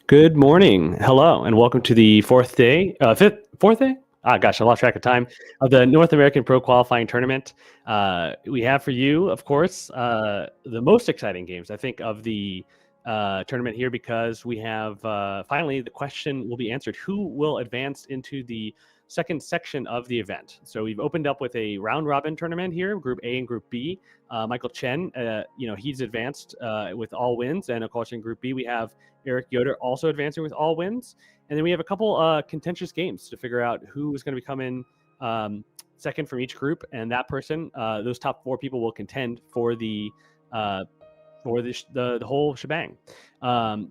Good morning. Hello, and welcome to the fourth day. Ah, gosh, I lost track of time of the North American Pro Qualifying Tournament. We have for you, of course, the most exciting games, I think, of the tournament here, because we have finally the question will be answered: who will advance into the second section of the event? So we've opened up with a round robin tournament here, Group A and Group B. Michael Chen, he's advanced with all wins, and of course in Group B we have Eric Yoder also advancing with all wins. And then we have a couple contentious games to figure out who is going to be coming second from each group, and that person, those top four people, will contend for the whole shebang.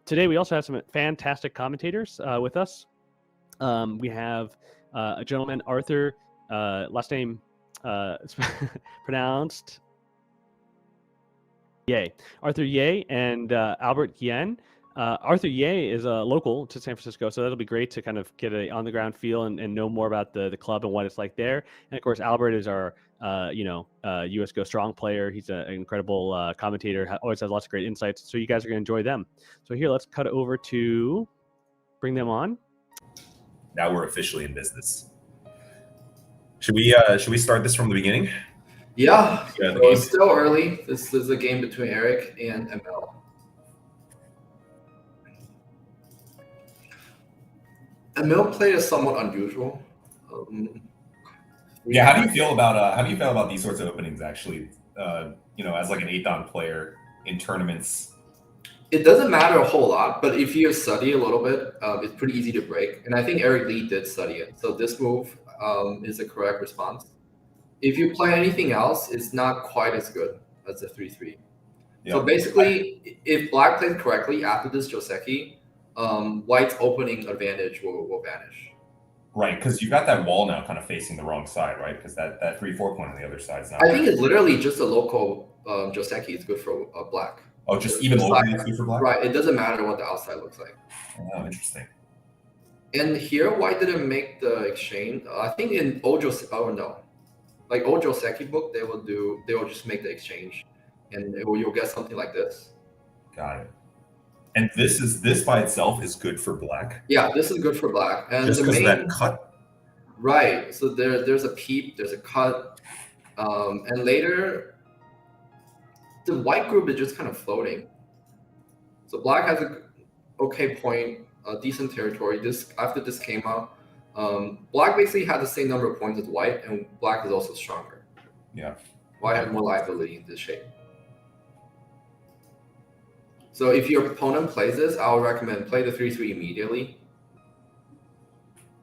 Today we also have some fantastic commentators with us. We have a gentleman, Arthur, last name pronounced Ye. Arthur Ye and Albert Yen. Arthur Ye is a local to San Francisco, so that'll be great to kind of get a on-the-ground feel and know more about the club and what it's like there. And of course, Albert is our US Go Strong player. He's an incredible commentator, always has lots of great insights. So you guys are going to enjoy them. So here, let's cut over to bring them on. Now we're officially in business. Should we start this from the beginning? Yeah, so it's still early. This is a game between Eric and Emil. Emil play is somewhat unusual. Yeah, how do you feel about these sorts of openings? Actually, as like an 8-dan player in tournaments. It doesn't matter a whole lot, but if you study a little bit, it's pretty easy to break. And I think Eric Lee did study it, so this move is the correct response. If you play anything else, it's not quite as good as the 3-3. Yeah. So basically, if Black plays correctly after this Joseki, White's opening advantage will vanish. Right, because you've got that wall now kind of facing the wrong side, right? Because that 3-4 point on the other side is not. I think it's literally just a local Joseki is good for Black. Oh, just even locally it's good for Black? Right, it doesn't matter what the outside looks like. Oh, interesting. And here, White didn't make the exchange. I think in old Joseki book, they will just make the exchange, and you'll get something like this. Got it. And this by itself is good for Black? Yeah, this is good for Black. And just because of that cut? Right. So there's a peep, there's a cut. And later, the White group is just kind of floating. So Black has a okay point, a decent territory. After this came out, Black basically had the same number of points as White, and Black is also stronger. Yeah. White has more liability in this shape. So if your opponent plays this, I'll recommend play the 3-3 immediately.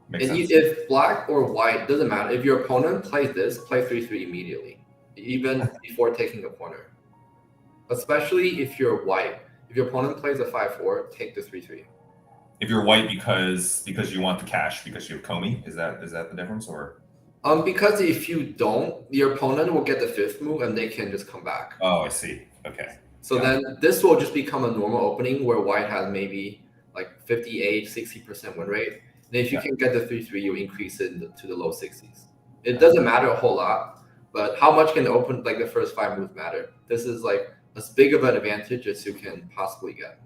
Makes sense. If Black or White, doesn't matter. If your opponent plays this, play 3-3 immediately, even before taking the corner. Especially if you're White. If your opponent plays a 5-4, take the 3-3. If you're White because you want the cash, because you have Comey, is that the difference, or? Because if you don't, your opponent will get the 5th move and they can just come back. Oh, I see. Okay. So then this will just become a normal opening where White has maybe like 58, 60% win rate. And if you can get the 3-3, you increase it to the low 60s. It doesn't matter a whole lot, but how much can open like the first 5 moves matter? This is like as big of an advantage as you can possibly get.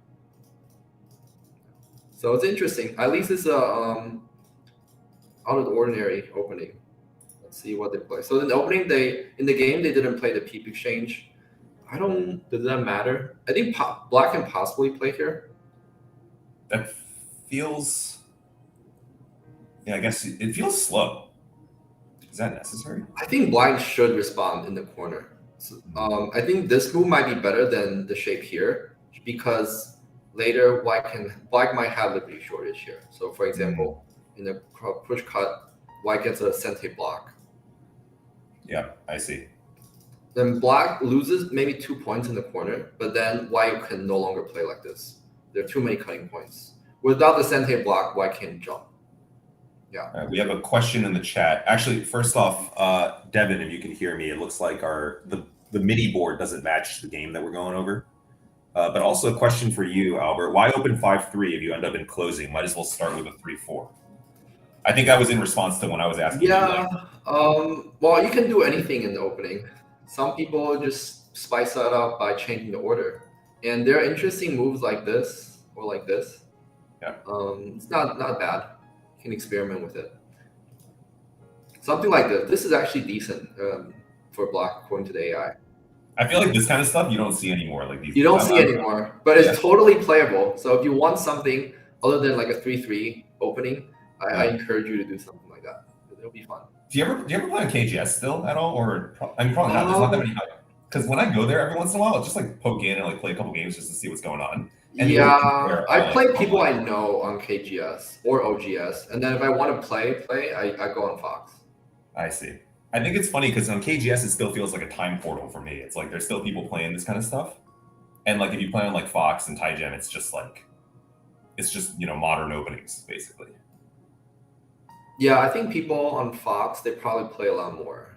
So it's interesting. At least it's a out of the ordinary opening. Let's see what they play. So in the opening, in the game they didn't play the peep exchange. Does that matter? I think Black can possibly play here. That feels, I guess it feels slow. Is that necessary? I think Black should respond in the corner. So, I think this move might be better than the shape here, because later Black might have liberty shortage here. So for example, in the push cut, White gets a sente block. Yeah, I see. Then Black loses maybe 2 points in the corner, but then White can no longer play like this. There are too many cutting points. Without the sente block, White can jump. Yeah. We have a question in the chat. Actually, first off, Devin, if you can hear me, it looks like the MIDI board doesn't match the game that we're going over. But also a question for you, Albert. Why open 5-3 if you end up in closing? Might as well start with a 3-4. I think that was in response to when I was asking. Yeah. Well, you can do anything in the opening. Some people just spice that up by changing the order. And there are interesting moves like this or like this. Yeah. It's not bad. You can experiment with it. Something like this. This is actually decent for black according to the AI. I feel like this kind of stuff you don't see anymore. Like these. You don't see anymore, but it's totally playable. So if you want something other than like a 3-3 opening, I encourage you to do something like that. It'll be fun. Do you ever play on KGS still at all, or I mean probably not. There's not that many. Because when I go there every once in a while, I'll just like poke in and like play a couple games just to see what's going on. And I play people I know on KGS or OGS, and then if I want to play, I go on Fox. I see. I think it's funny because on KGS it still feels like a time portal for me. It's like there's still people playing this kind of stuff, and like if you play on like Fox and TaiGem, it's just modern openings basically. Yeah, I think people on Fox they probably play a lot more,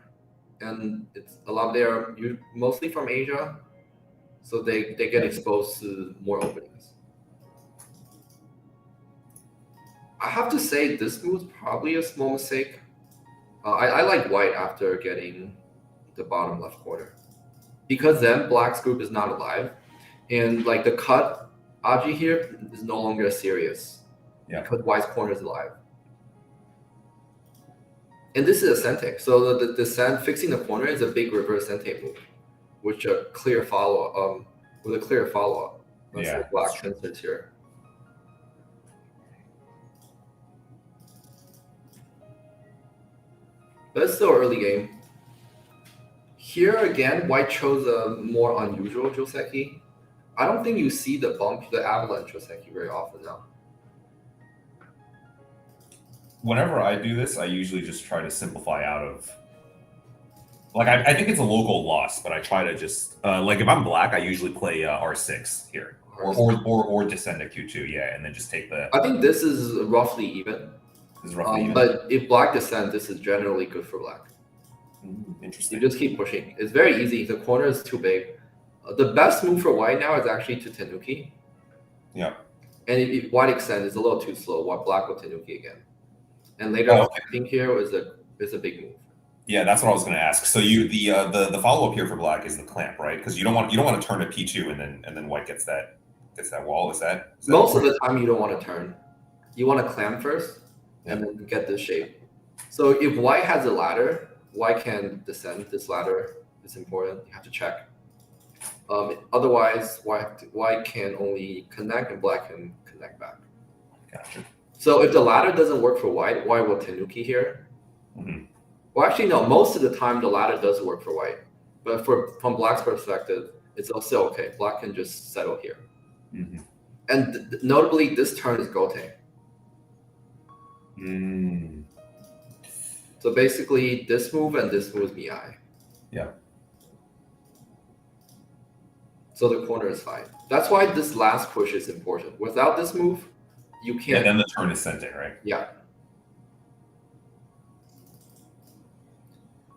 and it's a lot. They're mostly from Asia, so they get exposed to more openings. I have to say this move's probably a small mistake. I like white after getting the bottom left corner, because then black's group is not alive, and like the cut Audrey here is no longer serious. Yeah. Because white's corner is alive. And this is a sente, so the descent fixing the corner is a big reverse sente move, which a clear follow with a clear follow up. Yeah, black transits here. But it's still early game. Here again, white chose a more unusual Joseki. I don't think you see the avalanche Joseki very often now. Whenever I do this, I usually just try to simplify out of. Like I think it's a local loss, but I try to just like if I'm black, I usually play R6 here, or descend to Q2, yeah, and then just take the. I think this is roughly even. But if black descend, this is generally good for black. Interesting. You just keep pushing. It's very easy. The corner is too big. The best move for white now is actually to Tenuki. Yeah. And if white extend is a little too slow, while black will Tenuki again. And later, I think here is a big move. Yeah, that's what I was going to ask. So the follow up here for black is the clamp, right? Because you don't want to turn to P2 and then white gets that wall. Is that most of the time you don't want to turn. You want to clamp first and then get this shape. So if white has a ladder, white can descend this ladder. It's important. You have to check. Otherwise, white can only connect and black can connect back. Gotcha. So if the ladder doesn't work for white will Tenuki here. Mm-hmm. Well, actually, no. Most of the time, the ladder does work for white. But from black's perspective, it's also okay. Black can just settle here. Mm-hmm. And notably, this turn is Goten. So basically, this move and this move is Miai. Yeah. So the corner is fine. That's why this last push is important. Without this move, you can't. Yeah, then the turn is sente, right? Yeah.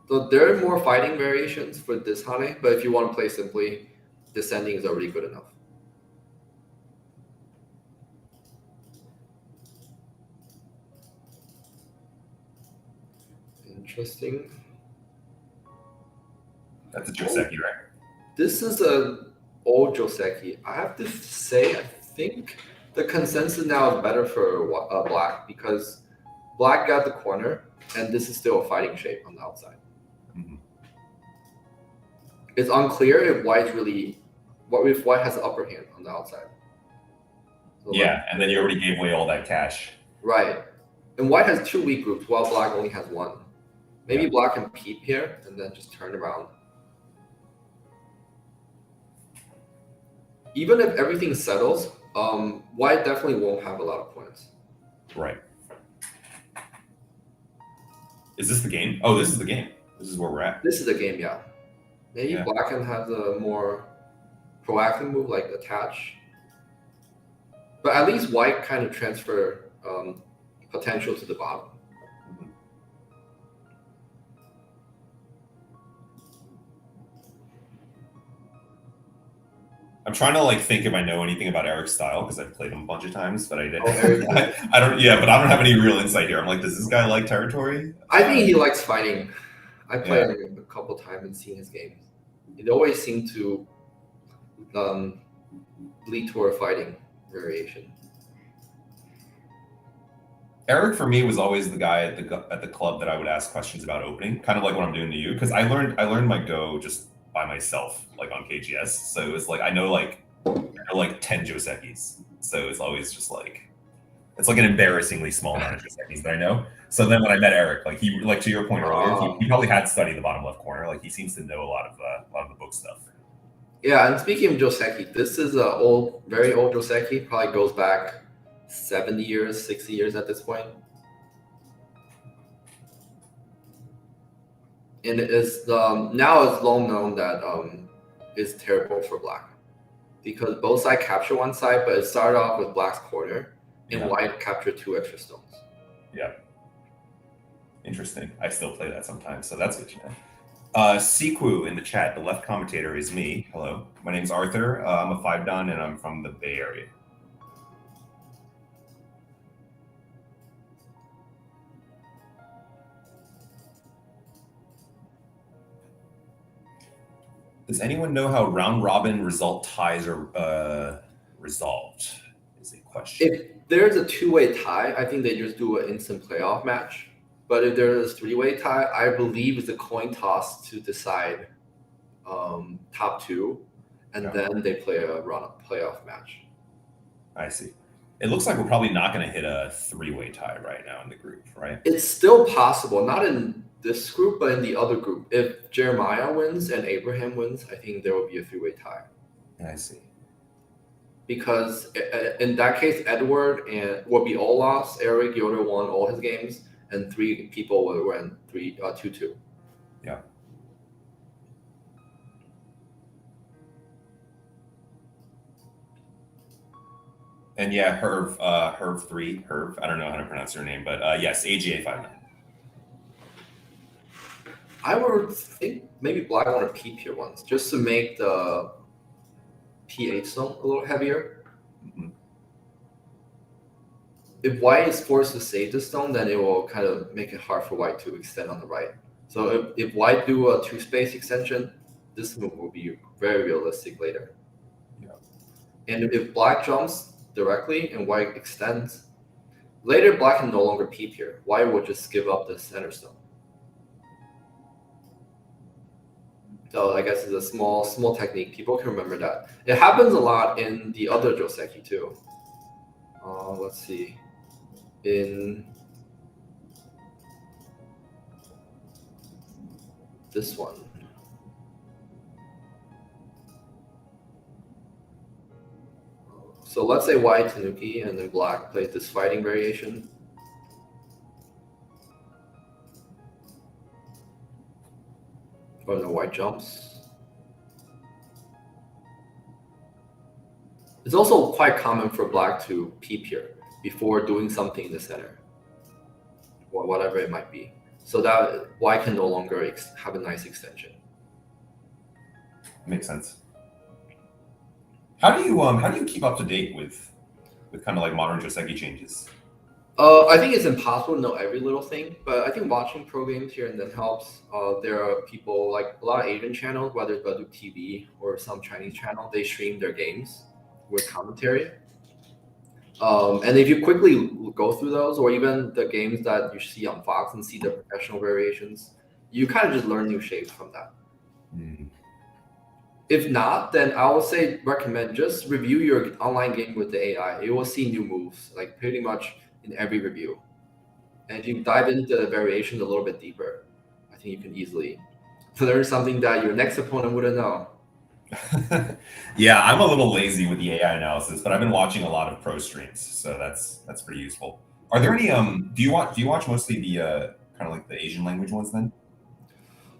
So there are more fighting variations for this Hane, but if you want to play simply, descending is already good enough. Interesting. That's a Joseki, right? This is a old Joseki. I have to say, I think the consensus now is better for black because black got the corner, and this is still a fighting shape on the outside. Mm-hmm. It's unclear if white has the upper hand on the outside. So and then you already gave away all that cash. Right. And white has 2 weak groups while black only has 1. Maybe black can peep here and then just turn around. Even if everything settles, white definitely won't have a lot of points. Right. Is this the game? Oh, this is the game. This is where we're at. This is the game, yeah. Maybe black can have a more proactive move like attach. But at least white kind of transfer potential to the bottom. I'm trying to think if I know anything about Eric's style because I've played him a bunch of times, but I didn't. I don't. Yeah, but I don't have any real insight here. I'm like, does this guy like territory? I think he likes fighting. I played him a couple times and seen his games. It always seemed to lead toward a fighting variation. Eric for me was always the guy at the club that I would ask questions about opening, kind of like what I'm doing to you, because I learned my Go just by myself, like on KGS. So it was like I know like 10 Josekis. So it's always just like it's like an embarrassingly small amount of Josekis that I know. So then when I met Eric, like he to your point earlier, he probably had studied the bottom left corner. Like he seems to know a lot of the book stuff. Yeah, and speaking of Joseki, this is a very old Joseki. Probably goes back 70 years, 60 years at this point. And it is now it's long known that it's terrible for black because both sides capture one side, but it started off with black's corner and white captured 2 extra stones. Yeah. Interesting. I still play that sometimes, so that's good to know. Siku in the chat, the left commentator is me. Hello. My name's Arthur. I'm a 5-dan and I'm from the Bay Area. Does anyone know how round robin result ties are resolved? Is a question. If there's a 2-way tie, I think they just do an instant playoff match. But if there's a 3-way tie, I believe it's a coin toss to decide top 2, and then they play a playoff match. I see. It looks like we're probably not going to hit a 3-way tie right now in the group, right? It's still possible, not in this group, but in the other group. If Jeremiah wins and Abraham wins, I think there will be a 3-way tie. I see. Because in that case, Edward will be all lost. Eric Yoder won all his games, and 3 people will win 2-2. Yeah. And yeah, Herv 3, I don't know how to pronounce her name, but yes, AGA 5-9. I would think maybe black want to peep here once, just to make the P8 stone a little heavier. Mm-hmm. If white is forced to save the stone, then it will kind of make it hard for white to extend on the right. So if white do a 2-space extension, this move will be very realistic later. Yeah. And if black jumps directly and white extends, later black can no longer peep here. White will just give up the center stone. So I guess it's a small technique. People can remember that. It happens a lot in the other Joseki too. Let's see. In this one. So let's say white Tanuki and then black plays this fighting variation. Or the white jumps. It's also quite common for black to peep here before doing something in the center, or whatever it might be, so that white can no longer have a nice extension. Makes sense. How do you keep up to date with kind of like modern Joseki changes? I think it's impossible to know every little thing, but I think watching pro games here and then helps. There are people like a lot of Asian channels, whether it's Baduk TV or some Chinese channel, they stream their games with commentary. And if you quickly go through those, or even the games that you see on Fox and see the professional variations, you kind of just learn new shapes from that. Mm. If not, then I would say recommend just review your online game with the AI. You will see new moves, like pretty much in every review. And if you dive into the variations a little bit deeper, I think you can easily learn something that your next opponent wouldn't know. Yeah, I'm a little lazy with the AI analysis, but I've been watching a lot of pro streams, so that's pretty useful. Are there any do you watch mostly the kind of like the Asian language ones then?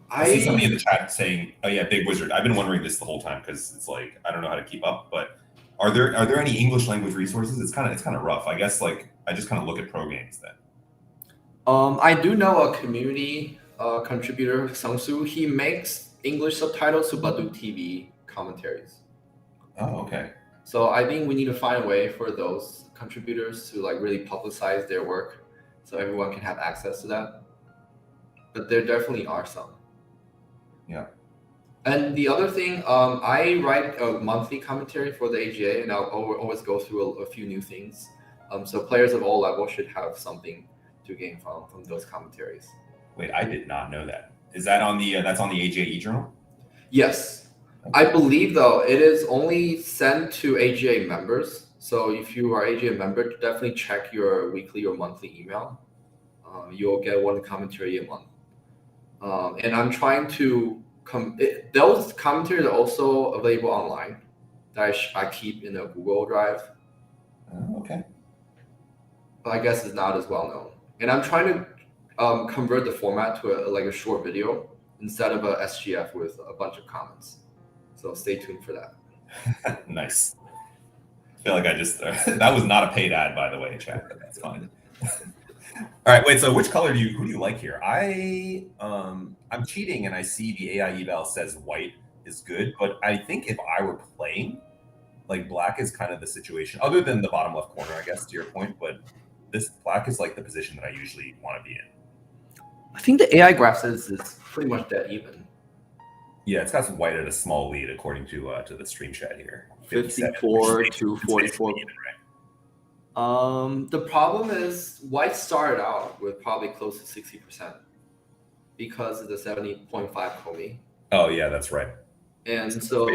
I see somebody in the chat saying, "Oh yeah, Big Wizard." I've been wondering this the whole time because it's like I don't know how to keep up. But are there any English language resources? It's kind of rough. I guess like I just kind of look at pro games then. I do know a community contributor, Sangsu. He makes English subtitles to Baduk TV commentaries. Oh, okay. So I think we need to find a way for those contributors to like really publicize their work, so everyone can have access to that. But there definitely are some. Yeah. And the other thing, I write a monthly commentary for the AGA, and I'll always go through a few new things. So players of all levels should have something to gain from those commentaries. Wait, I did not know that. Is that on the that's on the AJE journal? Yes. I believe though it is only sent to AGA members. So if you are AGA member, definitely check your weekly or monthly email. You'll get one commentary a month. And I'm trying to those commentaries are also available online that I keep in a Google Drive. Okay. But I guess it's not as well known. And I'm trying to convert the format to a short video instead of a SGF with a bunch of comments. So stay tuned for that. Nice. I feel like I just that was not a paid ad, by the way, chat. But that's fine. All right, wait. So, which color who do you like here? I'm cheating, and I see the AI eval says white is good, but I think if I were playing, like black is kind of the situation, other than the bottom left corner, I guess, to your point. But this black is like the position that I usually want to be in. I think the AI graph says it's pretty much dead even. Yeah, it's got some white at a small lead according to the stream chat here. 54 to 44. The problem is white started out with probably close to 60% because of the 70.5 Comey. Oh yeah, that's right. And so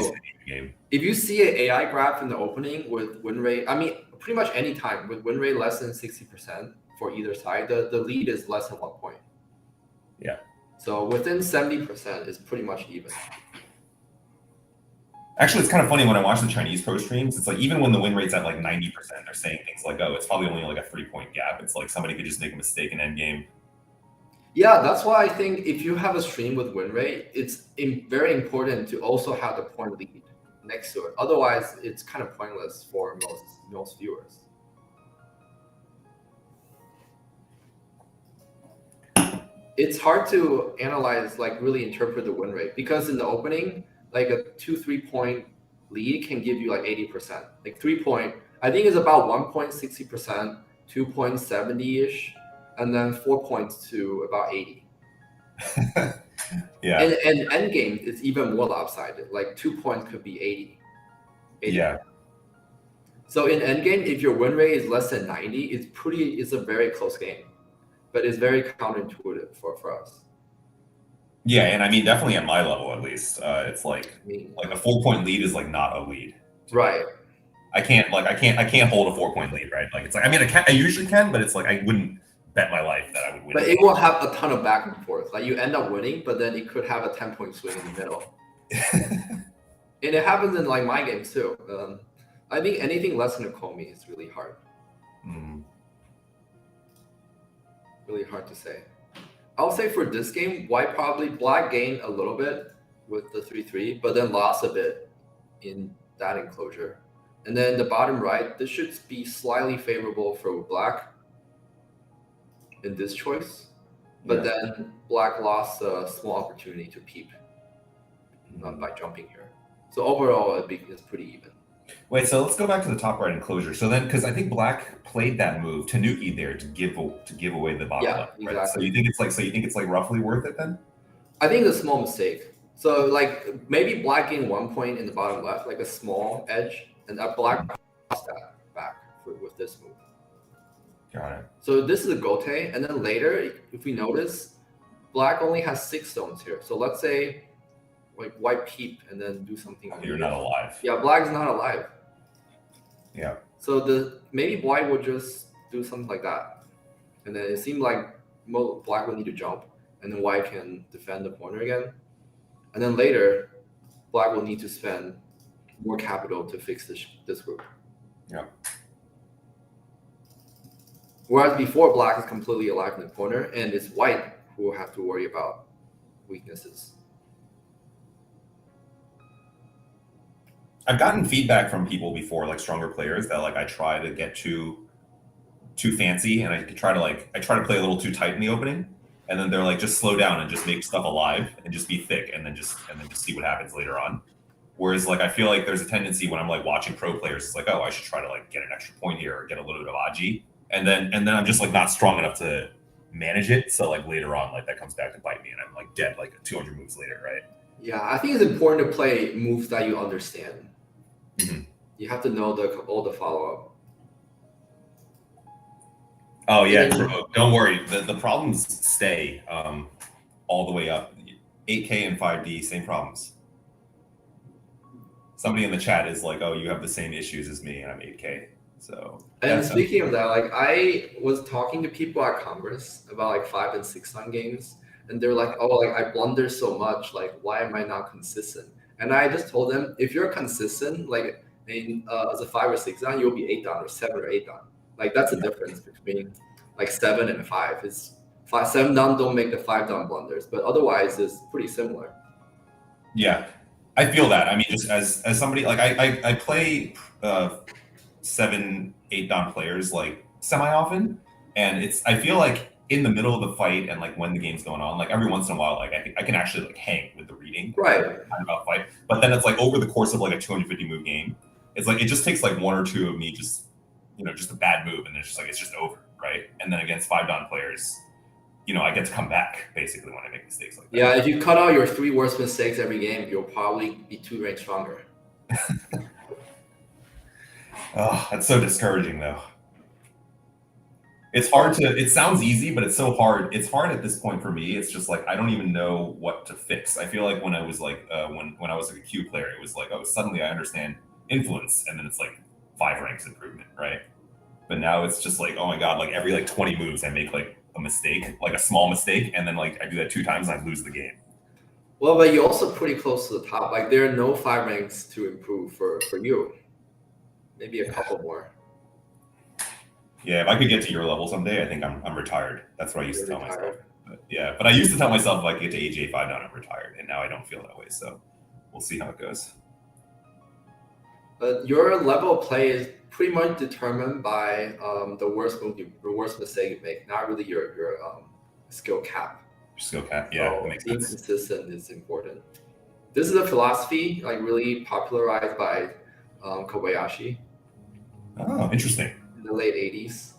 if you see an AI graph in the opening with win rate, I mean, pretty much any time with win rate less than 60% for either side, the lead is less than 1 point. Yeah. So within 70% is pretty much even. Actually, it's kind of funny when I watch the Chinese pro streams. It's like even when the win rate's at like 90%, they're saying things like, "Oh, it's probably only like a 3-point gap." It's like somebody could just make a mistake in endgame. Yeah, that's why I think if you have a stream with win rate, it's very important to also have the point lead next to it. Otherwise, it's kind of pointless for most viewers. It's hard to analyze, like really interpret the win rate because in the opening, like a 2-3 point lead can give you like 80%. Like 3 point, I think it's about 1 point 60%, 2 point 70-ish, and then 4 points to about 80. Yeah. And end game is even more lopsided. Like 2 points could be 80. Yeah. So in end game, if your win rate is less than 90, it's a very close game. But it's very counterintuitive for us. Yeah, and I mean definitely at my level at least, it's like a 4-point lead is like not a lead. Right. I can't hold a 4-point lead, right? Like it's like I usually can, but it's like I wouldn't bet my life that I would win. But it will have a ton of back and forth. Like you end up winning, but then it could have a 10-point swing in the middle. And it happens in like my games too. I think anything less than a Comey is really hard. Really hard to say. I'll say for this game, black gained a little bit with the 3-3, but then lost a bit in that enclosure. And then the bottom right, this should be slightly favorable for black in this choice. But then black lost a small opportunity to peep by jumping here. So overall, it's pretty even. Wait, so let's go back to the top right enclosure. So then, because I think black played that move Tanuki there to give away the bottom left. Right? Exactly. So you think it's like roughly worth it then? I think it's a small mistake. So like maybe black gained 1 point in the bottom left, like a small edge, and that black lost that back with this move. Got it. So this is a gote, and then later, if we notice, black only has 6 stones here. So let's say like white peep and then do something. You're not alive. Yeah, black is not alive. Yeah. So maybe white would just do something like that, and then it seemed like black would need to jump, and then white can defend the corner again, and then later, black will need to spend more capital to fix this group. Yeah. Whereas before, black is completely alive in the corner, and it's white who will have to worry about weaknesses. I've gotten feedback from people before, like stronger players, that like I try to get too fancy, and I try to play a little too tight in the opening, and then they're like, just slow down and just make stuff alive and just be thick, and then just see what happens later on. Whereas like I feel like there's a tendency when I'm like watching pro players, it's like, oh, I should try to like get an extra point here or get a little bit of Aji, and then I'm just like not strong enough to manage it. So like later on, like that comes back to bite me, and I'm like dead like 200 moves later, right? Yeah, I think it's important to play moves that you understand. Mm-hmm. You have to know all the follow-up. Oh yeah, Even- don't worry. The problems stay all the way up. 8K and 5D, same problems. Somebody in the chat is like, "Oh, you have the same issues as me, and I'm 8K." So. And yeah, speaking of that, like I was talking to people at Congress about like 5 and 6 games, and they're like, "Oh, like I blunder so much. Like, why am I not consistent?" And I just told them, if you're consistent, like as a 5 or 6 you'll be 8 down or 7 or 8 down. Like that's the difference between like 7 and 5. Is 7 down don't make the 5 down blunders, but otherwise it's pretty similar. Yeah, I feel that. I mean, just as somebody like I play 7, 8 down players like semi often, and I feel like in the middle of the fight and like when the game's going on, like every once in a while, like I can actually like hang with the reading, Right? About fight. But then it's like over the course of like a 250 move game, it's like it just takes like 1 or 2 of me just just a bad move, and it's just over, right? And then against 5 down players, I get to come back basically when I make mistakes like that. Yeah, if you cut out your 3 worst mistakes every game, you'll probably be 2 ranks stronger. Oh, that's so discouraging though. It's hard it sounds easy, but it's so hard. It's hard at this point for me. It's just like I don't even know what to fix. I feel like when I was like when I was like a Q player, it was like, oh, suddenly I understand influence, and then it's like 5 ranks improvement, right? But now it's just like, oh my god, like every like 20 moves I make like a mistake, like a small mistake, and then like I do that 2 times and I lose the game. Well, but you're also pretty close to the top. Like there are no 5 ranks to improve for you. Maybe a couple more. Yeah, if I could get to your level someday, I think I'm retired. That's what I used to tell myself. But I used to tell myself if I get to age 5 down, I'm retired, and now I don't feel that way. So we'll see how it goes. But your level of play is pretty much determined by the worst mistake you make, not really your skill cap. Skill cap, yeah, so makes being sense. consistent is important. This is a philosophy like really popularized by Kobayashi. Oh, interesting. In the late 80s.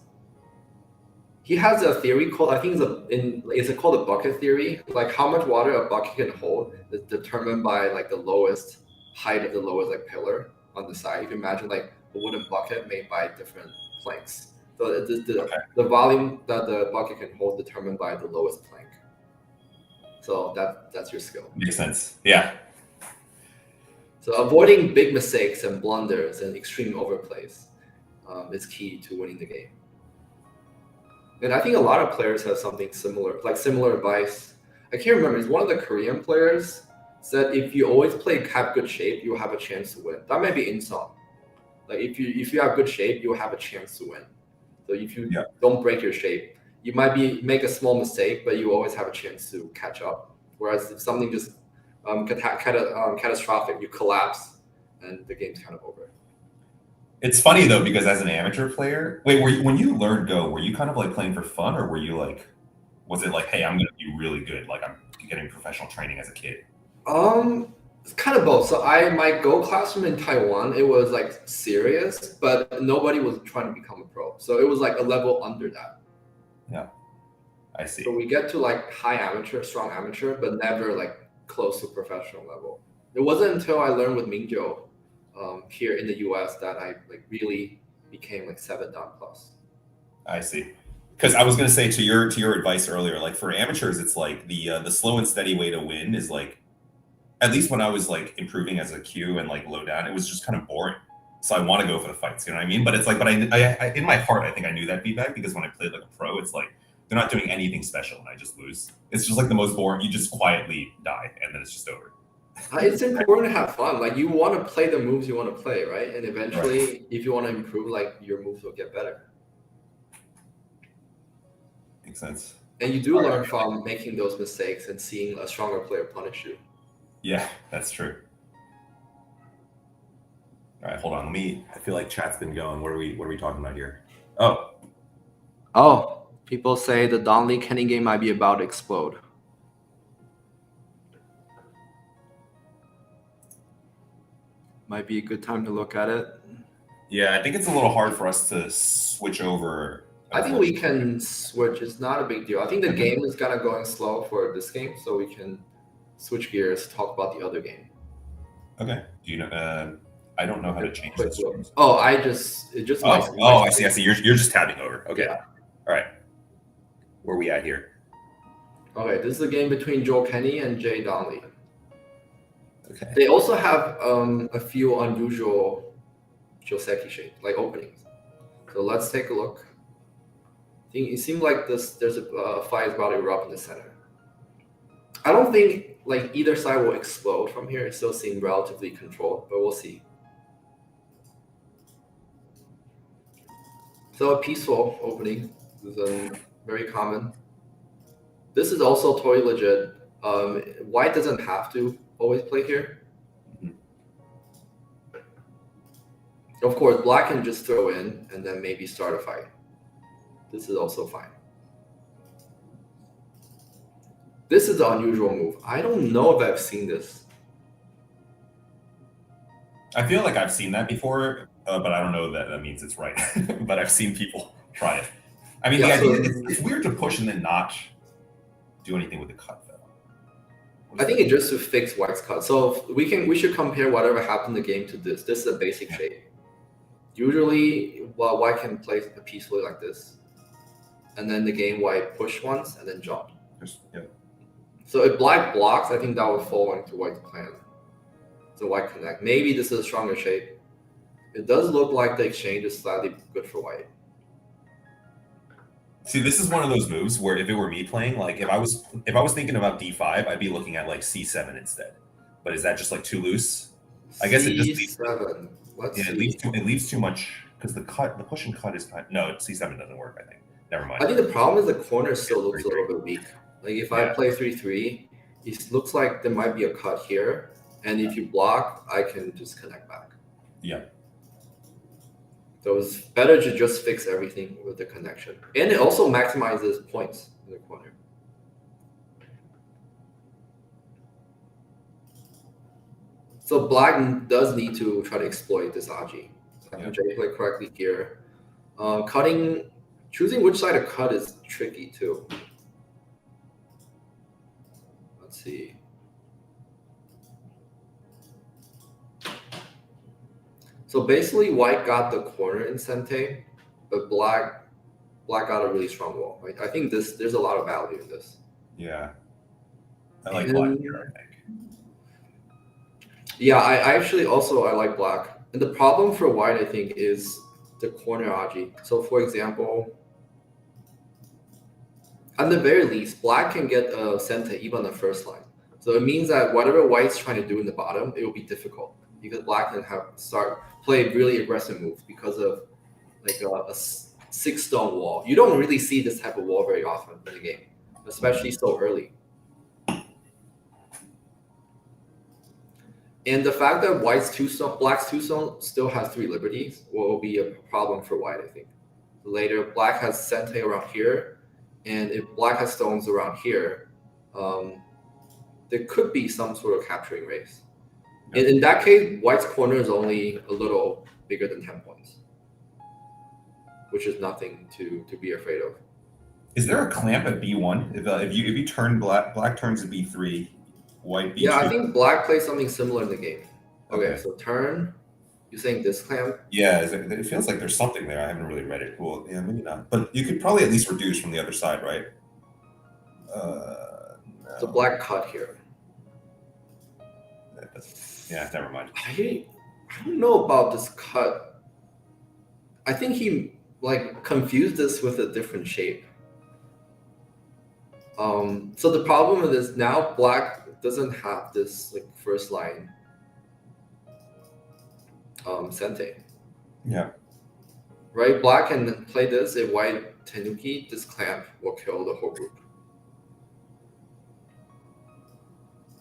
He has a theory called, I think it's called a bucket theory. Like how much water a bucket can hold is determined by like the lowest height of the lowest like pillar on the side. You can imagine like a wooden bucket made by different planks. So the volume that the bucket can hold determined by the lowest plank. So that's your skill. Makes sense. Yeah. So avoiding big mistakes and blunders and extreme overplays is key to winning the game. And I think a lot of players have something similar, like similar advice. I can't remember. It's one of the Korean players said if you always have good shape, you'll have a chance to win. That might be insult. Like if you have good shape, you'll have a chance to win. So if you don't break your shape, you might make a small mistake, but you always have a chance to catch up. Whereas if something just catastrophic, you collapse, and the game's kind of over. It's funny though, because as an amateur player, when you learned Go, were you kind of like playing for fun, or were you like, was it like, hey, I'm going to be really good, like I'm getting professional training as a kid? It's kind of both. So my Go classroom in Taiwan, it was like serious, but nobody was trying to become a pro. So it was like a level under that. Yeah, I see. So we get to like high amateur, strong amateur, but never like close to professional level. It wasn't until I learned with Mingzhou here in the US that I like really became like 7 down plus. I see. Because I was going to say to your advice earlier, like for amateurs, it's like the slow and steady way to win is like, at least when I was like improving as a Q and like low down, it was just kind of boring. So I want to go for the fights, you know what I mean? But it's like, but I in my heart, I think I knew that feedback, because when I played like a pro, it's like they're not doing anything special and I just lose. It's just like the most boring. You just quietly die and then it's just over. It's important to have fun. Like you want to play the moves you want to play, right? And eventually, if you want to improve, like your moves will get better. Makes sense. And you do learn from making those mistakes and seeing a stronger player punish you. Yeah, that's true. All right, hold on. I feel like chat's been going. What are we talking about here? Oh, people say the Donley Kenny game might be about to explode. Might be a good time to look at it. Yeah, I think it's a little hard for us to switch over. I think we can switch. It's not a big deal. I think the game is kind of going slow for this game, so we can switch gears, talk about the other game. Okay. Do you know? I don't know how to change this. Oh, it just. I see. You're just tabbing over. Okay. Yeah. All right. Where are we at here? Okay, this is a game between Joel Kenny and Jay Donley. Okay. They also have a few unusual Joseki shapes, like openings. So let's take a look. It seems like there's a fight about to erupt in the center. I don't think like either side will explode from here. It still seems relatively controlled, but we'll see. So a peaceful opening is very common. This is also totally legit. White doesn't have to always play here. Of course, black can just throw in and then maybe start a fight. This is also fine. This is the unusual move. I don't know if I've seen this. I feel like I've seen that before, but I don't know that that means it's right. But I've seen people try it. I mean, Yeah, the idea it's weird to push and then not do anything with the cut, though. I think it's just to fix white's cut. So we should compare whatever happened in the game to this. This is a basic shape. Usually, white can play peacefully like this, and then the game white push once and then jump. Yeah. So if black blocks, I think that would fall into white's plan. So white connect. Maybe this is a stronger shape. It does look like the exchange is slightly good for white. See, this is one of those moves where if it were me playing, like if I was thinking about d5, I'd be looking at like c7 instead. But is that just like too loose? I guess it just leaves C7. Let's see. It leaves too much because the push and cut is kind no, c7 doesn't work, I think. Never mind. I think the problem is the corner still looks a little bit weak. Like if I play 3-3, it looks like there might be a cut here. And if you block, I can just connect back. Yeah. So it's better to just fix everything with the connection. And it also maximizes points in the corner. So black does need to try to exploit this Aji. So I think Jay played correctly here. Choosing which side to cut is tricky too. Let's see. So basically, white got the corner in Sente, but black got a really strong wall. Right? I think there's a lot of value in this. Yeah. I like black here, I think. Yeah, I actually also I like black. And the problem for white, I think, is the corner Aji. So for example, at the very least, black can get a Sente even on the first line. So it means that whatever white's trying to do in the bottom, it will be difficult because black can play really aggressive moves because of like a 6-stone wall. You don't really see this type of wall very often in the game, especially so early. And the fact that black's 2-stone still has 3 liberties will be a problem for white, I think. Later, black has Sente around here, and if black has stones around here, there could be some sort of capturing race. And in that case, white's corner is only a little bigger than 10 points, which is nothing to be afraid of. Is there a clamp at b1? If you turn black turns to b3, white b2? Yeah, I think black plays something similar in the game. Okay, so turn. You're saying this clamp? Yeah, it feels like there's something there. I haven't really read it. Well, yeah, maybe not. But you could probably at least reduce from the other side, right? No. So black cut here. Yeah, never mind. I don't know about this cut. I think he like confused this with a different shape. So the problem with this now, black doesn't have this like first line Sente. Yeah. Right? Black can play this. If white Tenuki, this clamp will kill the whole group.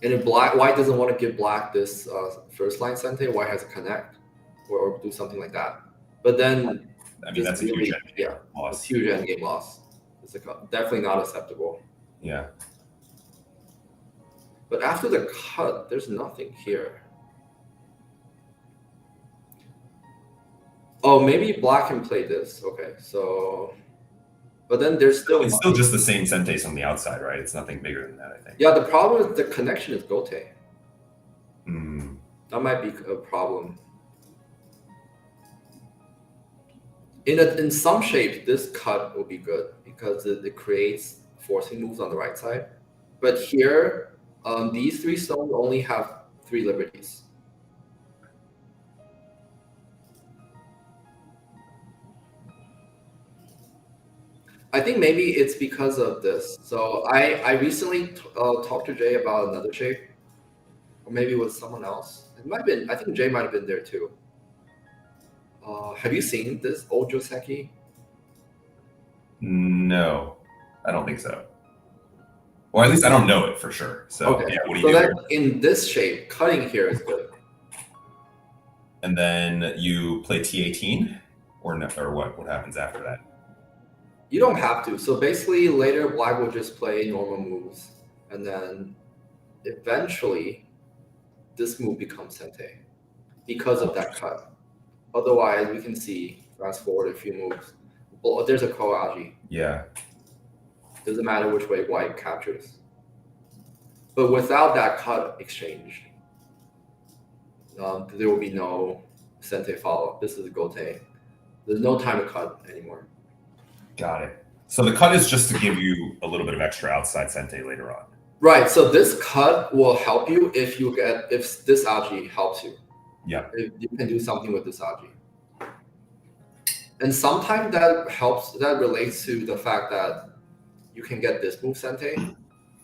And if white doesn't want to give black this first line Sente, white has to connect or do something like that. But then I mean, that's really, a huge loss. Huge endgame loss. It's definitely not acceptable. Yeah. But after the cut, there's nothing here. Oh, maybe black can play this. Okay, so... But then there's still... It's still just the same Sentes on the outside, right? It's nothing bigger than that, I think. Yeah, the problem is the connection is Gote. Mm. That might be a problem. In some shapes, this cut will be good because it creates forcing moves on the right side. But here, these 3 stones only have 3 liberties. I think maybe it's because of this. So I recently talked to Jay about another shape, or maybe it was someone else. It might have been. I think Jay might have been there too. Have you seen this old Joseki? No, I don't think so. Or at least I don't know it for sure. So Okay. yeah, what do you So do then here? in this shape, cutting here is good. And then you play T18, or no, or what? What happens after that? You don't have to. So basically, later Black will just play normal moves, and then eventually, this move becomes Sente because of that cut. Otherwise, we can see fast forward a few moves. Well, there's a Koaji. Yeah. Doesn't matter which way White captures. But without that cut exchange, there will be no Sente follow. This is Gote. There's no time to cut anymore. Got it. So the cut is just to give you a little bit of extra outside Sente later on. Right. So this cut will help you if this Aji helps you. Yeah. If you can do something with this Aji. And sometimes that helps. That relates to the fact that you can get this move Sente.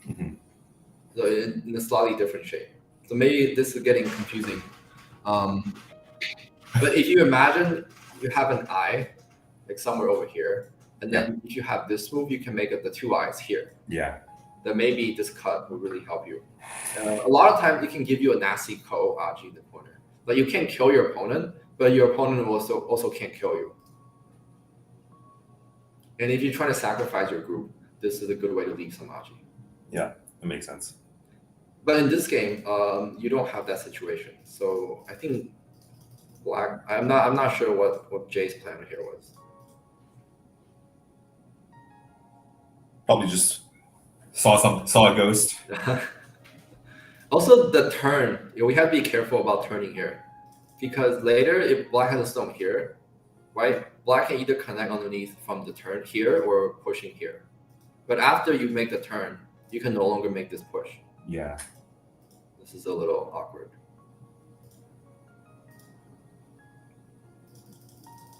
Mm-hmm. So in a slightly different shape. So maybe this is getting confusing. But if you imagine you have an eye, like somewhere over here, and then if you have this move, you can make it the 2 eyes here. Yeah. Then maybe this cut will really help you. A lot of times it can give you a nasty Ko Aji in the corner. Like you can't kill your opponent, but your opponent also can't kill you. And if you're trying to sacrifice your group, this is a good way to leave some Aji. Yeah, that makes sense. But in this game, you don't have that situation. So I think Black. I'm not sure what Jay's plan here was. Probably just saw a ghost. Also, the turn. We have to be careful about turning here, because later if Black has a stone here, right? Black can either connect underneath from the turn here or pushing here. But after you make the turn, you can no longer make this push. Yeah. This is a little awkward.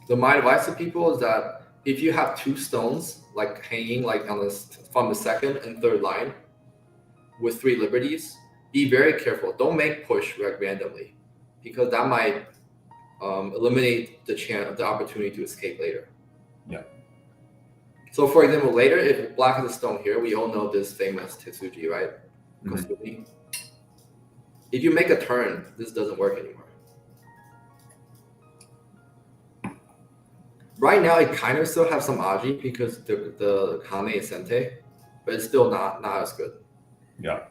So my advice to people is that if you have 2 stones like hanging like on from the second and third line with 3 liberties, be very careful. Don't make push randomly, because that might eliminate the opportunity to escape later. Yeah. So for example, later if Black has a stone here, we all know this famous Tetsuji, right? Mm-hmm. If you make a turn, this doesn't work anymore. Right now, it kind of still has some Aji because the Kane is Sente, but it's still not as good. Yeah.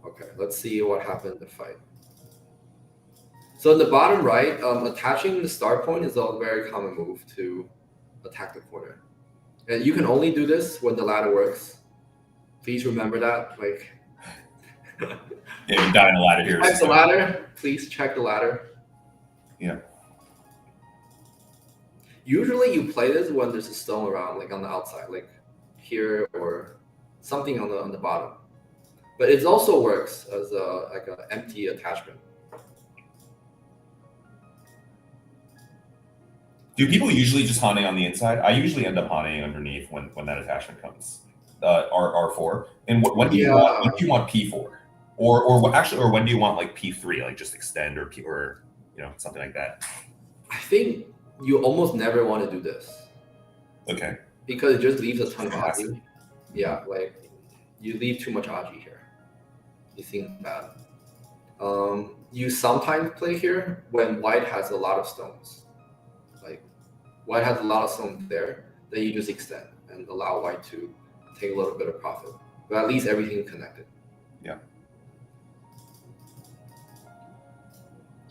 Okay, let's see what happened in the fight. So in the bottom right, attaching the start point is a very common move to attack the corner. And you can only do this when the ladder works. Please remember that. Like, Yeah, you die in a ladder here. check the ladder. Please check the ladder. Yeah. Usually you play this when there's a stone around, like on the outside, like here or something on the bottom. But it also works as like an empty attachment. Do people usually just hane on the inside? I usually end up haneing underneath when that attachment comes. R4. And when do you want P4? Or when do you want like P3, like just extend or something like that? I think you almost never want to do this. Okay. Because it just leaves a ton of Aji. Yeah, like you leave too much Aji here. You think bad. You sometimes play here when White has a lot of stones. Like White has a lot of stones there, then you just extend and allow White to take a little bit of profit. But at least everything is connected. Yeah.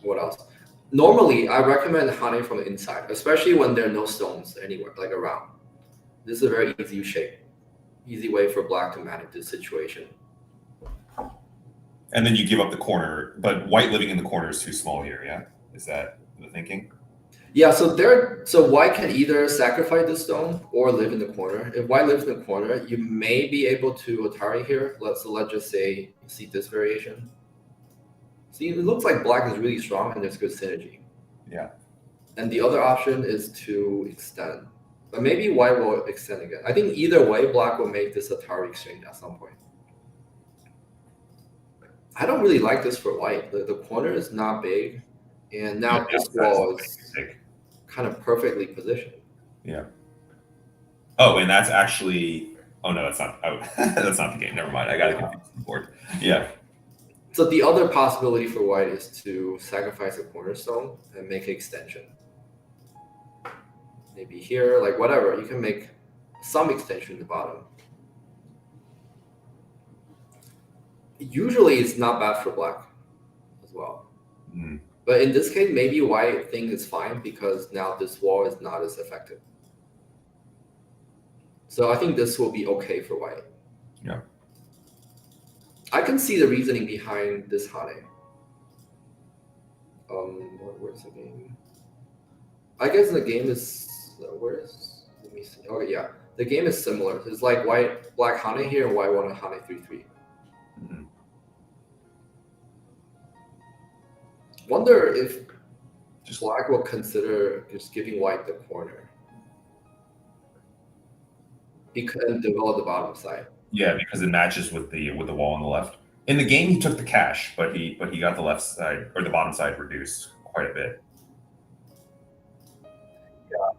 What else? Normally, I recommend haning from the inside, especially when there are no stones anywhere, like around. This is a very easy shape. Easy way for Black to manage this situation. And then you give up the corner, but White living in the corner is too small here, yeah? Is that the thinking? Yeah, so white can either sacrifice the stone or live in the corner. If white lives in the corner, you may be able to Atari here. Let's just say you see this variation. See, it looks like black is really strong and there's good synergy. Yeah. And the other option is to extend. But maybe white will extend again. I think either way, black will make this Atari exchange at some point. I don't really like this for white. The corner is not big. And now this wall is kind of perfectly positioned. Yeah. Oh, and that's actually... Oh, no, that's not... Oh, that's not the game. Never mind. I got it confused the board. Yeah. So the other possibility for white is to sacrifice a cornerstone and make an extension. Maybe here, like whatever. You can make some extension in the bottom. Usually it's not bad for black as well. Mm. But in this case, maybe white thinks it's fine because now this wall is not as effective. So I think this will be okay for white. Yeah. I can see the reasoning behind this Hane. Where's the game? I guess the game is let me see. Okay, yeah, the game is similar. It's like black Hane here and white want a Hane 3/3. Mm-hmm. Wonder if black will consider just giving white the corner. He couldn't develop the bottom side. Yeah, because it matches with the wall on the left. In the game, he took the cash, but he got the left side or the bottom side reduced quite a bit. Yeah,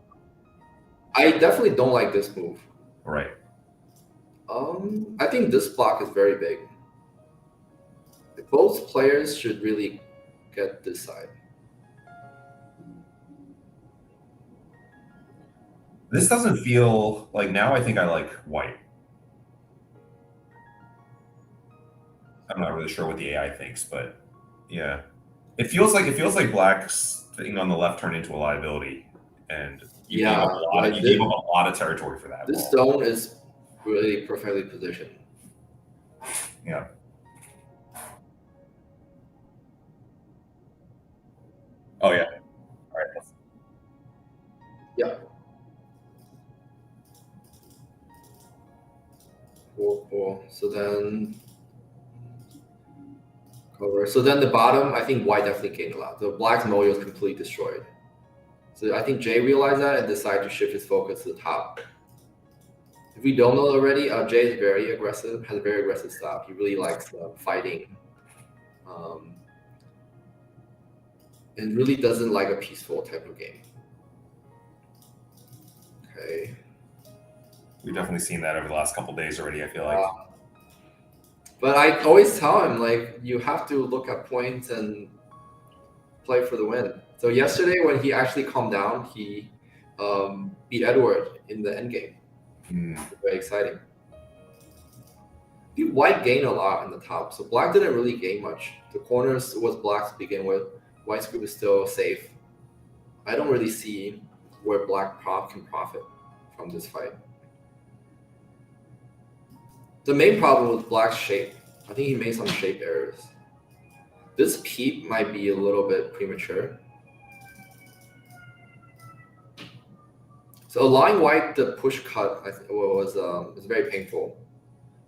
I definitely don't like this move. Right. I think this block is very big. Both players should really get this side. This doesn't feel like... Now I think I like white. I'm not really sure what the AI thinks, but yeah, it feels like black's thing on the left turned into a liability, and you gave up a lot of territory for that. This stone is really perfectly positioned. Yeah. Oh yeah. All right. Yeah. Cool. So then cover. So then the bottom, I think white definitely gained a lot. The black's mojo is completely destroyed. So I think Jay realized that and decided to shift his focus to the top. If we don't know already, Jay is very aggressive, has a very aggressive style. He really likes fighting. And really doesn't like a peaceful type of game. Okay. We've definitely seen that over the last couple of days already, I feel like. But I always tell him, like, you have to look at points and play for the win. So yesterday when he actually calmed down, he beat Edward in the endgame. Very exciting. White gained a lot in the top, so black didn't really gain much. The corners was black to begin with. White's group is still safe. I don't really see where black can profit from this fight. The main problem was black's shape. I think he made some shape errors. This peep might be a little bit premature. So allowing white the push cut was very painful.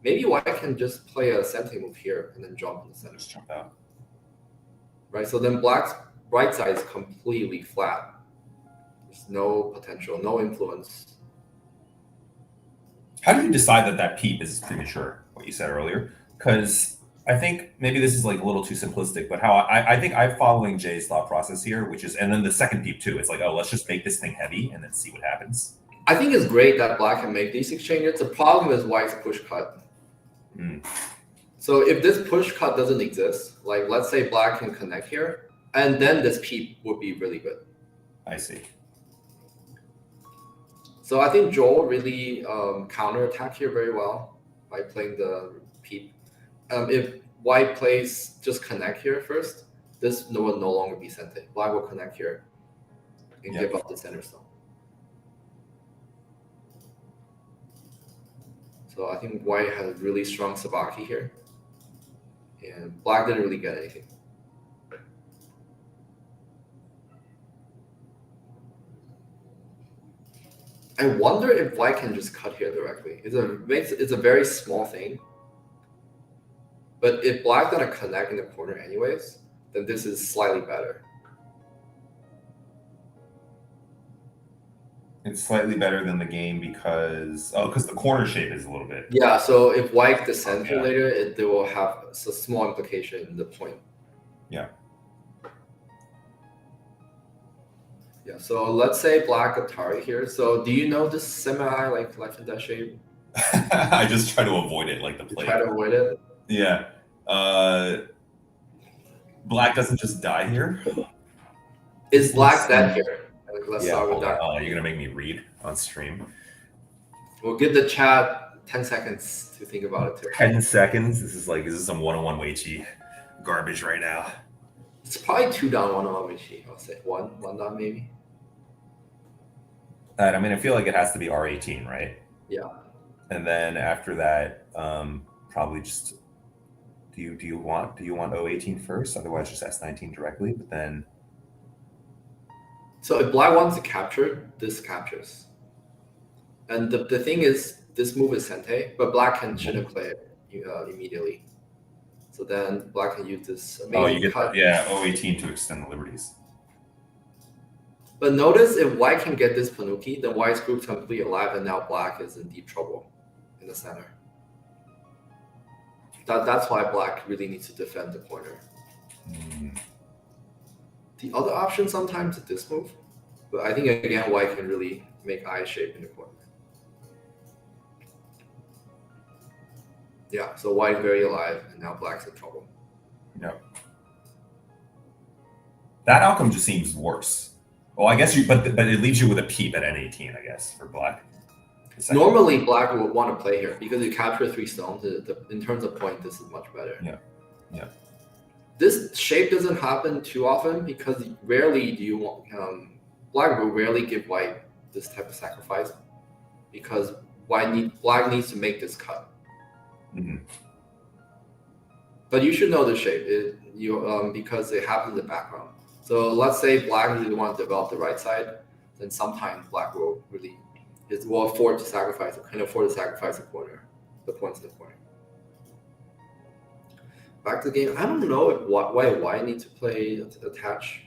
Maybe white can just play a center move here and then jump in the center. Just jump out. Right, so then black's right side is completely flat. There's no potential, no influence. How do you decide that peep is premature, what you said earlier? Because I think maybe this is like a little too simplistic, but how I think I'm following Jay's thought process here, which is, and then the second peep too, it's like, oh, let's just make this thing heavy and then see what happens. I think it's great that black can make these exchanges. The problem is white's push cut. So if this push cut doesn't exist, like let's say black can connect here, and then this peep would be really good. I see. So I think Joel really counterattack here very well by playing the peep. If white plays just connect here first, this will no longer be center. Black will connect here and give up the center stone. So I think white has really strong sabaki here. And black didn't really get anything. I wonder if white can just cut here directly. It's a very small thing. But if black gonna connect in the corner anyways, then this is slightly better. It's slightly better than the game because the corner shape is a little bit. Yeah, so if white descends here later, they will have a small implication in the point. Yeah. Yeah, so let's say black Atari here. So do you know this semi like life and death shape? I just try to avoid it like the You plague. try to avoid it? Yeah. Black doesn't just die here. Is black dead here? Let's start with hold that. on. You're gonna make me read on stream. We'll give the chat 10 seconds to think about it too. 10 seconds. This is some 101 Weiqi garbage right now. It's probably 2 down, 1 on Weiqi. I'll say 1 down maybe. I mean, I feel like it has to be R18, right? Yeah. And then after that, probably just do you want O18 first? Otherwise, just S19 directly. But then, so if black wants to capture, this captures. And the thing is, this move is sente, but black shouldn't play it immediately. So then black can use this amazing cut. O18 to extend the liberties. But notice if white can get this Panuki, then white's group's completely alive, and now black is in deep trouble in the center. That's why black really needs to defend the corner. The other option sometimes is this move, but I think again white can really make eye shape in the corner. Yeah, so white is very alive, and now black's in trouble. No. That outcome just seems worse. Well, I guess but it leaves you with a peep at N18, I guess, for black. Normally, black would want to play here because you capture 3 stones. In terms of point, this is much better. Yeah. This shape doesn't happen too often because rarely do you want black will rarely give white this type of sacrifice because black needs to make this cut. Mm-hmm. But you should know the shape because it happens in the background. So let's say black really want to develop the right side, then sometimes black will afford to sacrifice the corner, the points in the corner. Back to the game. I don't know why white need to play attach.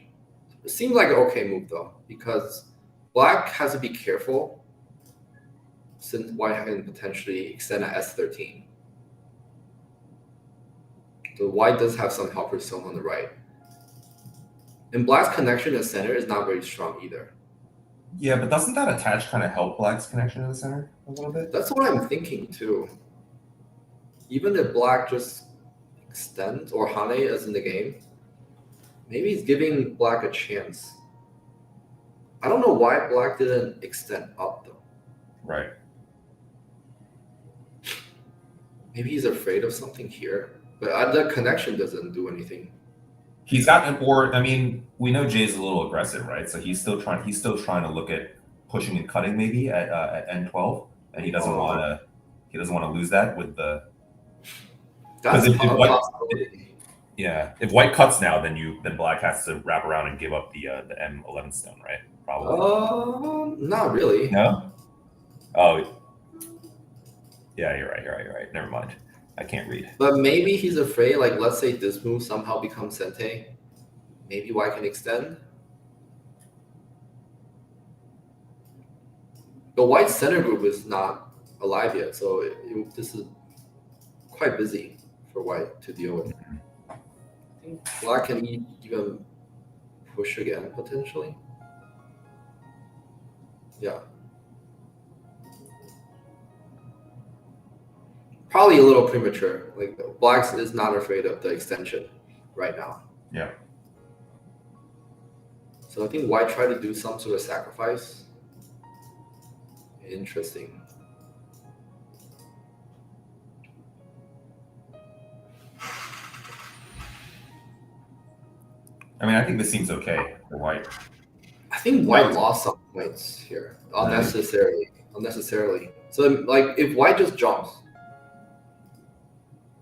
It seems like an okay move though, because black has to be careful since white can potentially extend at S13. So white does have some helper stone on the right. And black's connection to the center is not very strong either. Yeah, but doesn't that attach kind of help black's connection to the center a little bit? That's what I'm thinking too. Even if black just extends or Hane as in the game, maybe he's giving black a chance. I don't know why black didn't extend up though. Right. Maybe he's afraid of something here, but the connection doesn't do anything. He's got or I mean, we know Jay's a little aggressive, right? So he's still trying to look at pushing and cutting maybe at N12, and he doesn't want to lose that with the. That's if white cuts now, then black has to wrap around and give up the M11 stone, right? Probably. Not really. No. Oh. Yeah, you're right. Never mind. I can't read. But maybe he's afraid, like let's say this move somehow becomes sente. Maybe white can extend. The white center group is not alive yet, so this is quite busy for white to deal with. I think black can even push again, potentially. Yeah. Probably a little premature. Like black is not afraid of the extension right now. Yeah. So I think white tried to do some sort of sacrifice. Interesting. I mean, I think this seems okay for white. I think white lost some points here unnecessarily. So like if white just jumps,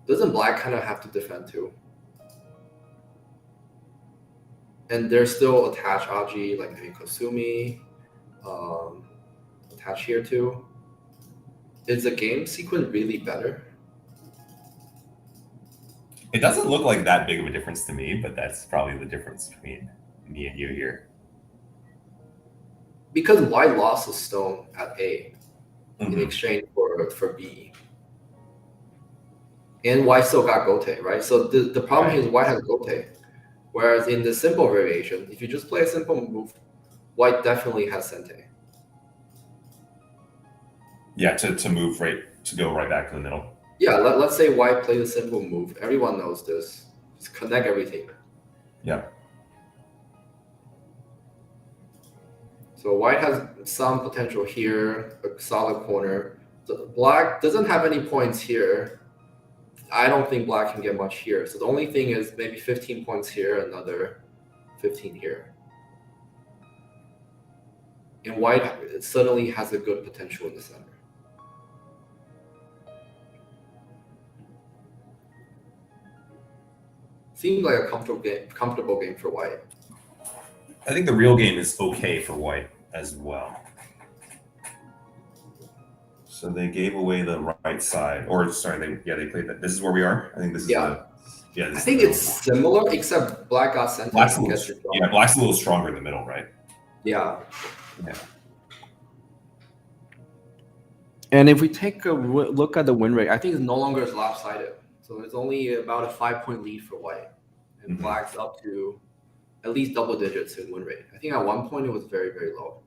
doesn't black kind of have to defend too? And there's still attached Audrey, like maybe Kasumi, attach here too. Is the game sequence really better? It doesn't look like that big of a difference to me, but that's probably the difference between me and you here. Because white lost a stone at A in exchange for B. And white still got gote, right? So the problem here is white has gote. Whereas in the simple variation, if you just play a simple move, white definitely has sente. Yeah, to move to go right back to the middle. Yeah, let's say white plays a simple move. Everyone knows this. Just connect everything. Yeah. So white has some potential here, a solid corner. So black doesn't have any points here. I don't think black can get much here. So the only thing is maybe 15 points here, another 15 here. And white suddenly has a good potential in the center. Seems like a comfortable game for white. I think the real game is okay for white as well. So they gave away the right side, or sorry, they played that. This is where we are. I think this is I this think it's similar, except black got sent. Black's a little stronger in the middle, right? Yeah. Yeah. And if we take a look at the win rate, I think it's no longer as lopsided. So it's only about a 5-point lead for white, and black's up to at least double digits in win rate. I think at one point it was very, very low.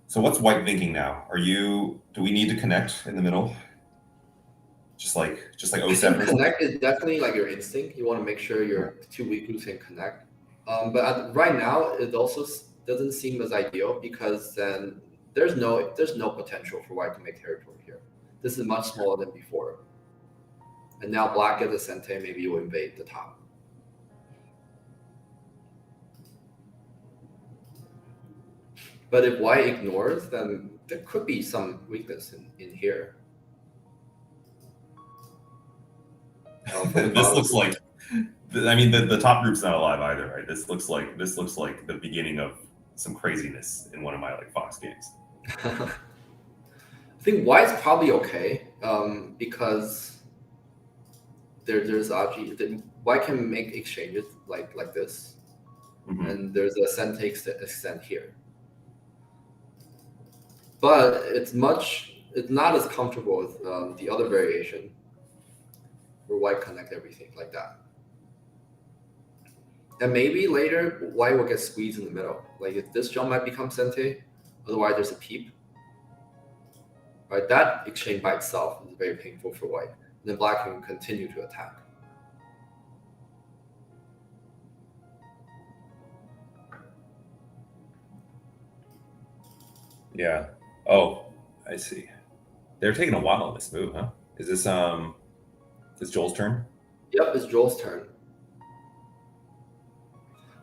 So what's white thinking now? Do we need to connect in the middle? Just like 07. Connect is definitely like your instinct. You want to make sure your two weak groups can connect. But right now it also doesn't seem as ideal because then there's no potential for white to make territory here. This is much smaller than before. And now black gets a sente, maybe you invade the top. But if white ignores, then there could be some weakness in here. This looks like, I mean, the top group's not alive either, right? This looks like the beginning of some craziness in one of my Fox games. I think white's probably okay because there's Audrey. White can make exchanges like this, and there's a sente extent here. But it's not as comfortable with the other variation where white connect everything like that. And maybe later white will get squeezed in the middle. Like if this jump might become sente, otherwise there's a peep. Right, that exchange by itself is very painful for white. And then black can continue to attack. Yeah. Oh, I see. They're taking a while on this move, huh? Is this Joel's turn? Yep, it's Joel's turn.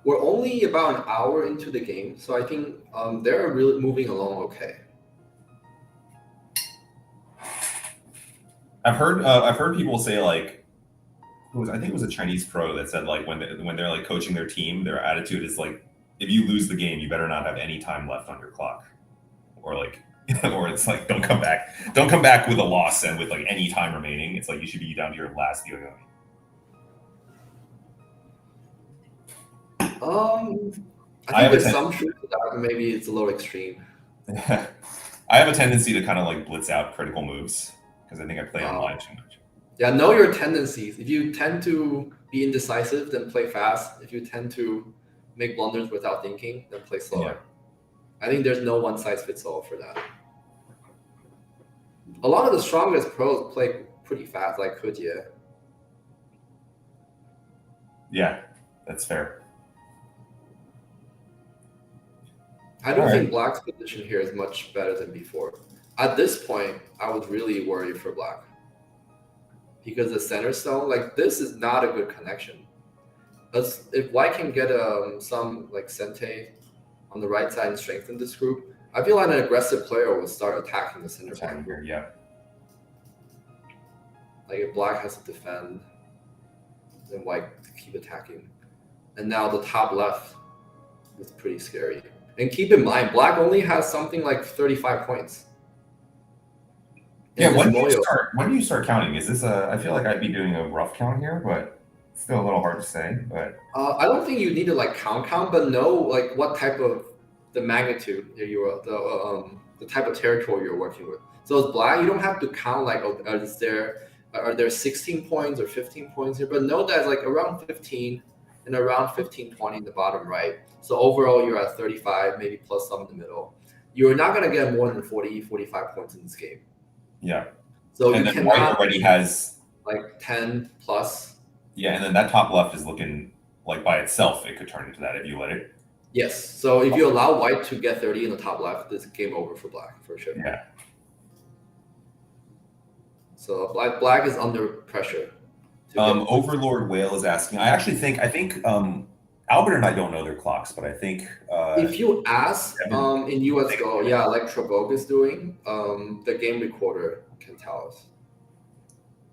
We're only about an hour into the game, so I think they're really moving along okay. I've heard people say I think it was a Chinese pro that said when they're coaching their team, their attitude is if you lose the game, you better not have any time left on your clock, or or it's don't come back with a loss and with any time remaining. It's you should be down to your last yo-yo. I think there's some truth to that. Maybe it's a little extreme. I have a tendency to kind of blitz out critical moves because I think I play online too much. Yeah, know your tendencies. If you tend to be indecisive, then play fast. If you tend to make blunders without thinking, then play slower. Yeah. I think there's no one size fits all for that. A lot of the strongest pros play pretty fast, like Kujie. Yeah, that's fair. I don't think black's position here is much better than before. At this point, I was really worried for black. Because the center stone, this is not a good connection. If white can get some sente on the right side and strengthen this group, I feel like an aggressive player will start attacking the center back. Here, yeah. If black has to defend, then white to keep attacking. And now the top left is pretty scary. And keep in mind, black only has something like 35 points. Yeah, when do you start counting? Is this I feel like I'd be doing a rough count here, but it's still a little hard to say. But I don't think you need to like count, but know like what type of the magnitude the type of territory you're working with. So it's black, you don't have to count like, oh, are there 16 points or 15 points here? But know that it's like around 15 and around 15, 20 in the bottom right. So overall, you're at 35, maybe plus some in the middle. You're not going to get more than 40, 45 points in this game. Yeah. So and you then white already has like 10 plus. Yeah, and then that top left is looking like by itself, it could turn into that if you let it. Yes. So if you allow white to get 30 in the top left, it's game over for black for sure. Yeah. So black is under pressure. Overlord Whale is asking. I think Albert and I don't know their clocks, but I think if you ask in US Go, yeah, like TelegraphGo is doing, the game recorder can tell us.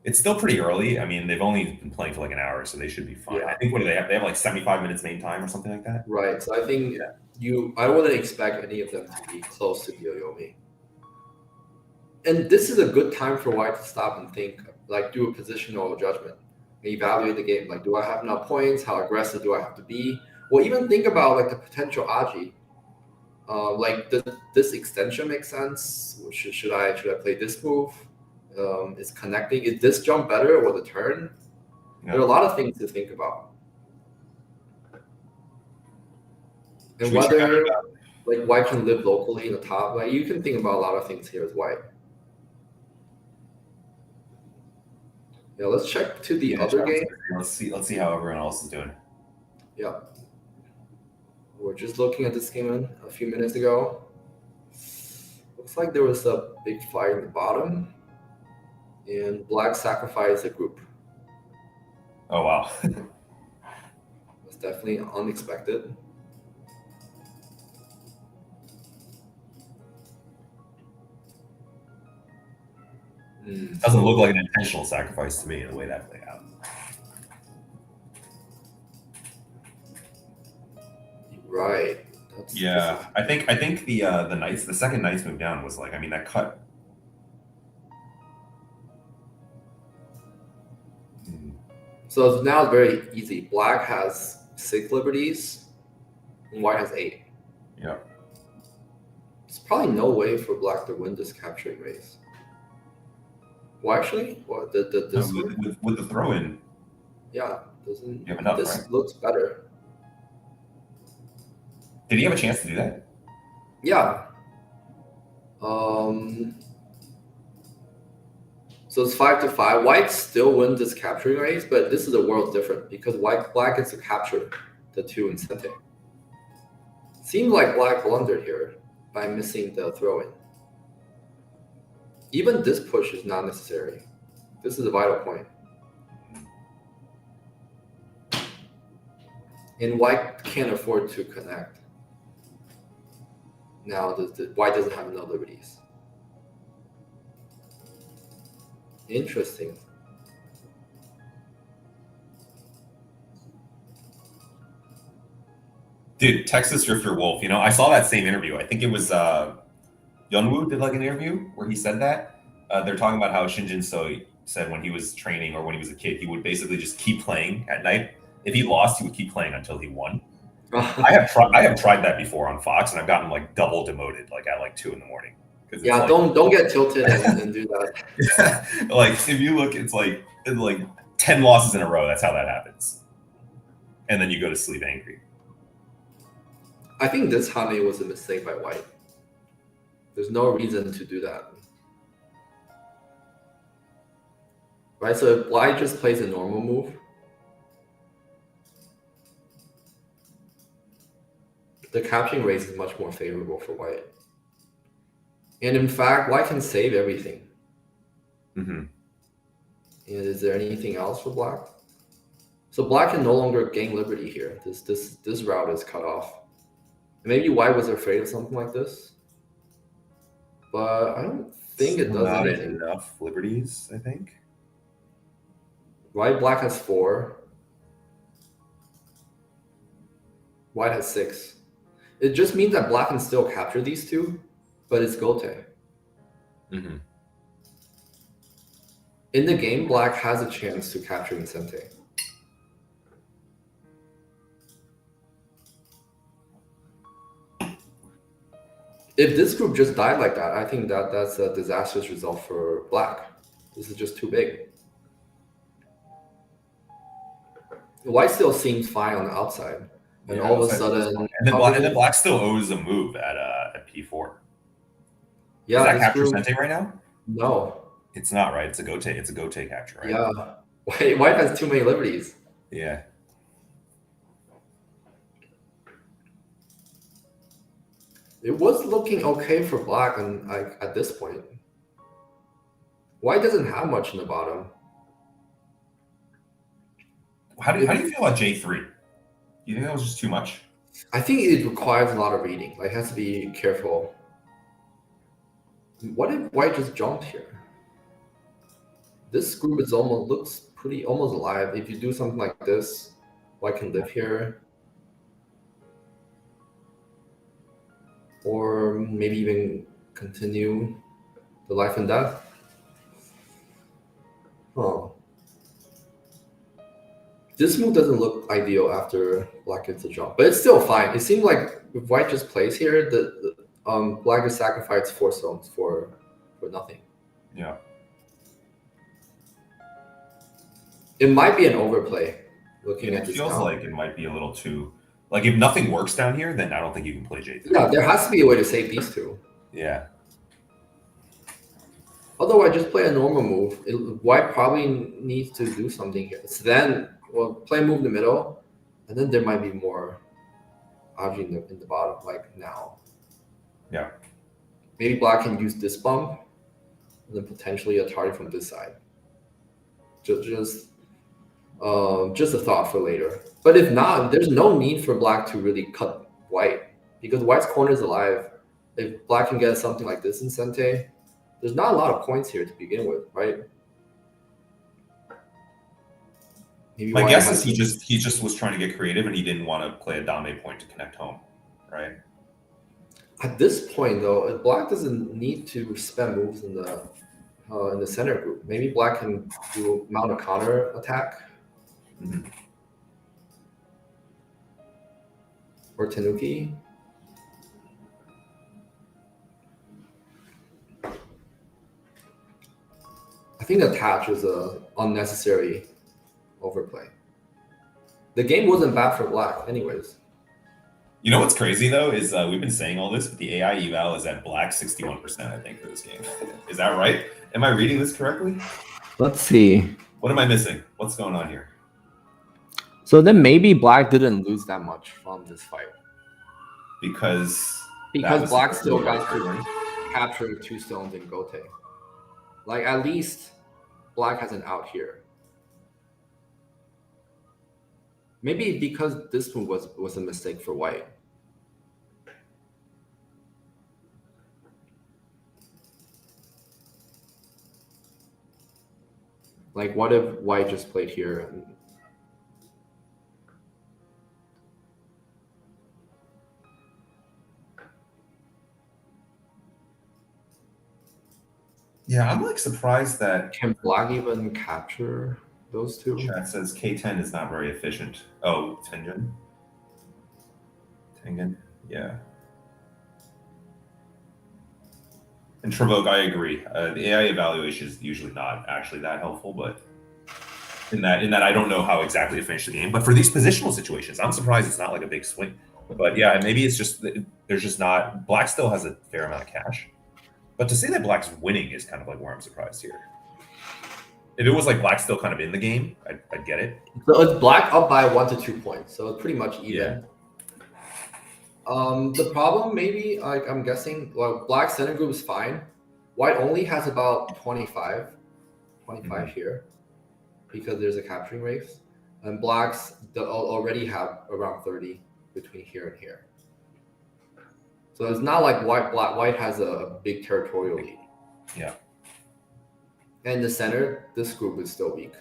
It's still pretty early. I mean, they've only been playing for like an hour, so they should be fine. Yeah. I think what do they have? They have like 75 minutes main time or something like that. Right. So I think I wouldn't expect any of them to be close to Yoyomi. And this is a good time for white to stop and think, like do a positional judgment and evaluate the game. Like, do I have enough points? How aggressive do I have to be? Or even think about like the potential Audrey. Like, does this extension make sense? Should I play this move? Is connecting? Is this jump better or the turn? Yeah. There are a lot of things to think about. And whether like white can live locally in the top, like you can think about a lot of things here as white. Yeah, let's check to the other game. Let's see how everyone else is doing. Yeah. We're just looking at this game a few minutes ago. Looks like there was a big fight in the bottom. And black sacrificed a group. Oh, wow. It's definitely unexpected. Doesn't look like an intentional sacrifice to me in the way that played out. Right. Yeah, I think the knights, the second knight's move down was like, I mean, that cut. So now it's very easy. Black has 6 liberties, and white has 8. Yeah. There's probably no way for black to win this capturing race. Well, actually, what with the throw in? Yeah, doesn't. You have enough, this right? Looks better. Did he have a chance to do that? Yeah. So it's 5-5. White still wins this capturing race, but this is a world different because black gets to capture the 2 incentive. Seems like black blundered here by missing the throw-in. Even this push is not necessary. This is a vital point. And white can't afford to connect. Now white doesn't have enough liberties. Interesting. Dude, Texas Drifter Wolf, you know, I saw that same interview. I think it was Yunwoo did like an interview where he said that. They're talking about how Shinjin So said when he was training or when he was a kid, he would basically just keep playing at night. If he lost, he would keep playing until he won. I have tried that before on Fox, and I've gotten like double demoted, like at like 2 in the morning. Yeah, like, don't get tilted and do that. Like if you look, it's like 10 losses in a row. That's how that happens. And then you go to sleep angry. I think this Hame was a mistake by white. There's no reason to do that. Right, so if white just plays a normal move, the capturing race is much more favorable for white. And in fact, white can save everything. Mm-hmm. And is there anything else for black? So black can no longer gain liberty here. This route is cut off. And maybe white was afraid of something like this. But I don't think it does not anything. Enough liberties, I think. Right, black has 4. White has 6. It just means that black can still capture these two, but it's Gote. Mm-hmm. In the game, black has a chance to capture Vicente. If this group just died like that, I think that's a disastrous result for black. This is just too big. White still seems fine on the outside. And all of a sudden... And then black still owes a move at P4. Yeah, Does that capture Sente right now? No. It's not, right? It's a Gote capture, right? Yeah. White has too many liberties. Yeah. It was looking okay for black and at this point. White doesn't have much in the bottom. How do you feel about J3? You think that was just too much? I think it requires a lot of reading. Like, has to be careful. What if white just jumped here? This group is looks almost alive. If you do something like this, white can live here. Or maybe even continue the life and death. Oh. This move doesn't look ideal after black gets a jump, but it's still fine. It seems like if white just plays here, black has sacrificed 4 stones for nothing. Yeah. It might be an overplay. Looking at this, it feels like it might be a little too. Like, if nothing works down here, then I don't think you can play J3. Yeah, there has to be a way to save these two. Yeah. Otherwise, just play a normal move. White probably needs to do something here. So then, play a move in the middle, and then there might be more Audrey in the bottom, like now. Yeah. Maybe black can use this bump, and then potentially a target from this side. Just a thought for later. But if not, there's no need for black to really cut white, because white's corner is alive. If black can get something like this in Sente, there's not a lot of points here to begin with, right? Maybe my guess is he just was trying to get creative and he didn't want to play a Donley point to connect home, right? At this point, though, black doesn't need to spend moves in the center group. Maybe black can mount a counter attack. Mm-hmm. Or Tanuki. I think the attach is a unnecessary overplay. The game wasn't bad for black anyways. You know what's crazy though is we've been saying all this, but the AI eval is at black 61%, I think, for this game. Is that right? Am I reading this correctly? Let's see. What am I missing? What's going on here? So then maybe black didn't lose that much from this fight. Because black still got to capture 2 stones in Gote. Like, at least black has an out here. Maybe because this move was a mistake for white. Like, what if white just played here? And... Yeah, I'm like surprised that can black even capture those two? Chat says K10 is not very efficient. Oh, Tengen, yeah. And Trevoke, I agree. The AI evaluation is usually not actually that helpful, but in that I don't know how exactly to finish the game. But for these positional situations, I'm surprised it's not like a big swing. But yeah, maybe it's just there's just not. Black still has a fair amount of cash. But to say that black's winning is kind of like where I'm surprised here. If it was like black still kind of in the game, I'd get it. So it's black up by 1 to 2 points, so it's pretty much even. Yeah. The problem maybe, like I'm guessing, well, black center group is fine. White only has about 25 here because there's a capturing race, and blacks already have around 30 between here and here. So it's not like white has a big territorial lead. Yeah. And the center, this group is still weak.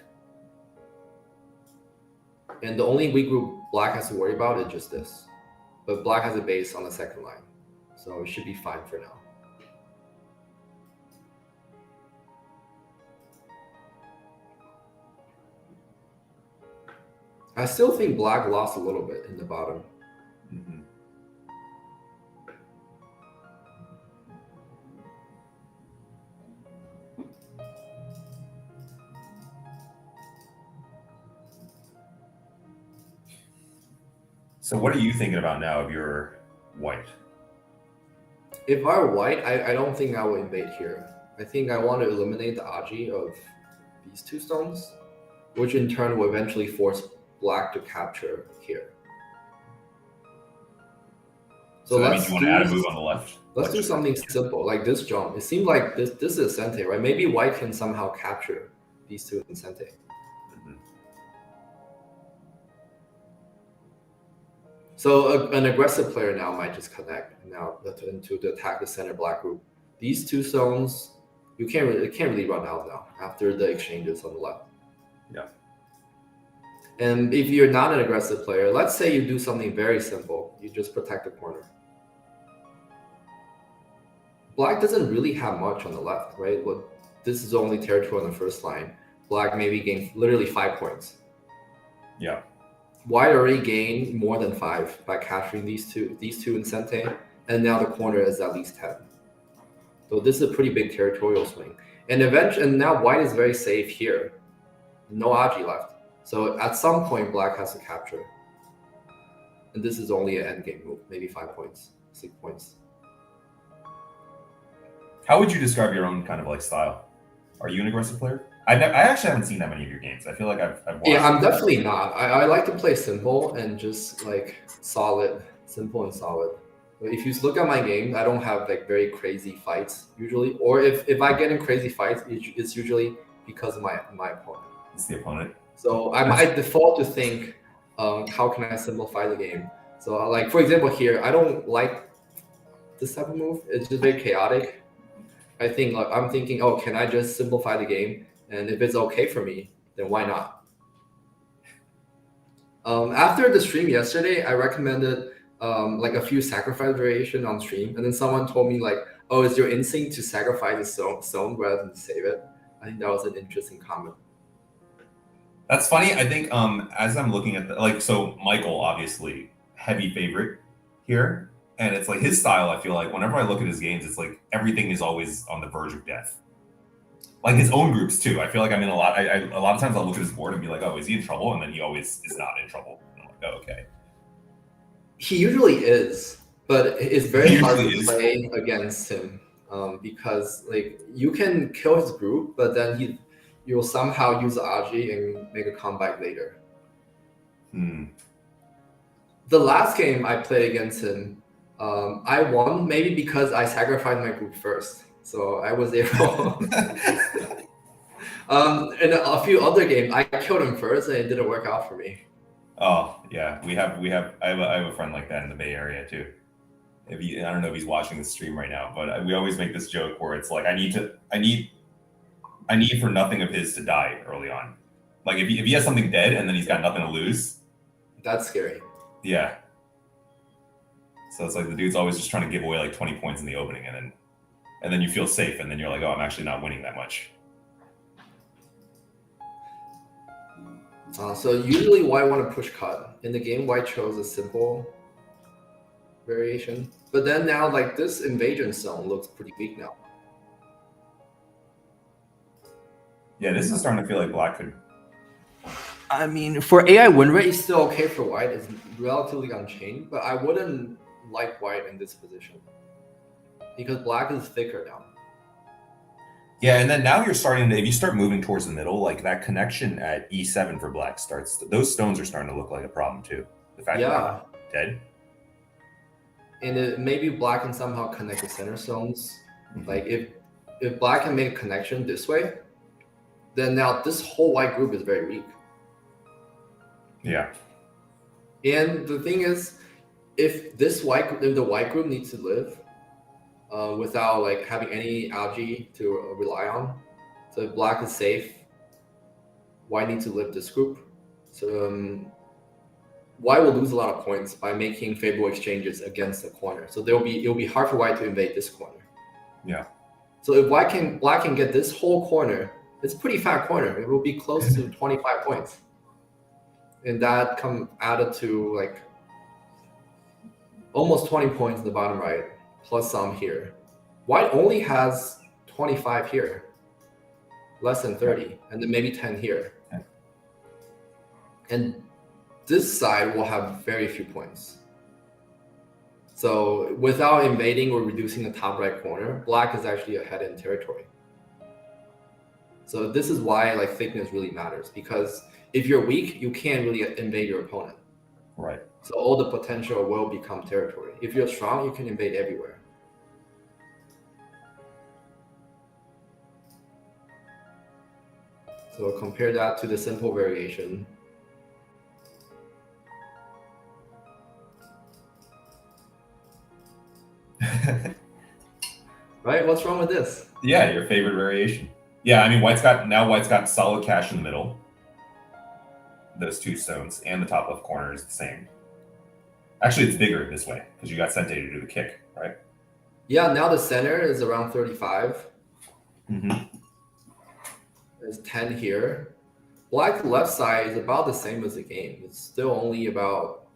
And the only weak group black has to worry about is just this. but black has a base on the second line, so it should be fine for now. I still think black lost a little bit in the bottom. Mm-hmm. So what are you thinking about now if you're white? If I were white, I don't think I would invade here. I think I want to eliminate the Audrey of these two stones, which in turn will eventually force black to capture here. So that means you want to add a move on the left? Let's do something simple, like this jump. It seems like this is Sente, right? Maybe white can somehow capture these two in Sente. Mm-hmm. So an aggressive player now might just connect now to attack the center black group. These two stones, it can't really run out now after the exchanges on the left. Yeah. And if you're not an aggressive player, let's say you do something very simple. You just protect the corner. Black doesn't really have much on the left, right? Well, this is only territory on the first line. Black maybe gained literally 5 points. Yeah. White already gained more than 5 by capturing these two in Sente, and now the corner is at least 10. So this is a pretty big territorial swing. And now white is very safe here. No Aji left. So at some point, black has to capture. And this is only an endgame move, maybe 5 points, 6 points. How would you describe your own kind of like style? Are you an aggressive player? I actually haven't seen that many of your games. I feel like I've watched. Yeah, I'm definitely not. I like to play simple and just like simple and solid. But if you look at my game, I don't have like very crazy fights usually. Or if I get in crazy fights, it's usually because of my opponent. It's the opponent. So I might default to think, how can I simplify the game? So like for example here, I don't like this type of move. It's just very chaotic. I think like I'm thinking, oh, can I just simplify the game? And if it's okay for me, then why not? After the stream yesterday, I recommended like a few sacrifice variation on stream, and then someone told me like, "Oh, is your instinct to sacrifice the stone rather than save it?" I think that was an interesting comment. That's funny. I think as I'm looking at so Michael obviously heavy favorite here, and it's like his style. I feel like whenever I look at his games, it's like everything is always on the verge of death. Like his own groups too. I feel like I'm in a lot. A lot of times I'll look at his board and be like, "Oh, is he in trouble?" And then he always is not in trouble. And I'm like, "Oh, okay." He usually is, but it's very hard to play against him because like you can kill his group, but then you'll somehow use Aji and make a comeback later. The last game I played against him, I won maybe because I sacrificed my group first. So I was able. In a few other games, I killed him first, and it didn't work out for me. Oh yeah, I have a friend like that in the Bay Area too. I don't know if he's watching the stream right now, but we always make this joke where it's like I need for nothing of his to die early on. Like if he has something dead and then he's got nothing to lose. That's scary. Yeah. So it's like the dude's always just trying to give away like 20 points in the opening, and then you feel safe, and then you're like, oh, I'm actually not winning that much. So usually white want to push cut. In the game, white chose a simple variation. But then now like this invasion zone looks pretty weak now. Yeah, this is starting to feel like black could. I mean, for AI win rate, it's still okay for white. It's relatively unchanged, but I wouldn't like white in this position because black is thicker now. Yeah, and then now you're starting to, if you start moving towards the middle, like that connection at E7 for black those stones are starting to look like a problem too. The fact that they're dead. And maybe black can somehow connect the center stones. Mm-hmm. Like if black can make a connection this way, then now this whole white group is very weak. Yeah. And the thing is, if the white group needs to live without like having any algae to rely on, so if black is safe, white needs to live this group. So White will lose a lot of points by making favorable exchanges against the corner. So it'll be hard for White to invade this corner. Yeah. So if Black can get this whole corner, it's a pretty fat corner. It will be close to 25 points. And that added to like almost 20 points in the bottom right, plus some here. White only has 25 here, less than 30, and then maybe 10 here. Okay. And this side will have very few points. So without invading or reducing the top right corner, Black is actually ahead in territory. So this is why like thickness really matters, because if you're weak, you can't really invade your opponent. Right. So all the potential will become territory. If you're strong, you can invade everywhere. So compare that to the simple variation. Right? What's wrong with this? Yeah, your favorite variation. Yeah, I mean, White's got solid cash in the middle. Those 2 stones, and the top left corner is the same. Actually, it's bigger this way because you got Sente to do the kick, right? Yeah, now the center is around 35. Mm-hmm. There's 10 here. Black left side is about the same as the game. It's still only about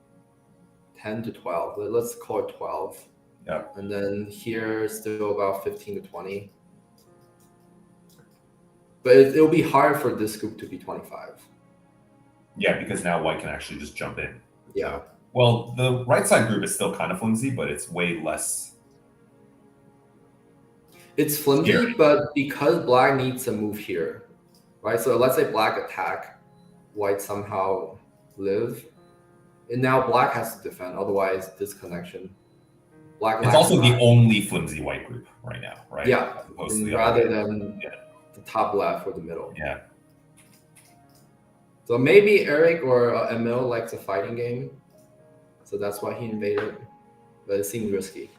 10 to 12. Let's call it 12. Yeah. And then here, still about 15 to 20. But it'll be hard for this group to be 25. Yeah, because now White can actually just jump in. Yeah. Well, the right side group is still kind of flimsy, but it's way less. It's flimsy, Scary. but because Black needs to move here, right? So let's say Black attack, White somehow live, and now Black has to defend. Otherwise, disconnection. Black. It's also the only flimsy White group right now, right? Yeah. As opposed to the Rather other. than the top left or the middle. Yeah. So maybe Eric or Emil likes a fighting game, so that's why he invaded. But it seemed risky.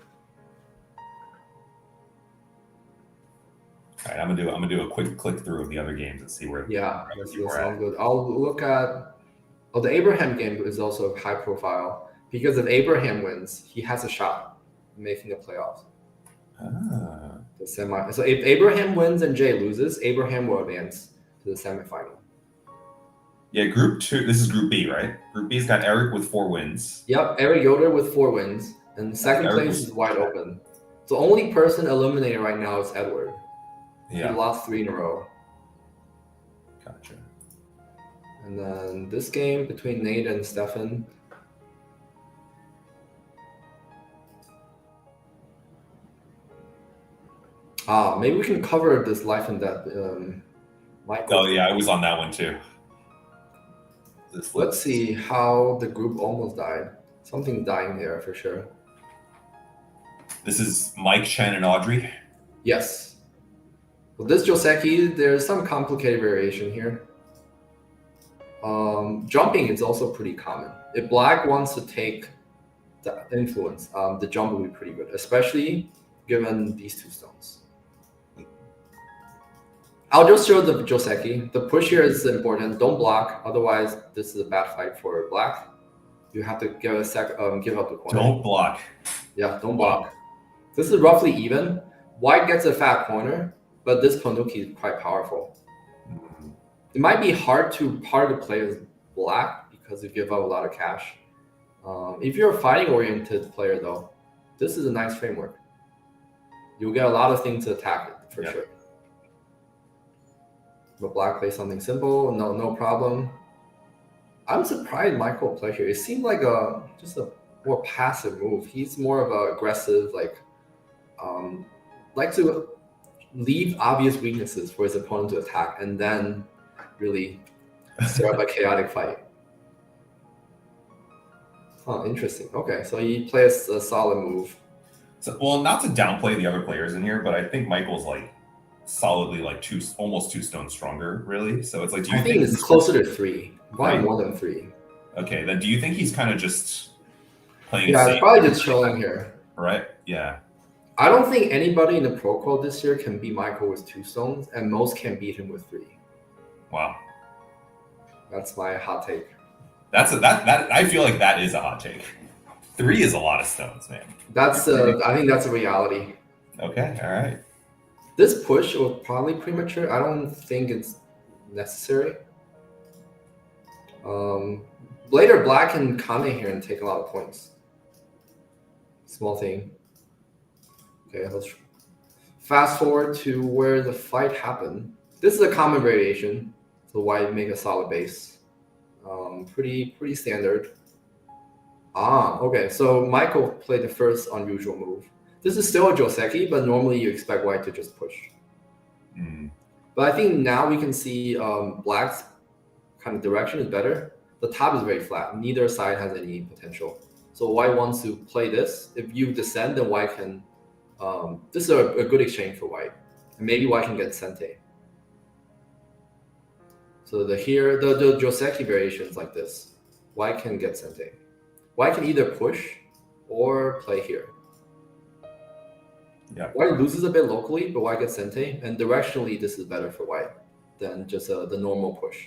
All right, I'm gonna do a quick click through of the other games and see where. Yeah, where that you are sounds at. good. I'll look at. Oh, the Abraham game is also high profile because if Abraham wins, he has a shot at making the playoffs. Ah. The semi. So if Abraham wins and Jay loses, Abraham will advance to the semifinal. Yeah, Group 2. This is Group B, right? Group B's got Eric with 4 wins. Yep, Eric Yoder with 4 wins, and second Eric place was- is wide open. The only person eliminated right now is Edward. Yeah. He lost 3 in a row. Gotcha. And then this game between Nate and Stefan. Maybe we can cover this life and death. Michael. Oh yeah, I was on that one too. Let's see how the group almost died. Something dying there for sure. This is Mike, Chen, and Audrey. Yes. Well, this Joseki, there's some complicated variation here. Jumping is also pretty common. If Black wants to take the influence, the jump will be pretty good, especially given these 2 stones. I'll just show the Joseki. The push here is important. Don't block, otherwise this is a bad fight for Black. You have to give up the corner. Don't block. Yeah, don't block. This is roughly even. White gets a fat corner, but this Konuki is quite powerful. It might be hard to play as Black because you give up a lot of cash. If you're a fighting-oriented player, though, this is a nice framework. You'll get a lot of things to attack it, for sure. But Black plays something simple, no problem. I'm surprised Michael played here. It seemed like just a more passive move. He's more of an aggressive, like to leave obvious weaknesses for his opponent to attack and then really stir up a chaotic fight. Oh, interesting. Okay, so he plays a solid move. So, well, not to downplay the other players in here, but I think Michael's like solidly like almost 2 stones stronger, really. So it's like, do you I think it's closer to 3, probably more than 3. Okay, then do you think he's kind of just playing? Yeah, safe, it's probably just chilling here. right? Yeah. I don't think anybody in the Pro Qual this year can beat Michael with 2 stones, and most can beat him with 3. Wow. That's my hot take. That I feel like that is a hot take. 3 is a lot of stones, man. I think that's a reality. Okay, all right. This push was probably premature. I don't think it's necessary. Later, black can come in here and take a lot of points. Small thing. Okay, let's fast forward to where the fight happened. This is a common variation, so white make a solid base. Pretty standard. Okay, so Michael played the first unusual move. This is still a Joseki, but normally you expect white to just push. But I think now we can see black's kind of direction is better. The top is very flat. Neither side has any potential. So white wants to play this. If you descend, then white can... this is a good exchange for white. And maybe white can get Sente. So the Joseki variations like this. White can get Sente. White can either push or play here. Yeah. White loses a bit locally, but white gets Sente. And directionally, this is better for white than just the normal push.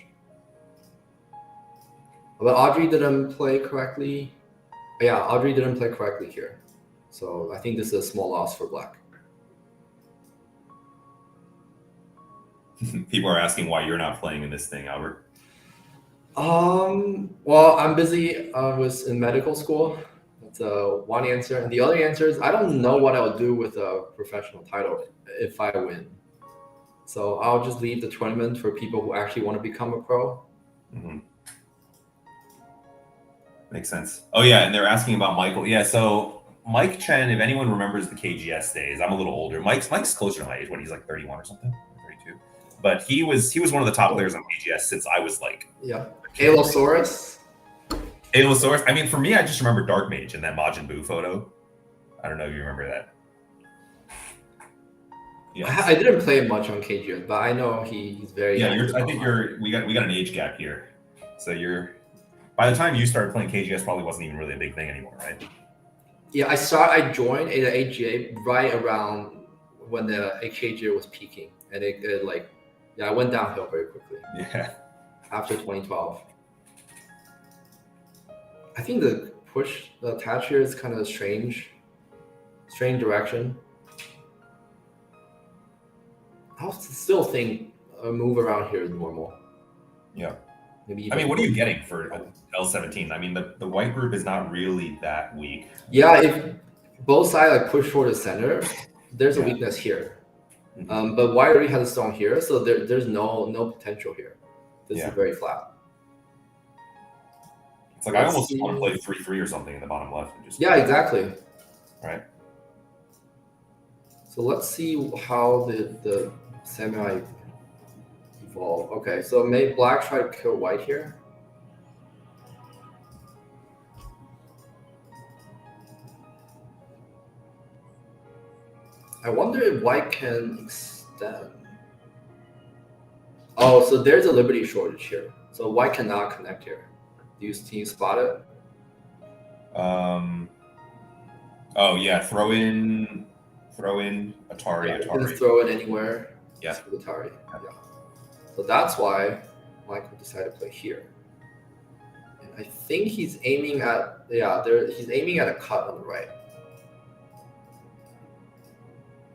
But Audrey didn't play correctly. Yeah, Audrey didn't play correctly here. So I think this is a small loss for black. People are asking why you're not playing in this thing, Albert. Well, I'm busy. I was in medical school. That's one answer. And the other answer is I don't know what I'll do with a professional title if I win. So I'll just leave the tournament for people who actually want to become a pro. Makes sense. Oh yeah, and they're asking about Michael. Yeah, so Mike Chen, if anyone remembers the KGS days, I'm a little older. Mike's closer to my age. When he's like 31 or something, 32. But he was one of the top players on KGS since I was like Alosaurus. I mean, for me, I just remember Dark Mage in that Majin Buu photo. I don't know if you remember that. Yeah, I didn't play much on KGS, but I know he's very. Yeah, I think we got an age gap here, so by the time you started playing KGS, probably wasn't even really a big thing anymore, right? Yeah, I joined the AGA right around when the KGA was peaking, and I went downhill very quickly. Yeah. After 2012, I think the attach here is kind of strange direction. I'll still think a move around here is normal. Yeah. Maybe. I mean, what are you getting for L17? I mean, the white group is not really that weak. Yeah, if both sides push for the center, there's a weakness here. But white already has a stone here, so there's no potential here. This is very flat. It's like I almost want to play 3-3 or something in the bottom left. And just exactly. Right. So let's see how the semi evolve. Okay, so maybe black try to kill white here. I wonder if white can extend. Oh, so there's a liberty shortage here. So white cannot connect here. Can you spot it? Oh yeah, throw in Atari. You can throw it anywhere. Yeah. With Atari. Yeah. So that's why Michael decided to play here. And I think he's aiming at he's aiming at a cut on the right.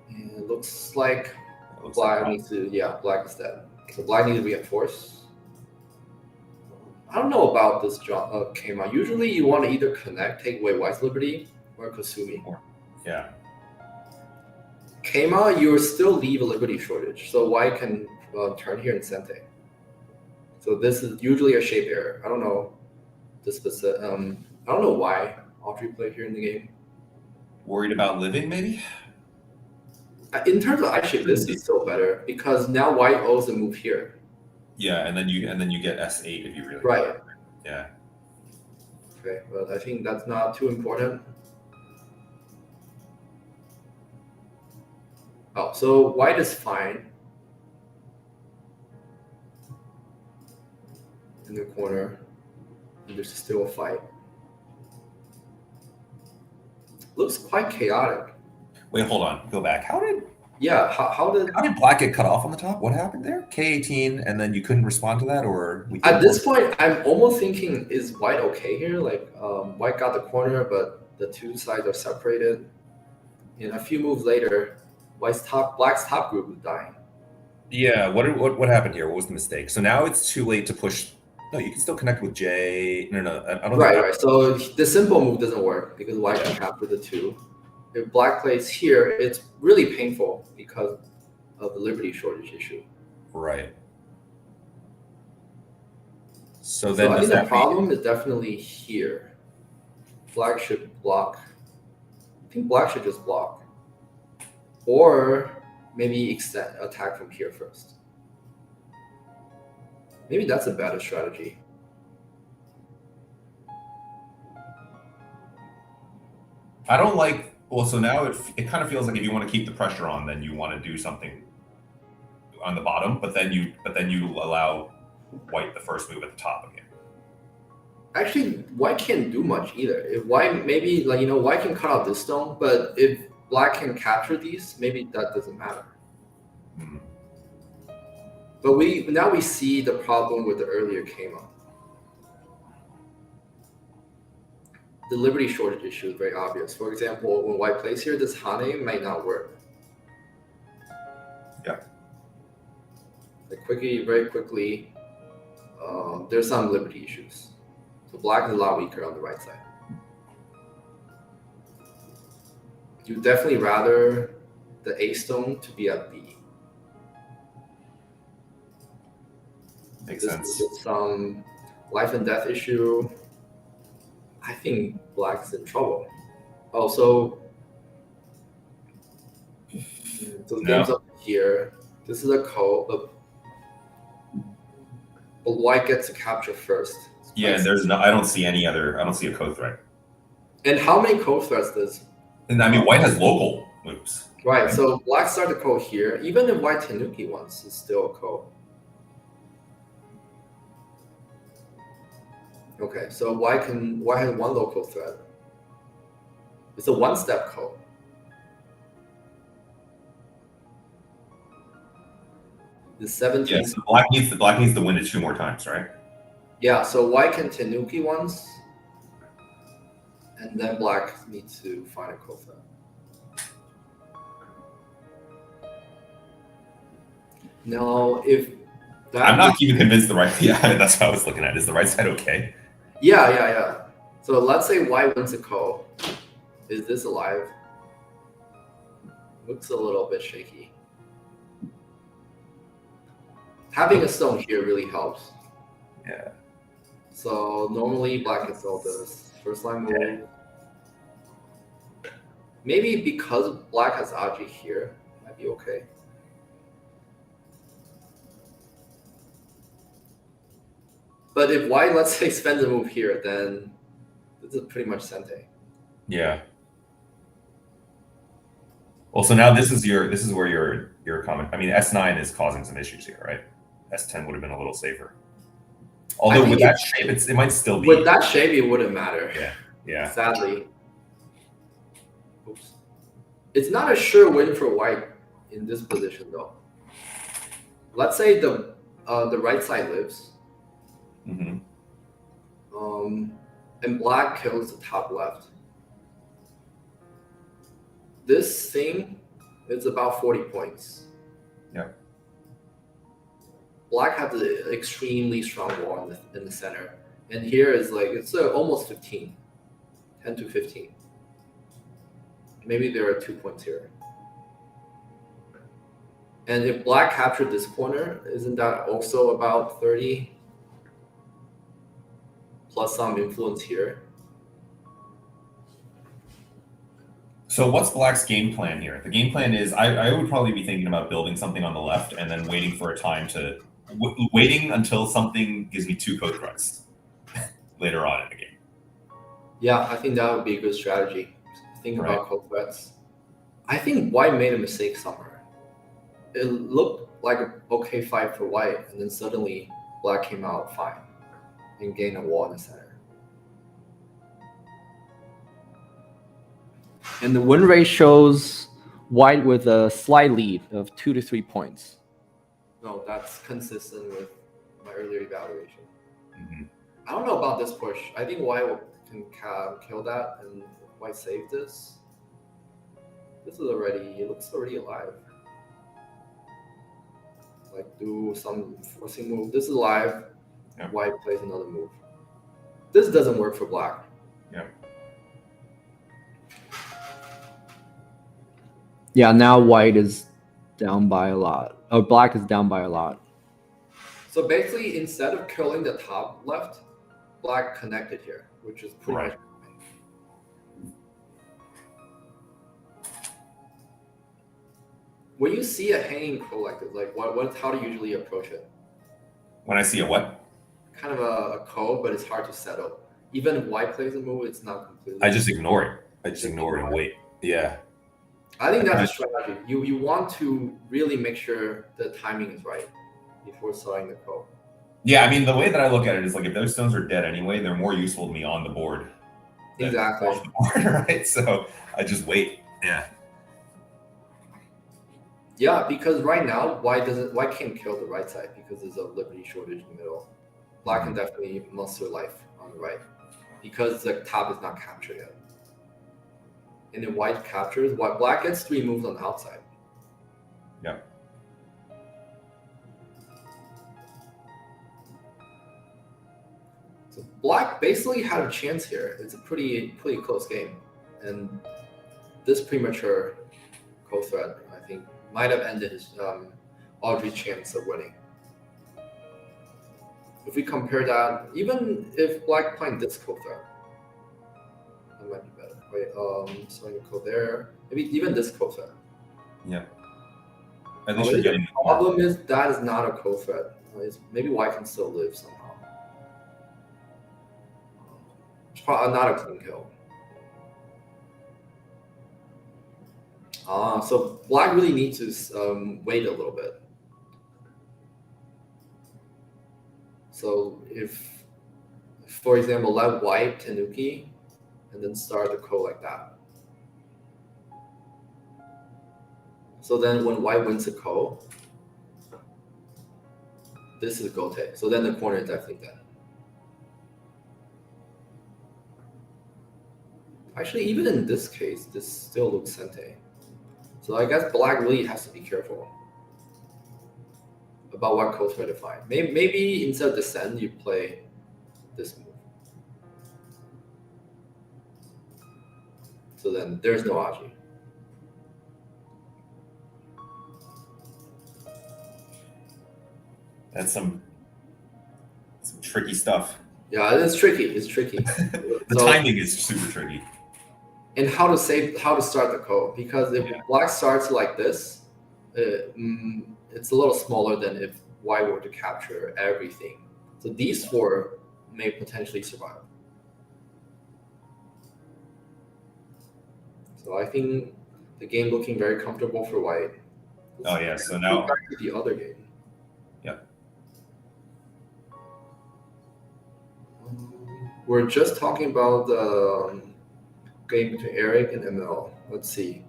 And it looks like black needs to black is dead. So black needs to reinforce. I don't know about this Kama. Usually you want to either connect, take away white's liberty, or Kasumi. Yeah. Kama, you still leave a liberty shortage, so white can turn here and Sente. So this is usually a shape error. I don't know this specific. I don't know why Audrey played here in the game. Worried about living, maybe. In terms of eye shape, this is still better because now white owes a move here. Yeah, and then you get S8 if you really right. Yeah. Okay, but I think that's not too important. Oh, so white is fine in the corner, and there's still a fight. Looks quite chaotic. Wait, hold on. Go back. How did Yeah, how did How did black get cut off on the top? What happened there? K18, and then you couldn't respond to that, or we at this point I'm almost thinking, is white okay here? Like white got the corner, but the two sides are separated. And a few moves later, black's top group is dying. Yeah, what happened here? What was the mistake? So now it's too late to push. No, you can still connect with J. No, I don't. Right. So the simple move doesn't work because white can capture the two. If black plays here, it's really painful because of the liberty shortage issue. Right. So then I think the problem is definitely here. Black should block. I think black should just block, or maybe attack from here first. Maybe that's a better strategy. I don't like. Well, so now it kind of feels like if you want to keep the pressure on, then you want to do something on the bottom, but then you allow white the first move at the top again. Actually, white can't do much either. If white maybe white can cut out this stone, but if black can capture these, maybe that doesn't matter. Hmm. But now we see the problem with the earlier came up. The liberty shortage issue is very obvious. For example, when white plays here, this Hane might not work. Yeah. Very quickly, there's some liberty issues. So black is a lot weaker on the right side. You definitely rather the A stone to be at B. Makes This sense. is some life and death issue. I think black's in trouble. Also, those games up here. This is a code, but white gets to capture first. Yeah, I don't see a code threat. And how many code threats does? And I mean, white has local moves. Right. So black start the code here. Even if white Tenuki once, it's still a code. Okay, so white has one local thread. It's a one-step code. The 17. Yeah, so black needs to win it 2 more times, right? Yeah, so white can Tenuki once, and then black needs to find a code thread. Now, if that I'm not even convinced the right. Yeah, that's what I was looking at. Is the right side okay? Yeah. So let's say white wins a code. Is this alive? Looks a little bit shaky. Having a stone here really helps. Yeah. So normally black can solve this first line move. Maybe because black has Audrey here, might be okay. But if white, let's say, spends a move here, then this is pretty much Sente. Yeah. Well, so now this is where your comment. I mean, S9 is causing some issues here, right? S10 would have been a little safer. Although with that shape, it might still be. With that shape, it wouldn't matter. Yeah. Sadly. Oops. It's not a sure win for white in this position, though. Let's say the right side lives. Mm-hmm. And black kills the top left. This thing is about 40 points. Yeah. Black has an extremely strong wall in the center. And here is it's almost 15. 10 to 15. Maybe there are 2 points here. And if black captured this corner, isn't that also about 30? Plus some influence here. So what's black's game plan here? The game plan is I would probably be thinking about building something on the left and then waiting for a time to waiting until something gives me 2 code threats later on in the game. Yeah, I think that would be a good strategy. Think about code threats. I think white made a mistake somewhere. It looked like an okay fight for white, and then suddenly black came out fine and gained a wall in the center. And the win rate shows White with a slight lead of 2 to 3 points. No, that's consistent with my earlier evaluation. Mm-hmm. I don't know about this push. I think White can kill that, and White save this. This is already, it looks already alive. Like do some forcing move. This is live. Yep. White plays another move. This doesn't work for Black. Yeah. Yeah, now White is down by a lot. Oh, Black is down by a lot. So basically, instead of killing the top left, Black connected here, which is pretty Right. much. When you see a hanging crow like this, like how do you usually approach it? When I see a what? Kind of a code, but it's hard to settle. Even if White plays a move, it's not completely. I just ignore it. I just ignore it and wait. Yeah. I think that's a strategy. You want to really make sure the timing is right before starting the code. Yeah, I mean, the way that I look at it is like if those stones are dead anyway, they're more useful to me on the board. than Exactly. off the board, right? So I just wait. Yeah. Yeah, because right now, White can't kill the right side because there's a liberty shortage in the middle. Black can definitely muster life on the right because the top is not captured yet. And if White captures, Black gets 3 moves on the outside. Yeah. So Black basically had a chance here. It's a pretty close game, and this premature co-threat, I think, might have ended his Audrey's chance of winning. If we compare that, even if Black playing this co-threat, that might be better. Wait, starting to go there. Maybe even this co-threat. Yeah. At least you're getting the problem is that is not a co-threat. Maybe White can still live somehow. It's probably not a clean kill. So Black really needs to wait a little bit. So if, for example, let White Tanuki and then start the code like that. So then when White wins the code, this is Gote. So then the corner is definitely dead. Actually, even in this case, this still looks Sente. So I guess Black really has to be careful about what code to find. Maybe instead of descend, you play this move. So then there's no Aji. That's some tricky stuff. Yeah, it's tricky. It's tricky. The timing is super tricky. And how to start the code, because if Black starts like this, it's a little smaller than if White were to capture everything. So these 4 may potentially survive. So I think the game looking very comfortable for White. Oh yeah, so now back to the other game. Yeah. We're just talking about the game between Eric and Emil. Let's see.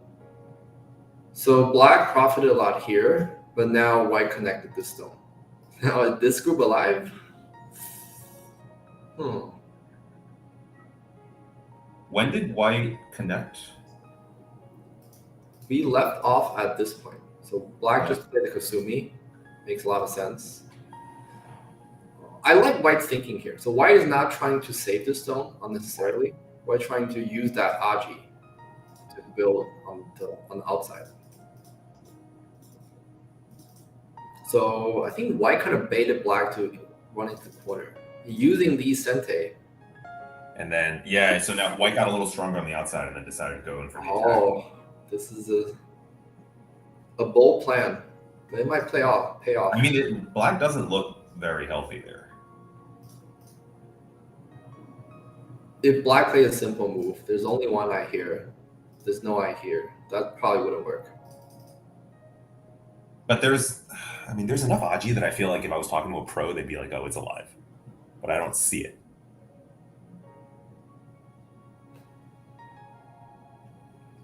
So Black profited a lot here, but now White connected this stone. Now is this group alive? When did White connect? We left off at this point. So Black just played the Kasumi. Makes a lot of sense. I like White's thinking here. So White is not trying to save the stone unnecessarily. White trying to use that Aji to build on the outside. So I think White kind of baited Black to run into the corner using these Sente. And then so now White got a little stronger on the outside and then decided to go in for the attack. Oh, this is a bold plan. But it might pay off. I mean, Black doesn't look very healthy there. If Black plays a simple move, there's only one eye here. There's no eye here. That probably wouldn't work. But there's enough Aji that I feel like if I was talking to a pro, they'd be like, oh, it's alive. But I don't see it.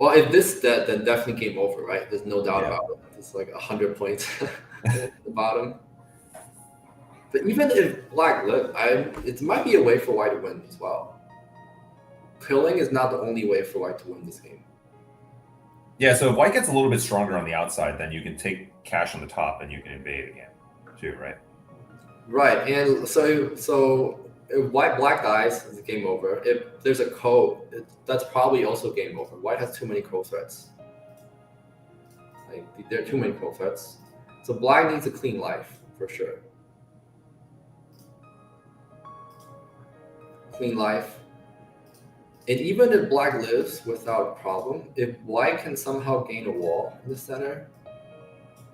Well, if this dead, then definitely game over, right? There's no doubt about it. It's like 100 points at the bottom. But even if black lived, it might be a way for white to win as well. Killing is not the only way for white to win this game. Yeah, so if white gets a little bit stronger on the outside, then you can take cash on the top and you can invade again, too, right? Right, and so if black dies, it's game over. If there's a ko, that's probably also game over. White has too many ko threats. Like there are too many ko threats. So black needs a clean life for sure. Clean life. And even if black lives without problem, if white can somehow gain a wall in the center,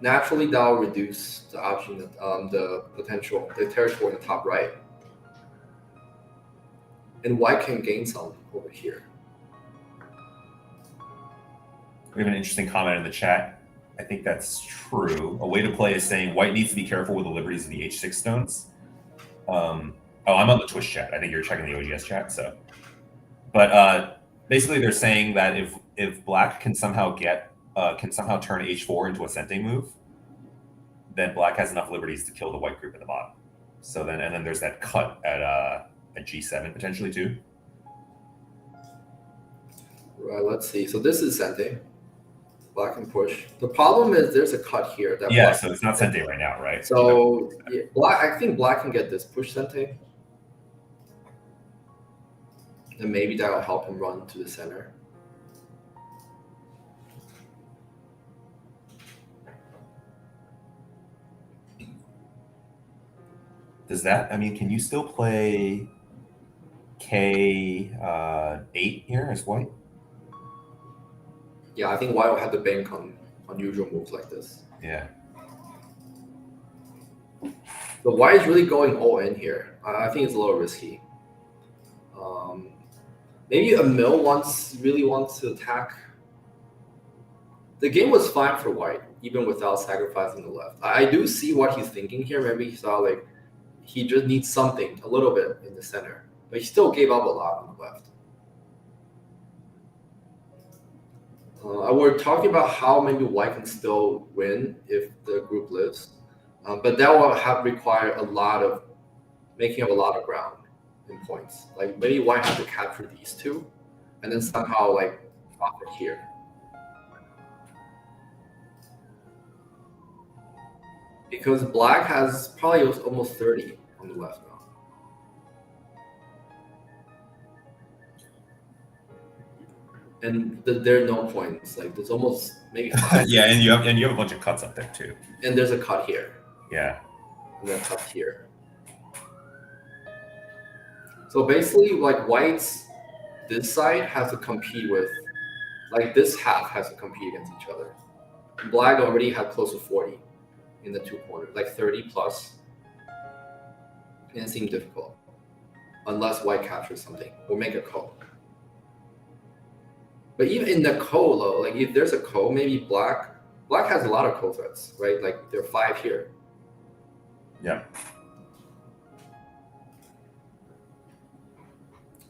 naturally that will reduce the option, the potential, the territory in the top right. And white can gain some over here. We have an interesting comment in the chat. I think that's true. A way to play is saying white needs to be careful with the liberties of the h6 stones. Oh, I'm on the Twitch chat. I think you're checking the OGS chat. So, but basically they're saying that if black can somehow turn h4 into a sente move, then black has enough liberties to kill the white group at the bottom. So then there's that cut at g7 potentially too. Right, let's see. So this is sente. Black can push. The problem is there's a cut here. That so it's not sente right now, right? So yeah, I think black can get this push sente. And maybe that will help him run to the center. Does that, I mean, can you still play K8 here as white? Yeah, I think white will have to bank on unusual moves like this. Yeah. So white is really going all in here. I think it's a little risky. Maybe Emil really wants to attack. The game was fine for white, even without sacrificing the left. I do see what he's thinking here. Maybe he saw like he just needs something, a little bit in the center. But he still gave up a lot on the left. We're talking about how maybe white can still win if the group lives. But that will require making up a lot of ground in points. Like maybe white has to capture these two and then somehow like drop it here. Because black has probably almost 30 on the left now. And there are no points. Like there's almost maybe 5. Yeah, and you have a bunch of cuts up there too. And there's a cut here. Yeah. And then cut here. So basically, like white's this side has to compete with, like this half has to compete against each other. Black already had close to 40 in the two corners, like 30 plus. And it seemed difficult. Unless white captures something or make a ko. But even in the ko though, like if there's a ko, maybe black has a lot of ko threats, right? Like there are 5 here. Yeah.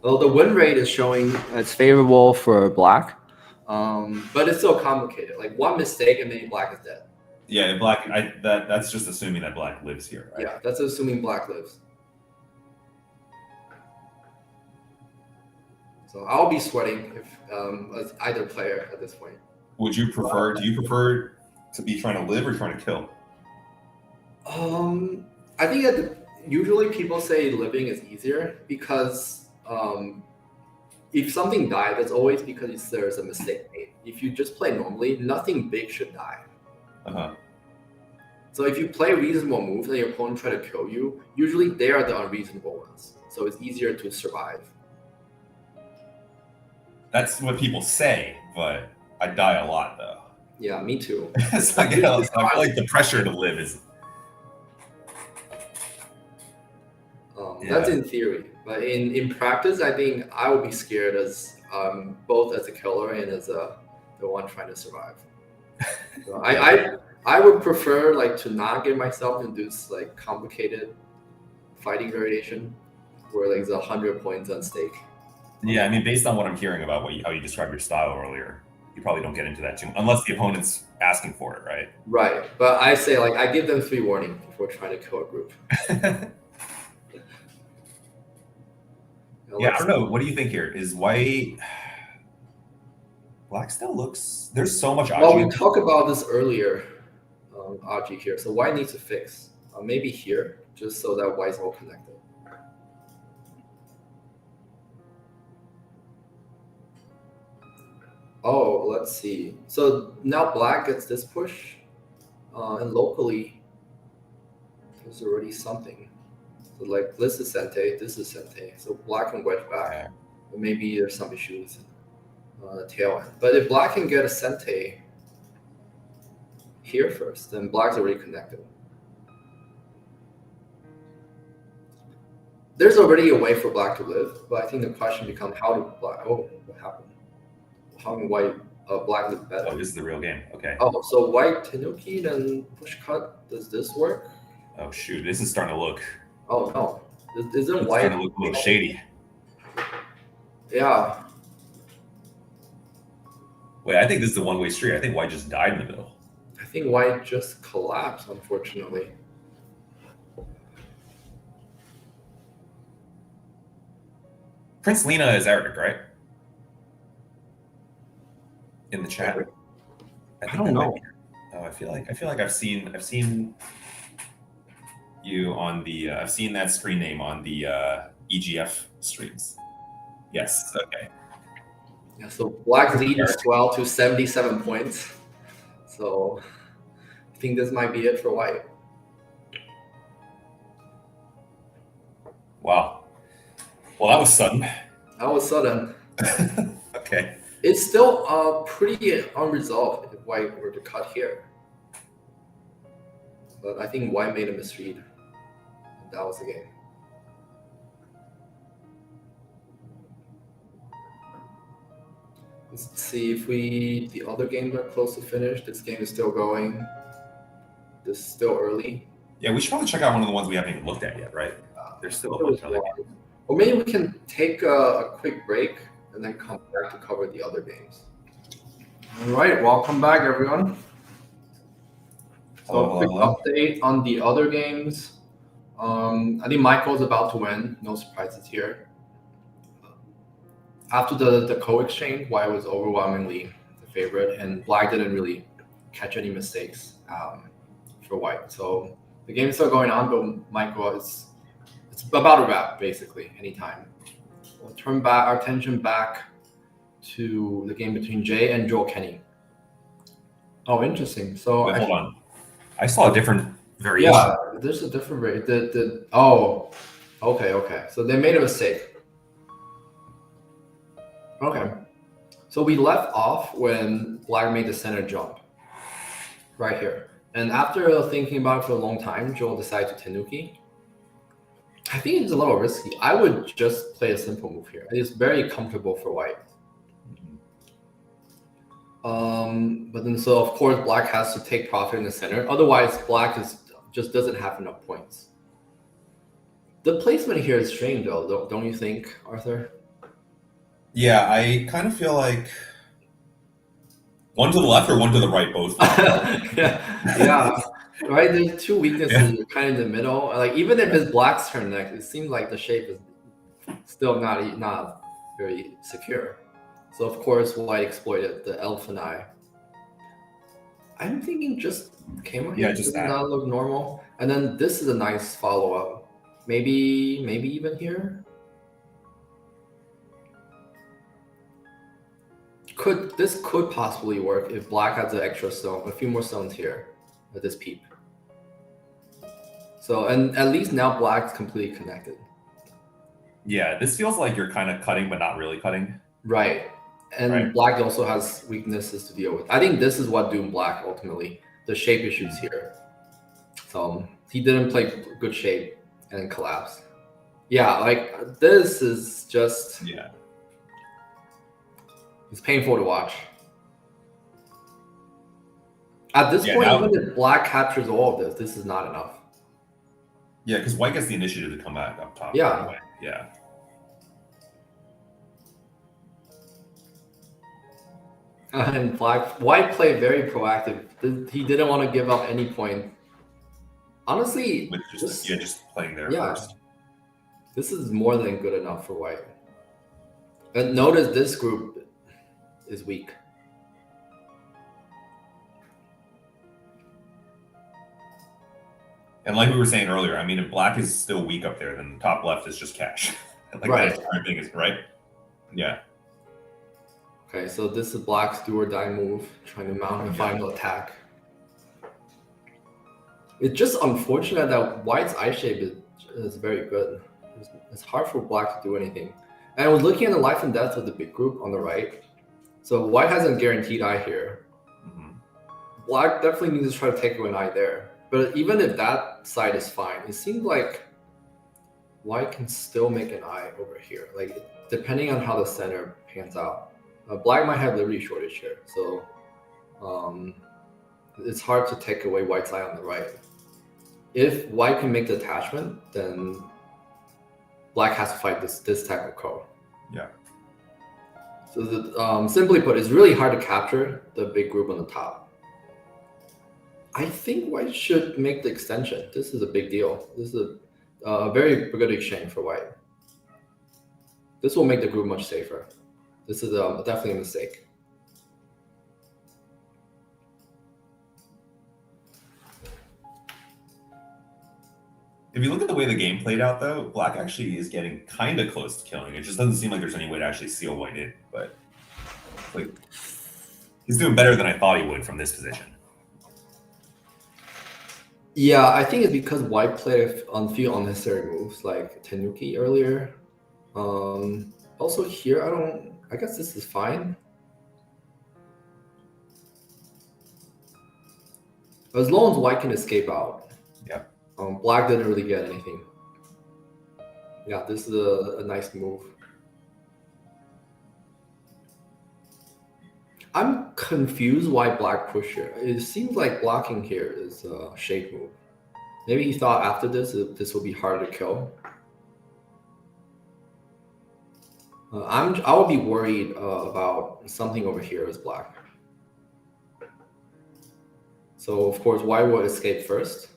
Well, the win rate is showing It's favorable for black. but it's still complicated. Like one mistake and maybe black is dead. Yeah, black. That's just assuming that black lives here, right? Yeah, that's assuming black lives. So I'll be sweating if as either player at this point. Would you prefer? Do you prefer to be trying to live or trying to kill? I think usually people say living is easier because if something dies, it's always because there's a mistake made. If you just play normally, nothing big should die. So if you play reasonable moves and your opponent try to kill you, usually they are the unreasonable ones. So it's easier to survive. That's what people say, but I die a lot though. Yeah, me too. It's like, I feel like the pressure to live is. That's in theory, but in practice, I think I would be scared as both as a killer and as the one trying to survive. So I would prefer like to not get myself into this like complicated fighting variation where like there's 100 points on stake. Yeah, I mean, based on what I'm hearing about how you described your style earlier, you probably don't get into that too much, unless the opponent's asking for it, right? Right, but I say like I give them 3 warning before trying to kill a group. Yeah, I don't know. What do you think here? Is white? Black still looks. There's so much. Well, we talked about this earlier, Audrey here. So white needs to fix. Maybe here, just so that white's all connected. Oh, let's see. So now black gets this push, and locally, there's already something. So like this is Sente, this is Sente. So black can wedge back. But maybe there's some issues with the tail end. But if black can get a Sente here first, then black's already connected. There's already a way for black to live, but I think the question becomes how do black? Oh, what happened? How can white black live better? Oh, this is the real game. Okay. Oh, so white Tenuki then push cut. Does this work? Oh shoot, this is starting to look. Oh no, isn't It's white? starting to look a little shady. Yeah. Wait, I think this is a one-way street. I think white just died in the middle. I think white just collapsed, unfortunately. Prince Lena is Arabic, right? In the chat. I don't know. Oh, I feel like I've seen you on the I've seen that screen name on the EGF streams. Yes. Okay. Yeah. So black lead as well to 77 points. So I think this might be it for white. Wow. Well, that was sudden. That was sudden. Okay. It's still pretty unresolved if white were to cut here. But I think white made a misread. That was the game. Let's see if the other games are close to finish. This game is still going. This is still early. Yeah, we should probably check out one of the ones we haven't even looked at yet, right? There's still a bunch of other games. Or maybe we can take a quick break and then come back to cover the other games. All right, welcome back, everyone. So a quick update on the other games. I think Michael's about to win. No surprises here. After the co-exchange, white was overwhelmingly the favorite, and black didn't really catch any mistakes for white. So the game is still going on, but Michael it's about to wrap basically anytime. We'll turn back our attention back to the game between Jay and Joel Kenny. Oh, interesting. So wait, hold on. I saw a different variation. Yeah, there's a different variation. Oh, okay. So they made a mistake. Okay. So we left off when black made the center jump. Right here. And after thinking about it for a long time, Joel decided to Tenuki. I think it's a little risky. I would just play a simple move here. It's very comfortable for white. But then so of course black has to take profit in the center. Otherwise, black just doesn't have enough points. The placement here is strange though, don't you think, Arthur? Yeah, I kind of feel like one to the left or one to the right, both. yeah. Right, there's two weaknesses. You're kind of in the middle. Like even if it's black's turn next, it seems like the shape is still not very secure. So of course, white exploited the elephant eye. I'm thinking just camera here does not look normal. And then this is a nice follow up. Maybe even here. This could possibly work if black has an extra stone, a few more stones here with this peep. So, and at least now black's completely connected. Yeah, this feels like you're kind of cutting, but not really cutting. Right. And black also has weaknesses to deal with. I think this is what doomed black ultimately. The shape issues here. So he didn't play good shape and collapsed. Yeah, like this is just... Yeah. It's painful to watch. At this point, even if black captures all of this is not enough. Yeah, because white gets the initiative to come back up top. Yeah. Anyway. Yeah. And white played very proactive. He didn't want to give up any point. Honestly, With just playing there yeah, first. this is more than good enough for white. And notice this group is weak. And like we were saying earlier, I mean, if black is still weak up there, then the top left is just cash. Like Right. that entire thing is right. Yeah. Okay, so this is black's do or die move, trying to mount a final attack. It's just unfortunate that white's eye shape is very good. It's hard for black to do anything. And I was looking at the life and death of the big group on the right. So white has a guaranteed eye here. Mhm. Black definitely needs to try to take away an eye there. But even if that side is fine, it seems like white can still make an eye over here. Like, depending on how the center pans out. Black might have liberty shortage here. So it's hard to take away white's eye on the right. If white can make the attachment, then black has to fight this type of code. Yeah. So simply put, it's really hard to capture the big group on the top. I think white should make the extension. This is a big deal. This is a very good exchange for white. This will make the group much safer. This is definitely a mistake. If you look at the way the game played out, though, black actually is getting kind of close to killing. It just doesn't seem like there's any way to actually seal white in. But like, he's doing better than I thought he would from this position. Yeah, I think it's because white played on few unnecessary moves like Tenuki earlier. Also here, I guess this is fine. As long as white can escape out. Yeah. Black didn't really get anything. Yeah, this is a nice move. I'm confused why black pushed here. It seems like blocking here is a shake move. Maybe he thought after this will be harder to kill. I would be worried about something over here as black. So of course white will escape first.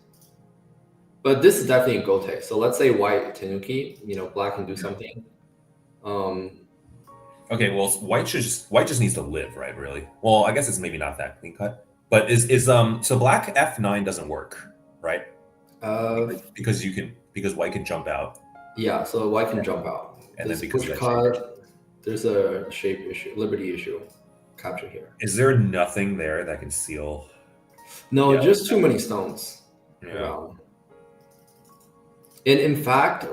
But this is definitely a gote. So let's say white Tenuki, black can do something. Okay, well, white just needs to live, right? Really. Well, I guess it's maybe not that clean cut, but so black F9 doesn't work, right? Because white can jump out. Yeah, so white can jump out. And this then because push cut, there's a shape issue, liberty issue, capture here. Is there nothing there that can seal? No, Yeah. just too many stones. Yeah. And in fact,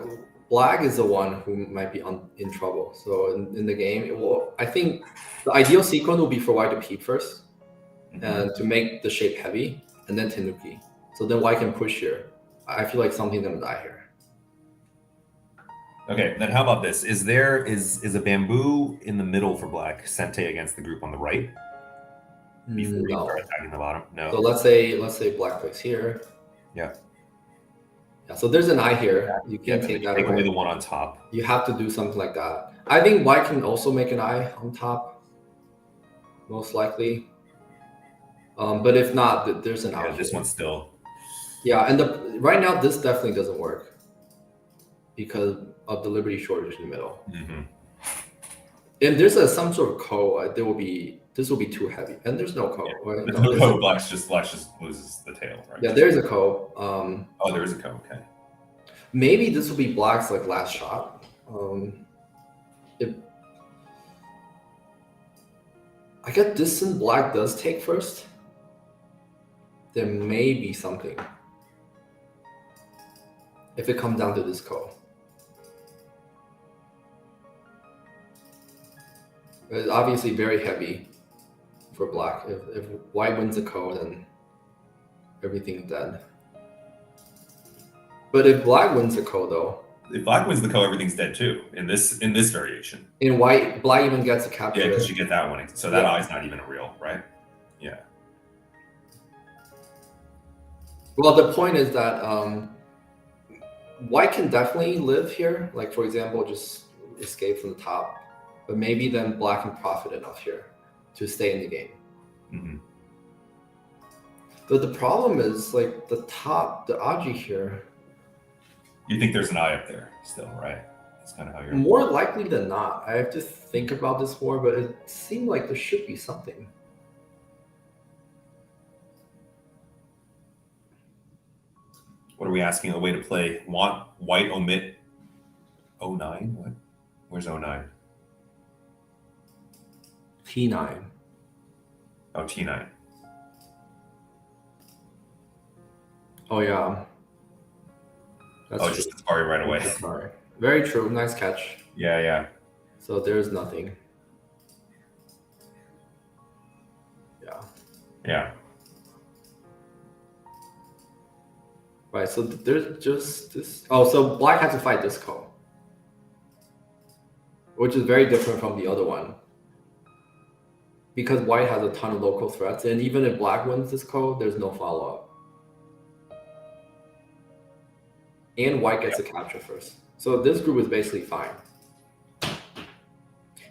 black is the one who might be in trouble. So in the game, I think the ideal sequence will be for white to peep first and to make the shape heavy, and then Tenuki. So then white can push here. I feel like something's gonna die here. Okay, then how about this? Is a bamboo in the middle for black Sente against the group on the right before you start attacking the bottom? No. So let's say black plays here. Yeah. Yeah. So there's an eye here. You can't take that away the one on top. You have to do something like that. I think white can also make an eye on top, most likely. But if not, there's an eye. Yeah, this one's still. Yeah, and right now this definitely doesn't work because of the liberty shortage in the middle. Mm-hmm. And there's some sort of code. This will be too heavy, and there's no code. Yeah. Right? No code. Black just loses the tail, right? Yeah, there's a code. Oh, there is a code. Okay. Maybe this will be black's last shot. I get this and black does take first. There may be something if it comes down to this code. It's obviously very heavy for black. If white wins the code, then everything's dead. But if black wins the code, though, if black wins the code, everything's dead too. In this variation. In white, black even gets a capture. Yeah, because you get that one. So that eye's not even a real, right? Yeah. Well, the point is that white can definitely live here. Like, for example, just escape from the top. But maybe then black can profit enough here to stay in the game. Mm-hmm. But the problem is like the Audrey here. You think there's an eye up there still, right? That's kind of how you're. More likely than not. I have to think about this more, but it seemed like there should be something. What are we asking? A way to play? Want white omit 09? What? Where's 09? T9. Oh, T9. Oh yeah. That's true. Just sorry right away. Sorry. Very true. Nice catch. Yeah. So there's nothing. Yeah. Right, so there's just this. Oh, so black has to fight this call, which is very different from the other one. Because white has a ton of local threats, and even if black wins this call, there's no follow-up. And white gets a capture first. So this group is basically fine.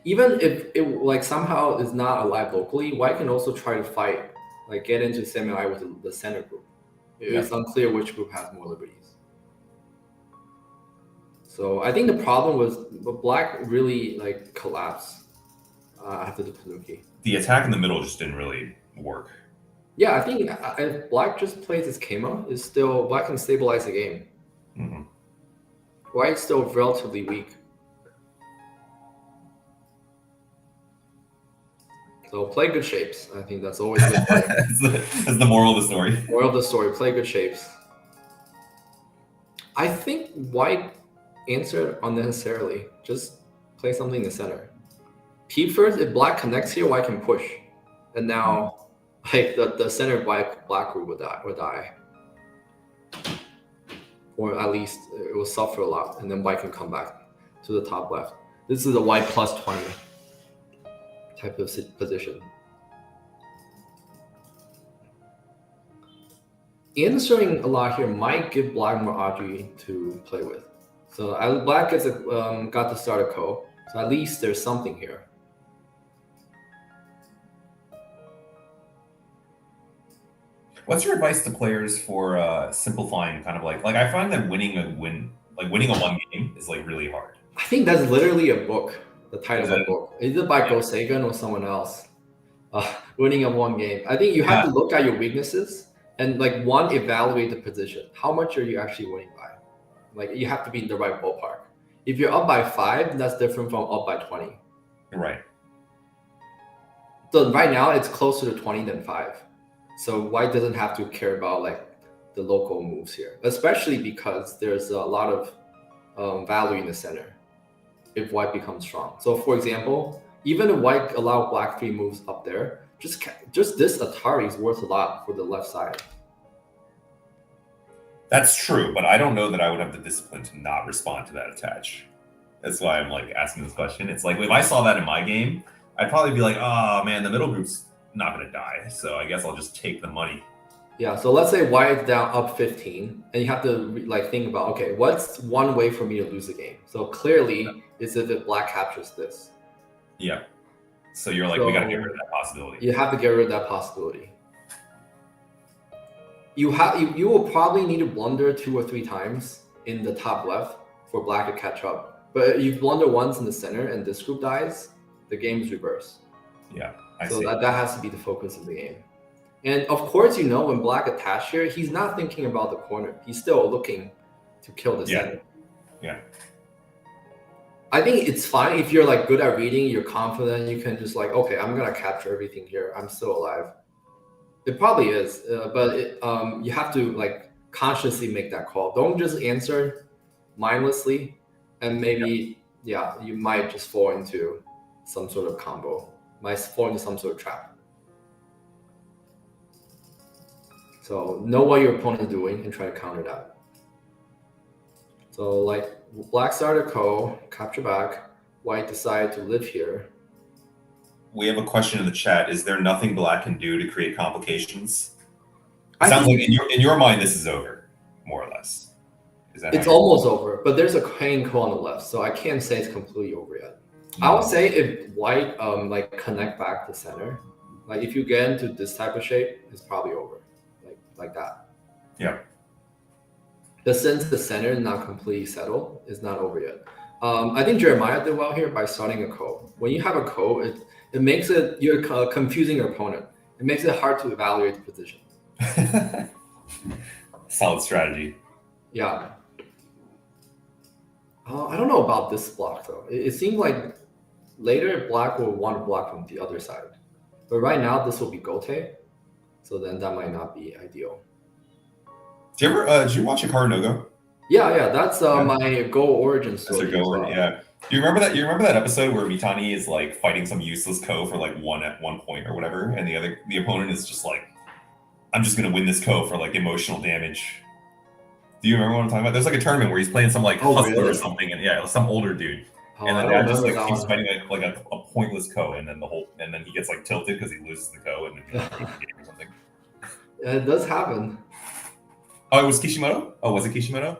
Even if it like somehow is not alive locally, white can also try to fight, like get into semi-eye with the center group. It's unclear which group has more liberties. So I think the problem was black really like collapsed after the Tanuki. The attack in the middle just didn't really work. Yeah, I think if black just plays his Kema, is still black can stabilize the game. Mm-hmm. White's still relatively weak. So play good shapes. I think that's always good. That's the moral of the story. Moral of the story, play good shapes. I think white answered unnecessarily. Just play something in the center. Peep first, if black connects here, white can push. And now like the center black group would die. Or at least it will suffer a lot, and then white can come back to the top left. This is a white plus 20 type of position. Answering a lot here might give black more Audrey to play with. So black gets got to start a ko, so at least there's something here. What's your advice to players for simplifying? Kind of like I find that winning a one game is like really hard. I think that's literally a book. The title of the book, either by Go Sagan or someone else. Winning a one game. I think you have to look at your weaknesses and like evaluate the position. How much are you actually winning by? Like you have to be in the right ballpark. If you're up by 5, that's different from up by 20. Right. So right now it's closer to 20 than 5. So white doesn't have to care about like the local moves here, especially because there's a lot of value in the center if white becomes strong. So for example, even if white allow black 3 moves up there, just this Atari is worth a lot for the left side. That's true, but I don't know that I would have the discipline to not respond to that attach. That's why I'm like asking this question. It's like if I saw that in my game, I'd probably be like, oh man, the middle group's not going to die, so I guess I'll just take the money. Yeah, so let's say white is down up 15, and you have to like think about, okay, what's one way for me to lose the game? So clearly, is if black captures this. Yeah. So you're like, we got to get rid of that possibility. You have to get rid of that possibility. You will probably need to blunder 2 or 3 times in the top left for black to catch up. But if you blunder once in the center and this group dies, the game is reversed. Yeah. So that has to be the focus of the game. And of course, when black attached here, he's not thinking about the corner. He's still looking to kill the center. Yeah. I think it's fine if you're like good at reading, you're confident, you can just like, okay, I'm gonna capture everything here. I'm still alive. It probably is, but you have to like consciously make that call. Don't just answer mindlessly, and maybe you might just fall into some sort of combo. Might fall into some sort of trap. So know what your opponent is doing and try to counter that. So like black started ko, capture back, white decided to live here. We have a question in the chat. Is there nothing black can do to create complications? It sounds like in your mind this is over, more or less. Is that it's almost over, but there's a hanging ko on the left, so I can't say it's completely over yet. I would say if white like connect back to center, like if you get into this type of shape, it's probably over, like that. Yeah. But since the center is not completely settled, it's not over yet. I think Jeremiah did well here by starting a ko. When you have a ko, it makes it you're confusing your opponent. It makes it hard to evaluate the position. Solid strategy. Yeah. I don't know about this block though. It seemed like later black will want to block from the other side, but right now this will be gote, so then that might not be ideal. Did you watch Hikaru no Go? Yeah, that's my Go origin story. That's a Go origin, yeah. Do you remember that? You remember that episode where Mitani is like fighting some useless ko for like one at one point or whatever, and the opponent is just like, I'm just gonna win this ko for like emotional damage. Do you remember what I'm talking about? There's like a tournament where he's playing some like hustler really? or something, and yeah, some older dude, and then that just like keeps fighting like a pointless ko, and then he gets like tilted because he loses the ko, and then he loses the game or something. Yeah, it does happen. Oh, it was Kishimoto? Oh, was it Kishimoto?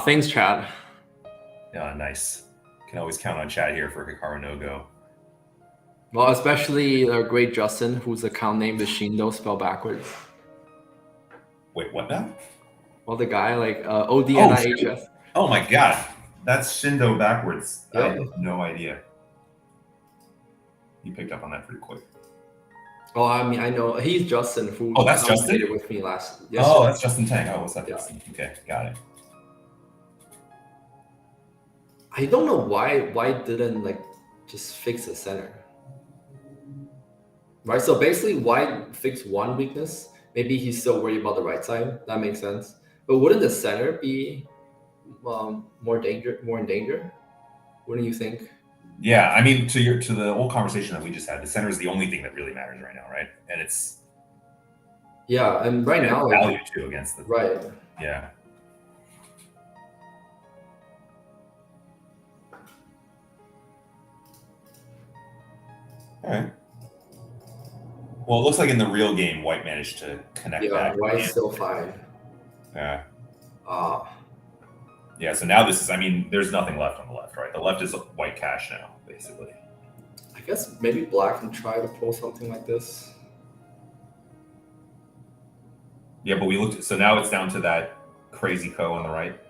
Thanks, Chad. Yeah, nice. Can always count on Chad here for Hikaru no Go. Well, especially our great Justin, whose account name is Shindo spelled backwards. Wait, what now? Well, the guy like ODNIHS. Oh my god, that's Shindo backwards. Yep. I have no idea. You picked up on that pretty quick. Oh, I mean, I know he's Justin who. Oh, that's Justin with me last. Oh, that's Justin Tang. Oh, what's up, Yeah. Justin? Okay, got it. I don't know why didn't like just fix the center. Right, so basically white fixed one weakness. Maybe he's still worried about the right side. That makes sense. But wouldn't the center be more in danger? Wouldn't you think? Yeah, I mean, to the whole conversation that we just had, the center is the only thing that really matters right now, right? And it's and right now value too against the right. Yeah. All right. Well, it looks like in the real game, white managed to connect Yeah, back. white's still fine. Yeah. Yeah, so now this is, I mean, there's nothing left on the left, right? The left is white cash now, basically. I guess maybe black can try to pull something like this. Yeah, but we looked, so now it's down to that crazy ko on the right.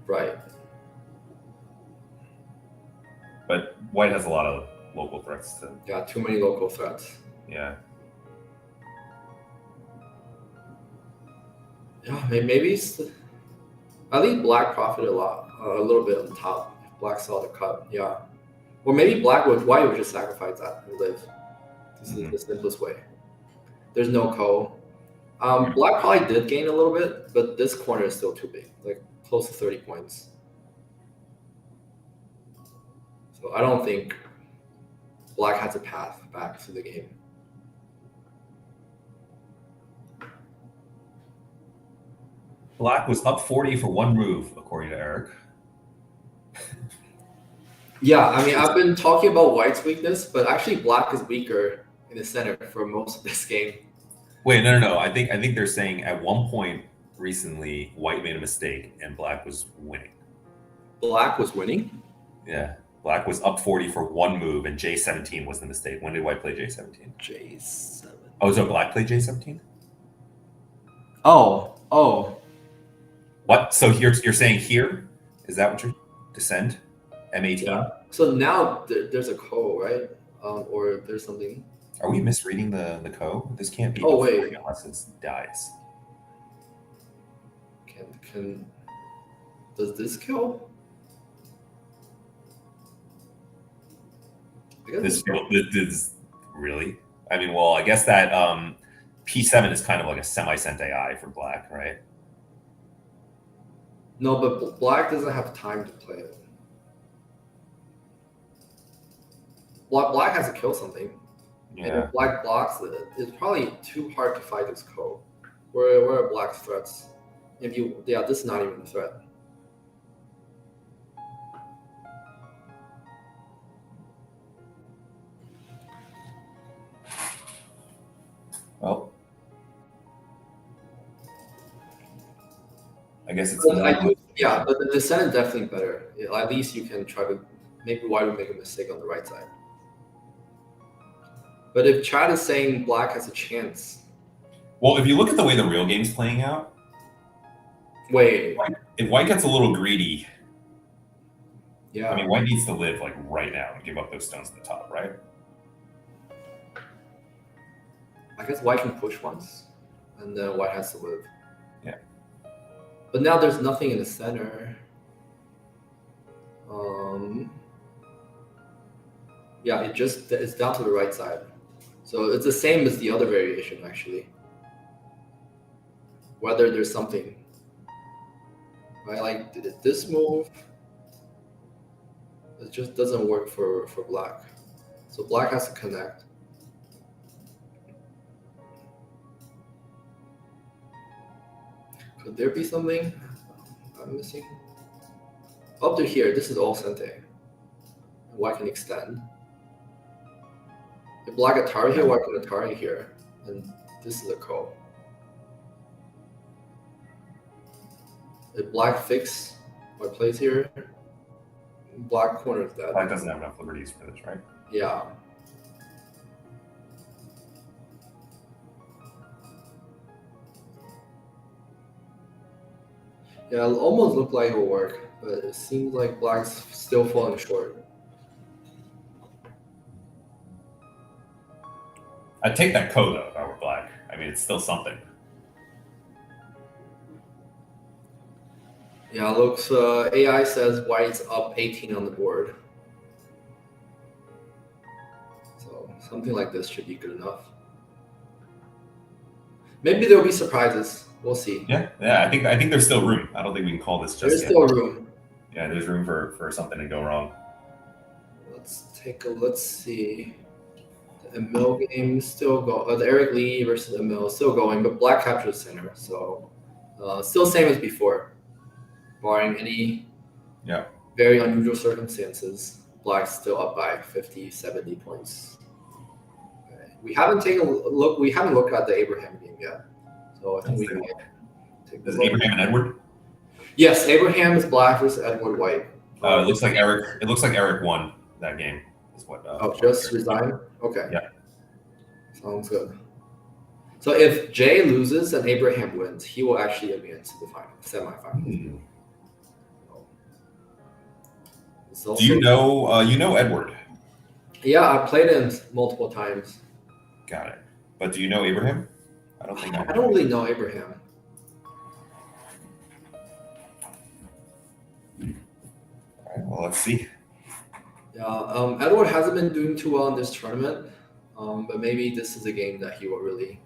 Right. But white has a lot of local threats to. Yeah, too many local threats. Yeah. Yeah, maybe I think black profited a little bit on top. If black saw the cut, yeah. Or maybe white would just sacrifice that and live. This is the simplest way. There's no ko. Black probably did gain a little bit, but this corner is still too big, like close to 30 points. So I don't think black has a path back to the game. Black was up 40 for one move, according to Eric. Yeah, I mean, I've been talking about white's weakness, but actually black is weaker in the center for most of this game. Wait, no. I think they're saying at one point recently, white made a mistake and black was winning. Black was winning? Yeah. Black was up 40 for one move, and J17 was the mistake. When did white play J17? J7. Oh, so black played J17? Oh. What? So you're saying here? Is that what you're descend? M18? Yeah. So now there's a ko, right? Or there's something. Are we misreading the ko? This can't be. Oh, wait. Unless it dies. Does this kill? This really? I mean, well, I guess that P7 is kind of like a semi-cent AI for black, right? No, but black doesn't have time to play it. Black has to kill something. Yeah. And if black blocks it, it's probably too hard to fight this ko. Where are black's threats? This is not even a threat. Well, I guess it's. But I do Yeah, but the descent is definitely better. Yeah, at least you can try to maybe white will make a mistake on the right side. But if Chad is saying black has a chance, Well, if you look at the way the real game's playing out, wait, if white gets a little greedy, yeah, I mean, white needs to live like right now and give up those stones at the top, right? I guess white can push once, and then white has to live. Yeah. But now there's nothing in the center. Yeah, it's down to the right side. So it's the same as the other variation, actually. Whether there's something. Right, like this move, it just doesn't work for black. So black has to connect. Could there be something I'm missing? Up to here, this is all Sente. White can extend. If black Atari here, white can Atari here. And this is a ko. If black fix, white plays here. Black corners that. Black doesn't have enough liberties for this, right? Yeah. Yeah, it almost looked like it will work, but it seems like black's still falling short. I'd take that ko though if I were black. I mean, it's still something. Yeah, looks AI says white's up 18 on the board. So something like this should be good enough. Maybe there'll be surprises. We'll see. Yeah. I think there's still room. I don't think we can call this just There's yet. still room. Yeah, there's room for something to go wrong. Let's see. The Emil game still go. The Eric Lee versus Emil still going, but black captures the center. So still same as before, barring any very unusual circumstances. Black's still up by 50, 70 points. Okay. We haven't taken a look. We haven't looked at the Abraham game yet. So I think we can take Is it Abraham and Edward? Yes, Abraham is black versus Edward white. It looks like Eric won that game. Is what? Just resign. Okay. Yeah. Sounds good. So if Jay loses and Abraham wins, he will actually advance to the semifinals. Mm-hmm. Also, Do you know Edward? Yeah, I've played him multiple times. Got it. But do you know Abraham? I don't think I don't really know Abraham. All right, well, let's see. Yeah, Edward hasn't been doing too well in this tournament, but maybe this is a game that he will really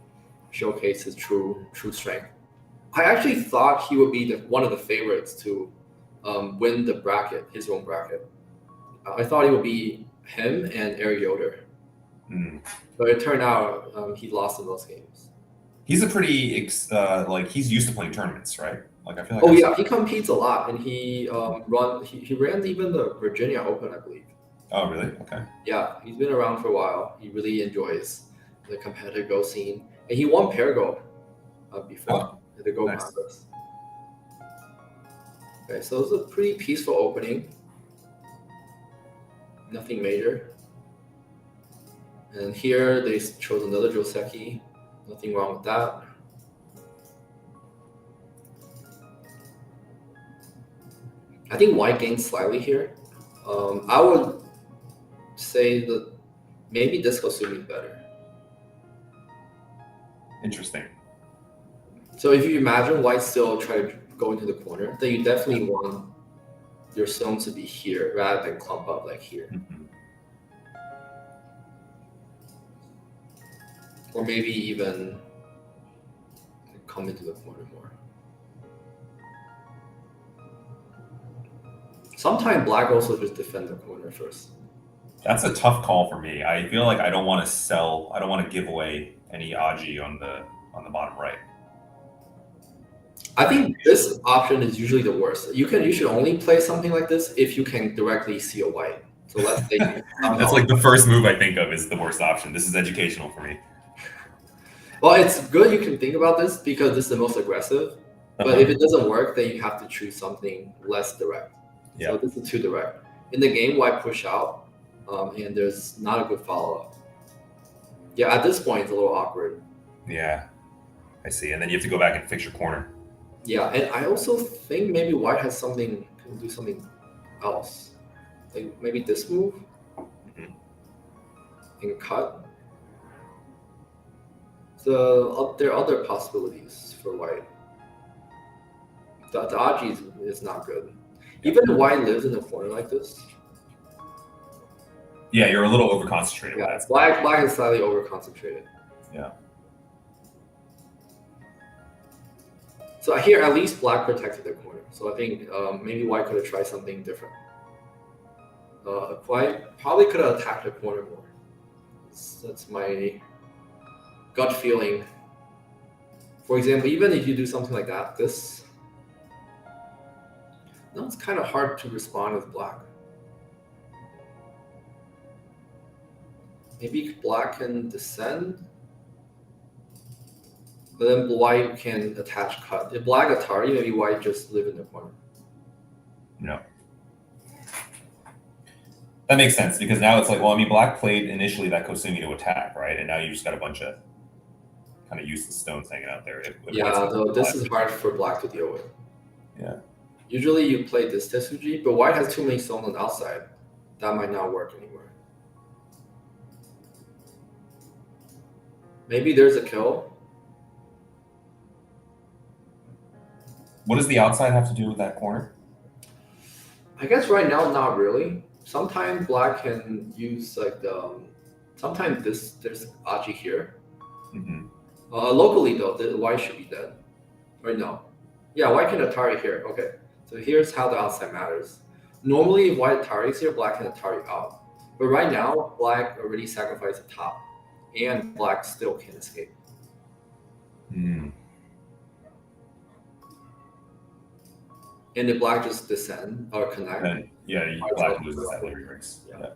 showcase his true strength. I actually thought he would be one of the favorites to win the bracket, his own bracket. I thought it would be him and Eric Yoder. But it turned out he lost in those games. He's a pretty he's used to playing tournaments, right? Like I feel like. Oh yeah, he competes a lot, and he ran even the Virginia Open, I believe. Oh really? Okay. Yeah, he's been around for a while. He really enjoys the competitive Go scene, and he won Pair Go before at the Go contest. Okay, so it's a pretty peaceful opening. Nothing major. And here they chose another Joseki. Nothing wrong with that. I think white gained slightly here. I would say that maybe Disco Sumi is better. Interesting. So if you imagine white still try to go into the corner, then you definitely want your stones to be here rather than clump up like here. Mm-hmm. Or maybe even come into the corner more. Sometimes black also just defend the corner first. That's a tough call for me. I feel like I don't want to sell. I don't want to give away any Aji on the bottom right. I think this option is usually the worst. You should only play something like this if you can directly see a white. So let's say that's like the first move I think of is the worst option. This is educational for me. Well, it's good you can think about this because this is the most aggressive. But if it doesn't work, then you have to choose something less direct. Yeah. So this is too direct. In the game, white push out, and there's not a good follow-up. Yeah, at this point, it's a little awkward. Yeah, I see. And then you have to go back and fix your corner. Yeah, and I also think maybe white has can do something else. Like maybe this move and cut. So there are other possibilities for white. The Audrey is not good. Even if white lives in a corner like this. Yeah, you're a little over concentrated. Yeah, black is slightly over concentrated. Yeah. So here, at least black protected the corner. So I think maybe white could have tried something different. White probably could have attacked the corner more. That's my gut feeling. For example, even if you do something like that, this. No, it's kind of hard to respond with black. Maybe black can descend, but then white can attach cut. If black Atari, maybe white just live in the corner. No. That makes sense because now it's like, well, I mean, black played initially that Kosumi to attack, right? And now you just got a bunch of kind of useless stones hanging out there. Yeah, though this is hard for black to deal with. Yeah. Usually you play this Tetsuji, but white has too many stones on the outside. That might not work anymore. Maybe there's a kill. What does the outside have to do with that corner? I guess right now, not really. Sometimes black can use like sometimes there's Aji here. Mm-hmm. Locally though, the white should be dead. Right now. Yeah, white can Atari here. Okay. So here's how the outside matters. Normally, if white Atari is here, black can Atari out. But right now, black already sacrificed the top, and black still can escape. Mm. And if black just descend or connect, And, black loses that later race. Yeah.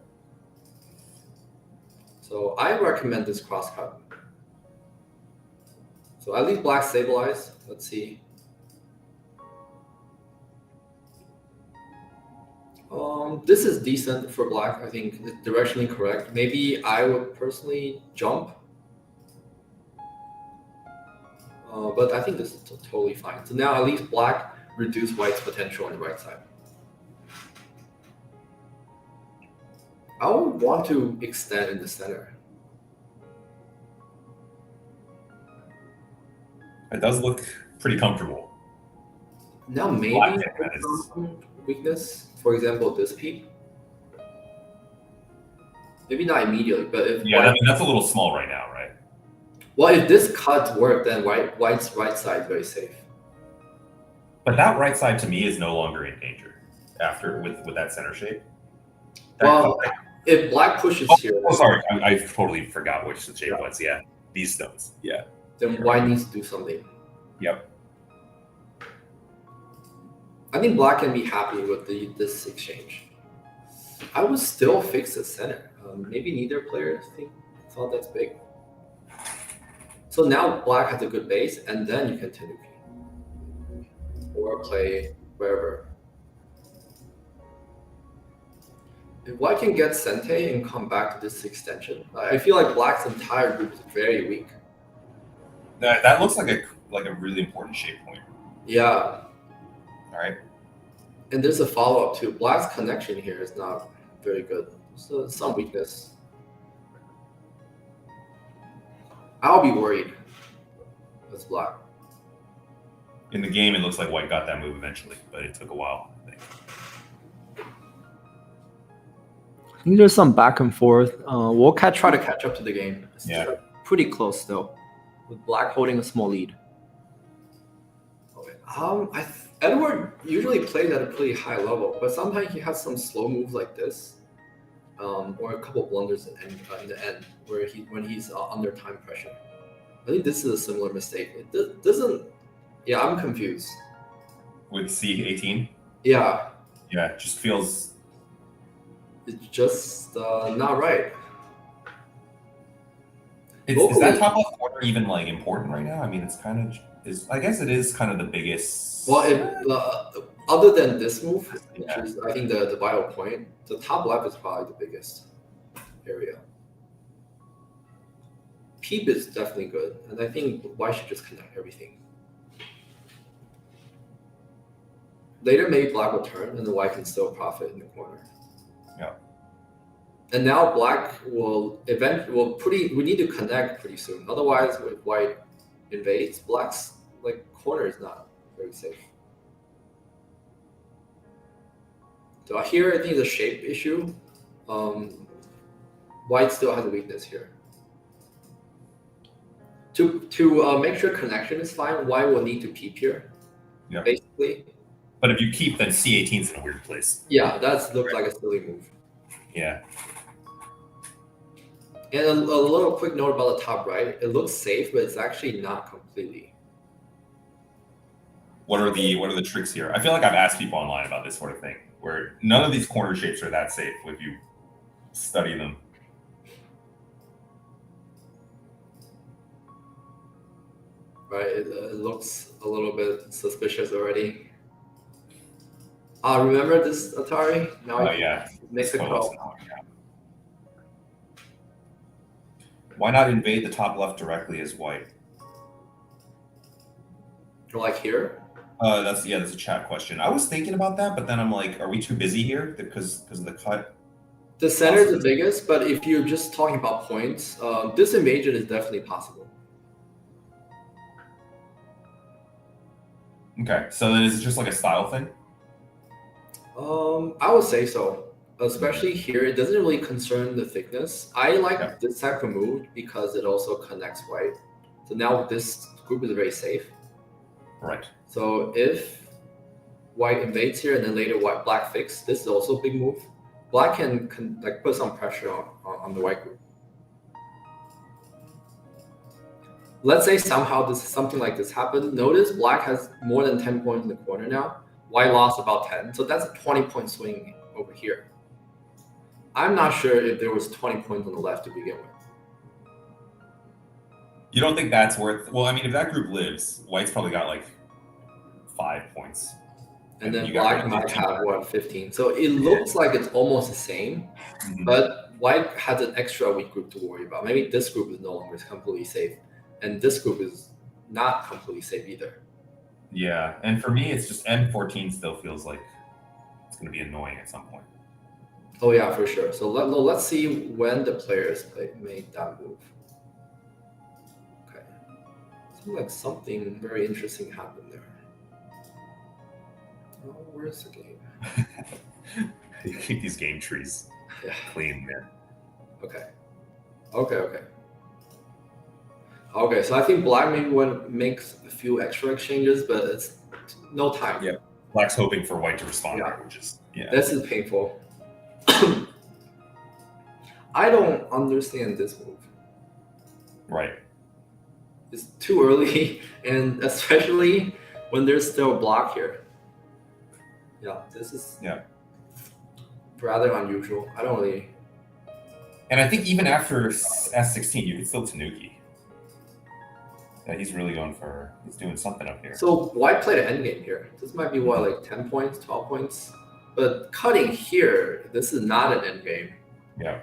So I recommend this crosscut. So at least black stabilize. Let's see. This is decent for black. I think it's directionally correct. Maybe I would personally jump. But I think this is totally fine. So now at least black reduce white's potential on the right side. I would want to extend in the center. It does look pretty comfortable. Now maybe some weakness. For example, this peak. Maybe not immediately, but if I mean that's a little small right now, right? Well, if this cuts work, then white's right side is very safe. But that right side to me is no longer in danger after with that center shape. If black pushes here, sorry, I totally forgot which the shape was. Yeah, these stones. Yeah. Then white needs to do something. Yep. I think black can be happy with this exchange. I would still fix the center. Maybe neither player thought that's big. So now black has a good base, and then you can Tenuki. Or play wherever. If white can get Sente and come back to this extension, I feel like black's entire group is very weak. That looks like a really important shape point. Yeah. All right. And there's a follow-up too. Black's connection here is not very good. So some weakness. I'll be worried. That's black. In the game, it looks like white got that move eventually, but it took a while, I think. I think there's some back and forth. We'll Try to catch up to the game. It's pretty close still, with black holding a small lead. Okay. Edward usually plays at a pretty high level, but sometimes he has some slow moves like this, or a couple blunders in the end when he's under time pressure. I think this is a similar mistake. It doesn't. Yeah, I'm confused. With C18? Yeah. Yeah, it just feels. It's just not right. Is that top left corner even like important right now? I mean, it's kind of is, I guess it is kind of the biggest. Well, other than this move, which Yeah. is I think the vital point, the top left is probably the biggest area. Peep is definitely good, and I think white should just connect everything. Later, maybe black will turn, and the white can still profit in the corner. Yeah. And now black will we need to connect pretty soon. Otherwise, if white invades, black's corner is not very safe. So here, I think it's a shape issue. White still has a weakness here. To make sure connection is fine, white will need to peep here. Yeah. Basically. But if you keep, then C18 is in a weird place. Yeah, that looks like a silly move. Yeah. And a little quick note about the top right. It looks safe, but it's actually not completely. What are the tricks here? I feel like I've asked people online about this sort of thing, where none of these corner shapes are that safe if you study them. Right, it looks a little bit suspicious already. Remember this Atari? Now Yeah. makes a call. Why not invade the top left directly as white? Like here? That's a chat question. I was thinking about that, but then I'm like, are we too busy here because of the cut? The center is the biggest, but if you're just talking about points, this invasion is definitely possible. Okay, so then is it just like a style thing? I would say so. Especially here, it doesn't really concern the thickness. I like this type of move because it also connects white. So now this group is very safe. Right. So if white invades here and then later black fix, this is also a big move. Black can put some pressure on the white group. Let's say somehow something like this happened. Notice black has more than 10 points in the corner now. White lost about 10. So that's a 20-point swing over here. I'm not sure if there was 20 points on the left to begin with. You don't think that's worth? Well, I mean, if that group lives, white's probably got like 5 points. And then black might have 15. So it looks like it's almost the same, but white has an extra weak group to worry about. Maybe this group is no longer completely safe, and this group is not completely safe either. Yeah, and for me, it's just M14 still feels like it's going to be annoying at some point. Oh yeah, for sure. So let's see when the players made that move. Okay, seems like something very interesting happened there. Oh, where's the game? You keep these game trees clean, man. Okay. Okay, so I think black maybe makes a few extra exchanges, but it's no time. Yeah, black's hoping for white to respond, which is This is painful. I don't understand this move. Right. It's too early, and especially when there's still a block here. Yeah, this is rather unusual. I don't really. And I think even after S16, you can still Tanuki. Yeah, he's really he's doing something up here. So white played an endgame here. This might be like 10 points, 12 points. But cutting here, this is not an endgame. Yeah.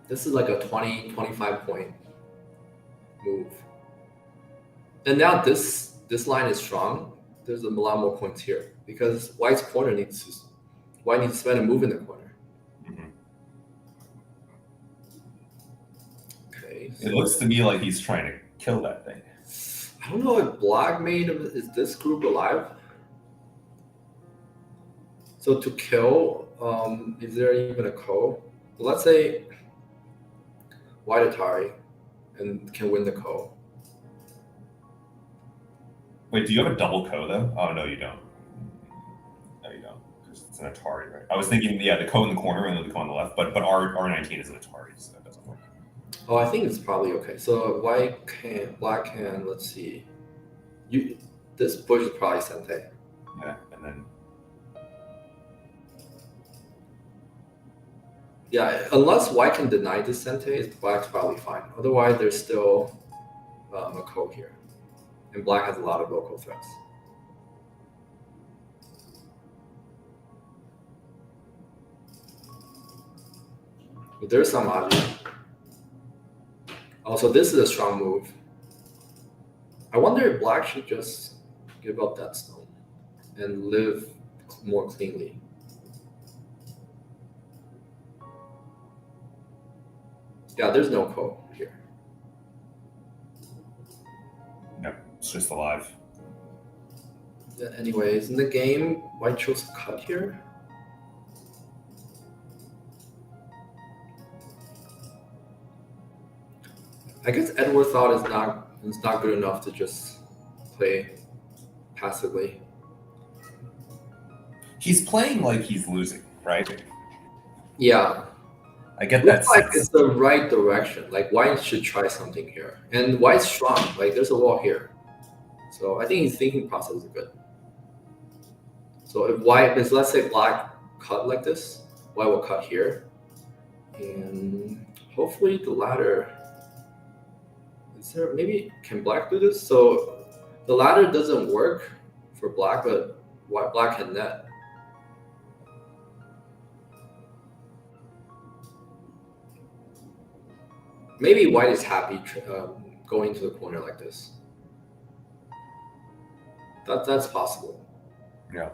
This is like a 20, 25 point move. And now this line is strong. There's a lot more points here because white's corner white needs to spend a move in the corner. Okay. So it looks to me like he's trying to kill that thing. I don't know if black is this group alive? So to kill, is there even a ko? Well, let's say white Atari and can win the ko. Wait, do you have a double ko though? Oh no, you don't. No, you don't. Because it's an Atari, right? I was thinking, the ko in the corner and then the ko on the left, but R19 is an Atari, so that doesn't work. Oh, I think it's probably okay. So black can, let's see. This push is probably Sente. Yeah, and then. Yeah, unless white can deny this Sente, black's probably fine. Otherwise, there's still a ko here, and black has a lot of local threats. But there's some Audrey. Also, this is a strong move. I wonder if black should just give up that stone and live more cleanly. Yeah, there's no ko here. No, it's just alive. Yeah, anyways, in the game, white chose cut here. I guess Edward thought it's not good enough to just play passively. He's playing like he's losing, right? Yeah, I get that looks like sense. it's the right direction. Like white should try something here, and white's strong. Like there's a wall here, so I think his thinking process is good. So if white is, let's say black cut like this, white will cut here, and hopefully the ladder. Is there maybe can black do this? So the ladder doesn't work for black, but black can net. Maybe white is happy going to the corner like this. That's possible. Yeah.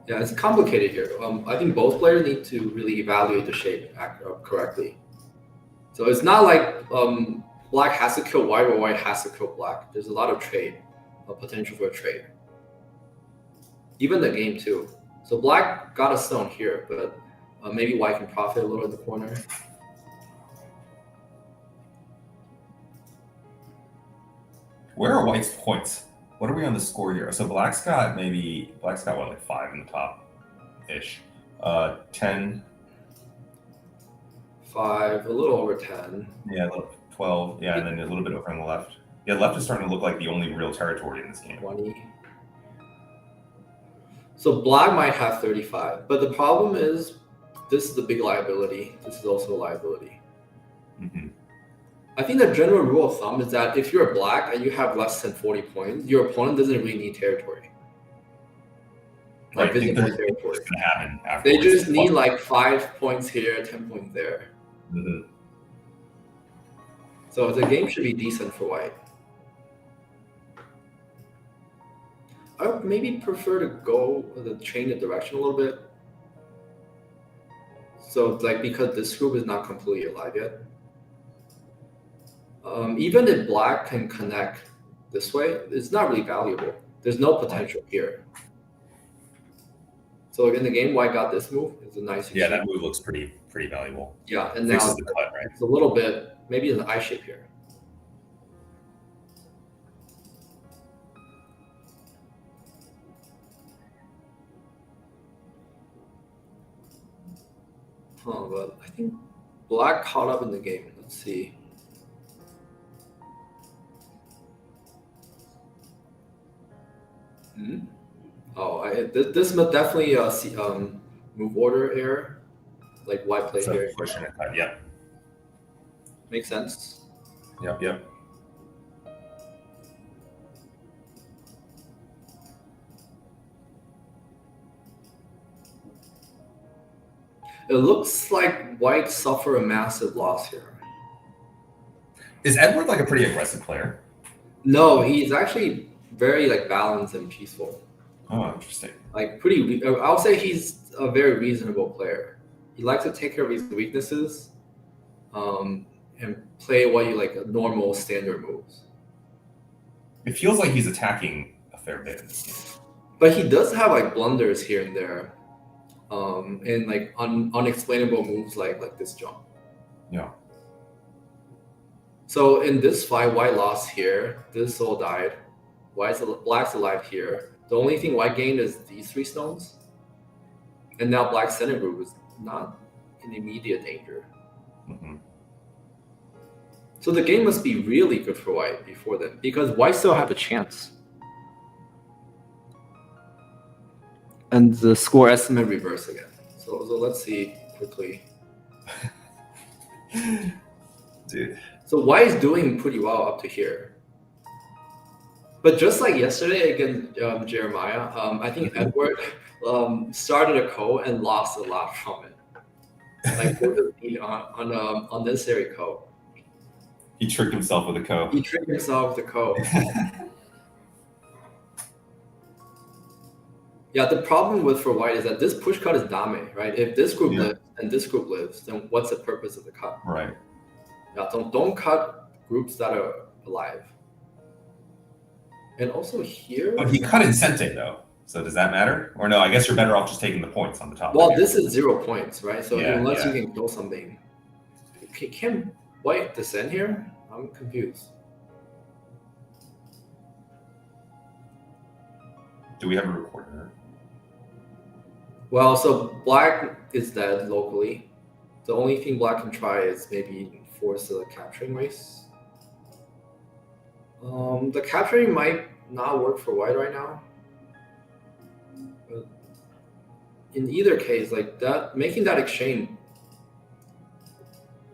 Yeah, it's complicated here. I think both players need to really evaluate the shape correctly. So it's not like black has to kill white or white has to kill black. There's a lot of trade, potential for a trade. Even the game too. So black got a stone here, but maybe white can profit a little in the corner. Where are white's points? What are we on the score here? So black's got what, like 5 in the top ish. 10. 5, a little over 10. Yeah, 12. Yeah, and then a little bit over on the left. Yeah, left is starting to look like the only real territory in this game. 20. So black might have 35, but the problem is this is the big liability. This is also a liability. Mm-hmm. I think the general rule of thumb is that if you're black and you have less than 40 points, your opponent doesn't really need territory. Like visible territory. What's going to happen afterwards? They just need like 5 points here, 10 points there. Mm-hmm. So the game should be decent for white. I would maybe prefer to change the direction a little bit. So like because this group is not completely alive yet. Even if black can connect this way, it's not really valuable. There's no potential here. So in the game, white got this move. It's a nice exchange. Yeah, that move looks pretty valuable. Yeah, and now Fixes the cut, right? it's a little bit, maybe an I shape here. But I think black caught up in the game. Let's see. Oh, this must definitely move order error, like white play here. Pushing it cut. Yep. Makes sense. Yep. It looks like white suffer a massive loss here. Is Edward like a pretty aggressive player? No, he's actually very like balanced and peaceful. Oh, interesting. Like I'll say he's a very reasonable player. He likes to take care of his weaknesses, and play what you like normal standard moves. It feels like he's attacking a fair bit in this game. But he does have like blunders here and there, and like unexplainable moves like this jump. Yeah. So in this fight, white lost here. This soul died. Black's alive here. The only thing white gained is these 3 stones. And now black's center group is not in immediate danger. Mm-hmm. So the game must be really good for white before then, because white still have a chance. And the score estimate reverse again. So let's see quickly. Dude. So white is doing pretty well up to here. But just like yesterday against Jeremiah, I think Edward started a code and lost a lot from it. Like on unnecessary code. He tricked himself with a code. He tricked himself with the code. Yeah, the problem for white is that this push cut is dame, right? If this group lives and this group lives, then what's the purpose of the cut? Right. Yeah, don't cut groups that are alive. And also here. But he cut in Sente though. So does that matter? Or no, I guess you're better off just taking the points on the top. Well, this is 0 points, right? So Yeah, unless yeah. you can kill something. Can white descend here? I'm confused. Do we have a recorder? Well, so black is dead locally. The only thing black can try is maybe force a capturing race. The capturing might not work for white right now. But in either case, like that, making that exchange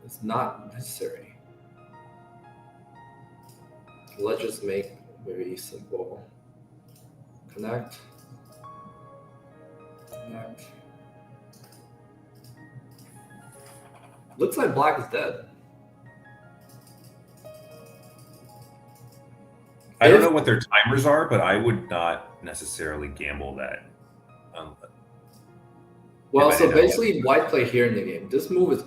is not necessary. Let's just make very simple connect. Looks like black is dead. I don't know what their timers are, but I would not necessarily gamble that. Well, if I so didn't know. basically, white play here in the game. This move is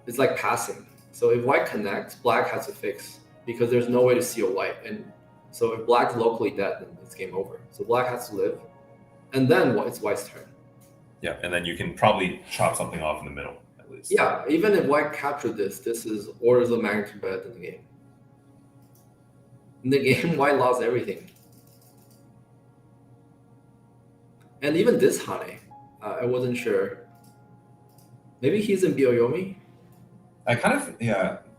it's like passing. So if white connects, black has to fix because there's no way to seal white. And so if black's locally dead, then it's game over. So black has to live, and then it's white's turn. Yeah, and then you can probably chop something off in the middle at least. Yeah, even if white captured this is orders of magnitude better than the game. In the game, white lost everything. And even this Hane, I wasn't sure. Maybe he's in Byoyomi? I kind of,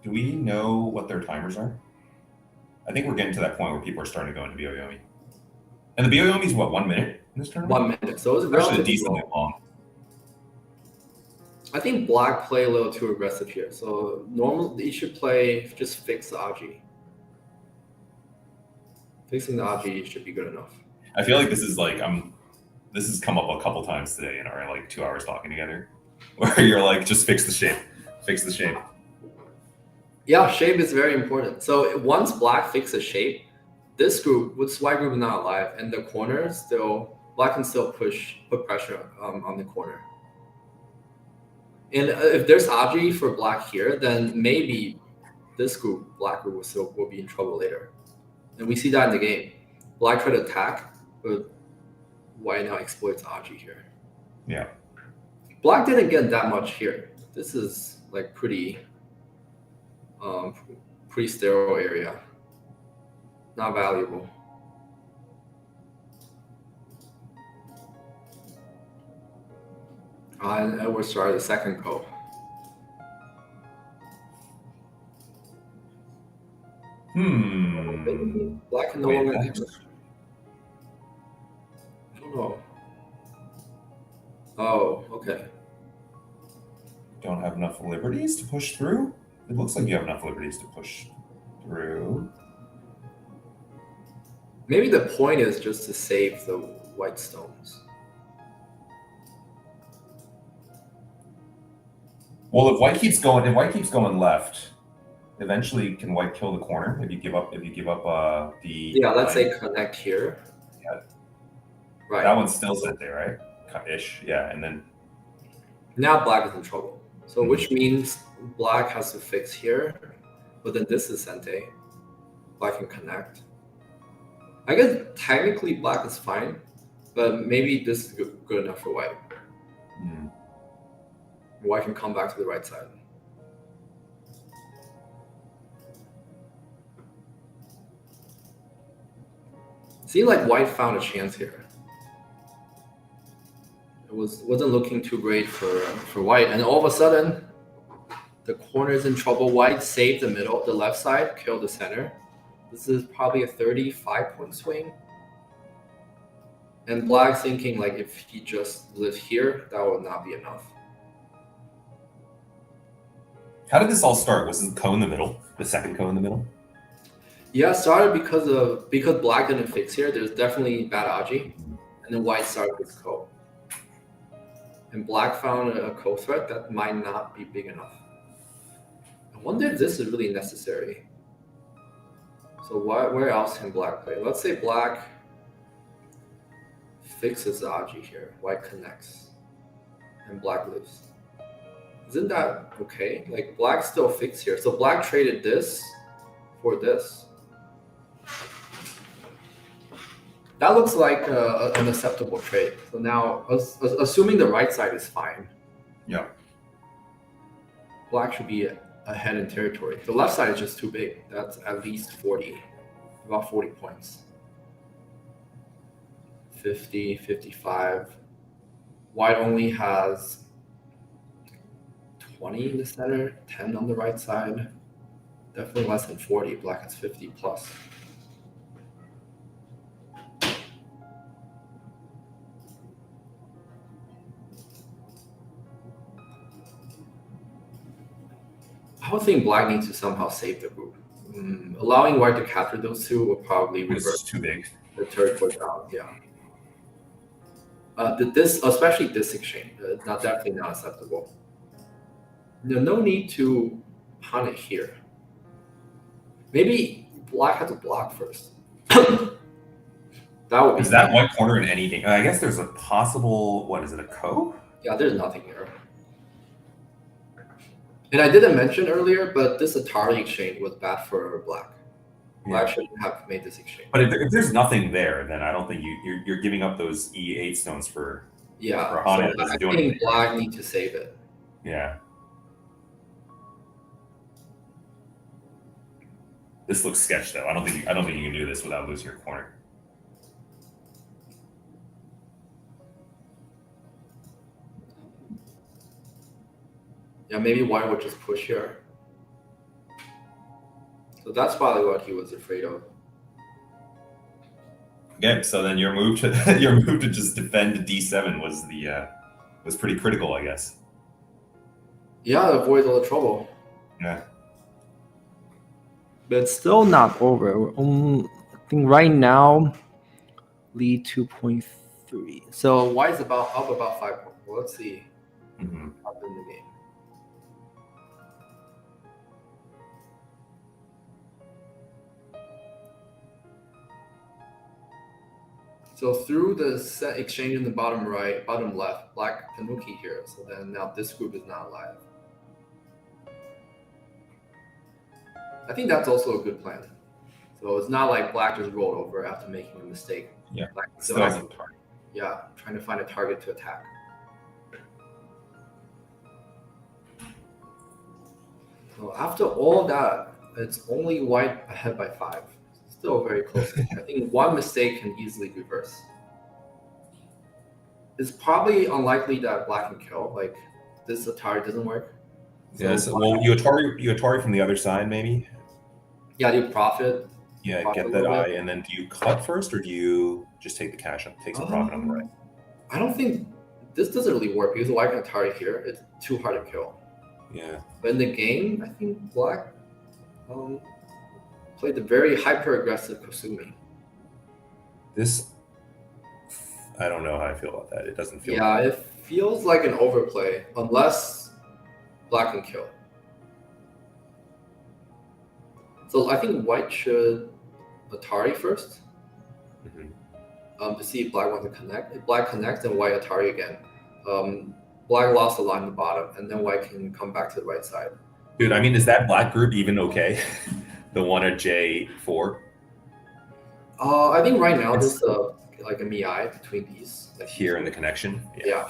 do we know what their timers are? I think we're getting to that point where people are starting to go into Byoyomi. And the Byoyomi is what, 1 minute in this tournament? 1 minute. So it's Actually relatively decently long. I think black play a little too aggressive here. So normally you should play just fix the Aji. Fixing the Aji should be good enough. I feel like this is like this has come up a couple times today in our like 2 hours talking together, where you're like, just fix the shape, fix the shape. Yeah, shape is very important. So once black fixes shape, this group, with white group is not alive, and the corner still, black can still put pressure on the corner. And if there's Aji for black here, then maybe this group, black group, will be in trouble later. And we see that in the game. Black tried to attack, but white now exploits Aji here. Yeah. Black didn't get that much here. This is like pretty sterile area. Not valuable. And Edward started the second go. Black can no longer. I don't know. Oh, okay. Don't have enough liberties to push through? It looks like you have enough liberties to push through. Maybe the point is just to save the white stones. Well, if white keeps going left, eventually can white kill the corner if you give up the Let's say connect here. Yeah. Right. That one's still set there, right? Ish. Yeah, and then now black is in trouble. So which means black has to fix here, but then this is Sente. Black can connect. I guess technically black is fine, but maybe this is good enough for white. White can come back to the right side. Seems like white found a chance here. It wasn't looking too great for white, and all of a sudden, the corner is in trouble. White saved the middle, the left side, killed the center. This is probably a 35-point swing. And black thinking like if he just lived here, that would not be enough. How did this all start? Was the ko in the middle? The second ko in the middle? Yeah, it started because black didn't fix here. There's definitely bad Audrey, and then white started with ko. And black found a ko threat that might not be big enough. I wonder if this is really necessary. So where else can black play? Let's say black fixes Audrey here. White connects, and black lives. Isn't that okay? Like black still fixed here. So black traded this for this. That looks like an acceptable trade. So now, assuming the right side is fine, Yeah. black should be ahead in territory. The left side is just too big. That's at least 40, about 40 points. 50, 55. White only has 20 in the center, 10 on the right side. Definitely less than 40. Black has 50 plus. I would think black needs to somehow save the group. Allowing white to capture those two will probably It's reverse too big. the territory down. Yeah. Especially this exchange, definitely not acceptable. No need to pawn it here. Maybe black has to block first. That would be. Is that white corner in anything? I guess there's a possible. What is it? A ko? Yeah, there's nothing here. And I didn't mention earlier, but this Atari exchange was bad for black. Black shouldn't have made this exchange. But if there's nothing there, then I don't think you're giving up those E8 stones for a Hana that doesn't do anything. I think black need to save it. Yeah. This looks sketch though. I don't think you can do this without losing your corner. Yeah, maybe white would just push here. So that's probably what he was afraid of. Okay, so then your move to just defend D7 was pretty critical, I guess. Yeah, it avoids all the trouble. Yeah. But it's still not over. I think right now, lead 2.3. So White's up about 5 points. Well, let's see Mm-hmm. up in the game. So through the set exchange in the bottom right, bottom left, black Tanuki here. So then now this group is not alive. I think that's also a good plan. So it's not like black just rolled over after making a mistake. Yeah. Black Still has a target. Yeah, trying to find a target to attack. So after all that, it's only white ahead by 5. Still very close. I think one mistake can easily reverse. It's probably unlikely that black can kill. Like this Atari doesn't work. So Yeah. So, well, you Atari from the other side, maybe. Yeah, you profit. Yeah, Profit get a that little eye, bit. and then do you cut first, or do you just take the cash and take some profit on the right? I don't think this doesn't really work because white can Atari here. It's too hard to kill. Yeah. But in the game, I think black played the very hyper-aggressive Kosumi. This, I don't know how I feel about that. It doesn't feel. Yeah, it feels like an overplay unless black can kill. So I think white should Atari first to see if black wants to connect. If black connects, then white Atari again. Black lost a line in the bottom, and then white can come back to the right side. Dude, I mean, is that black group even okay? The one at J4? I think right now there's like a MI between these. Like Here in the connection? Yeah.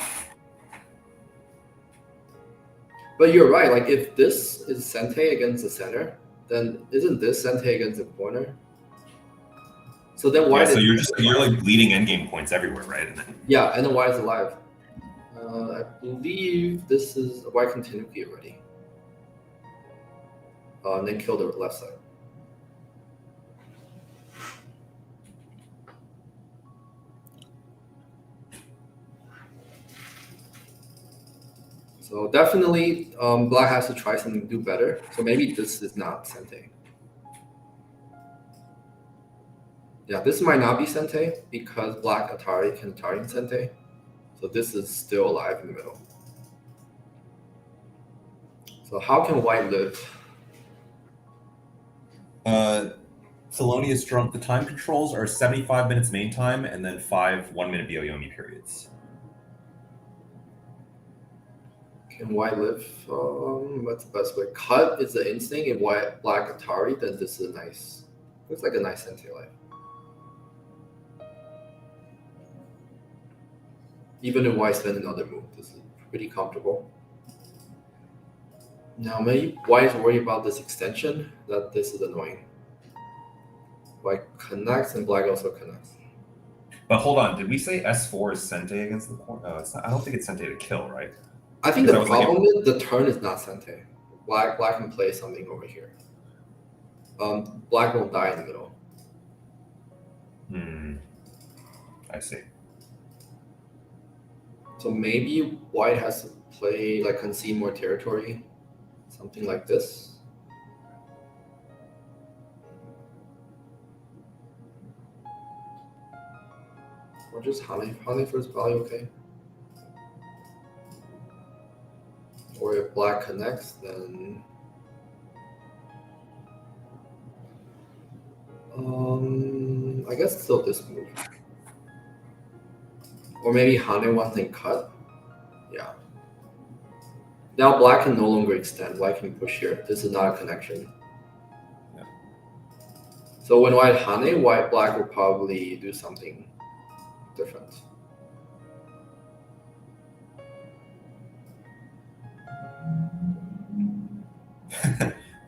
But you're right. Like if this is Sente against the center, then isn't this Sente against the corner? So then why? Yeah, so you're like bleeding endgame points everywhere, right? And then, Yeah, and then white is alive. I believe this is white can Tanuki already. And then kill the left side. So definitely, black has to try something to do better. So maybe this is not Sente. Yeah, this might not be Sente because black Atari can Atari in Sente. So this is still alive in the middle. So how can white live? Thelonious Drunk, the time controls are 75 minutes main time and then 5 1-minute Byoyomi periods. Can white live? What's the best way? Cut is the instinct. If white black Atari, then this is a nice. Looks like a nice Sente life. Even if white spend another move, this is pretty comfortable. Now maybe white is worried about this extension. That this is annoying. White connects and black also connects. But hold on, did we say S4 is Sente against the corner? Oh, it's not. I don't think it's Sente to kill, right? I think Because the I was problem is the turn is not Sente. Black can play something over here. Black will die in the middle. I see. So maybe white has to play like concede more territory, something like this. Or just Hane first value, okay. Or if black connects, then I guess still this move. Or maybe Hane wants to cut. Yeah. Now black can no longer extend. White can push here. This is not a connection. Yeah. So when white Hane, black will probably do something different.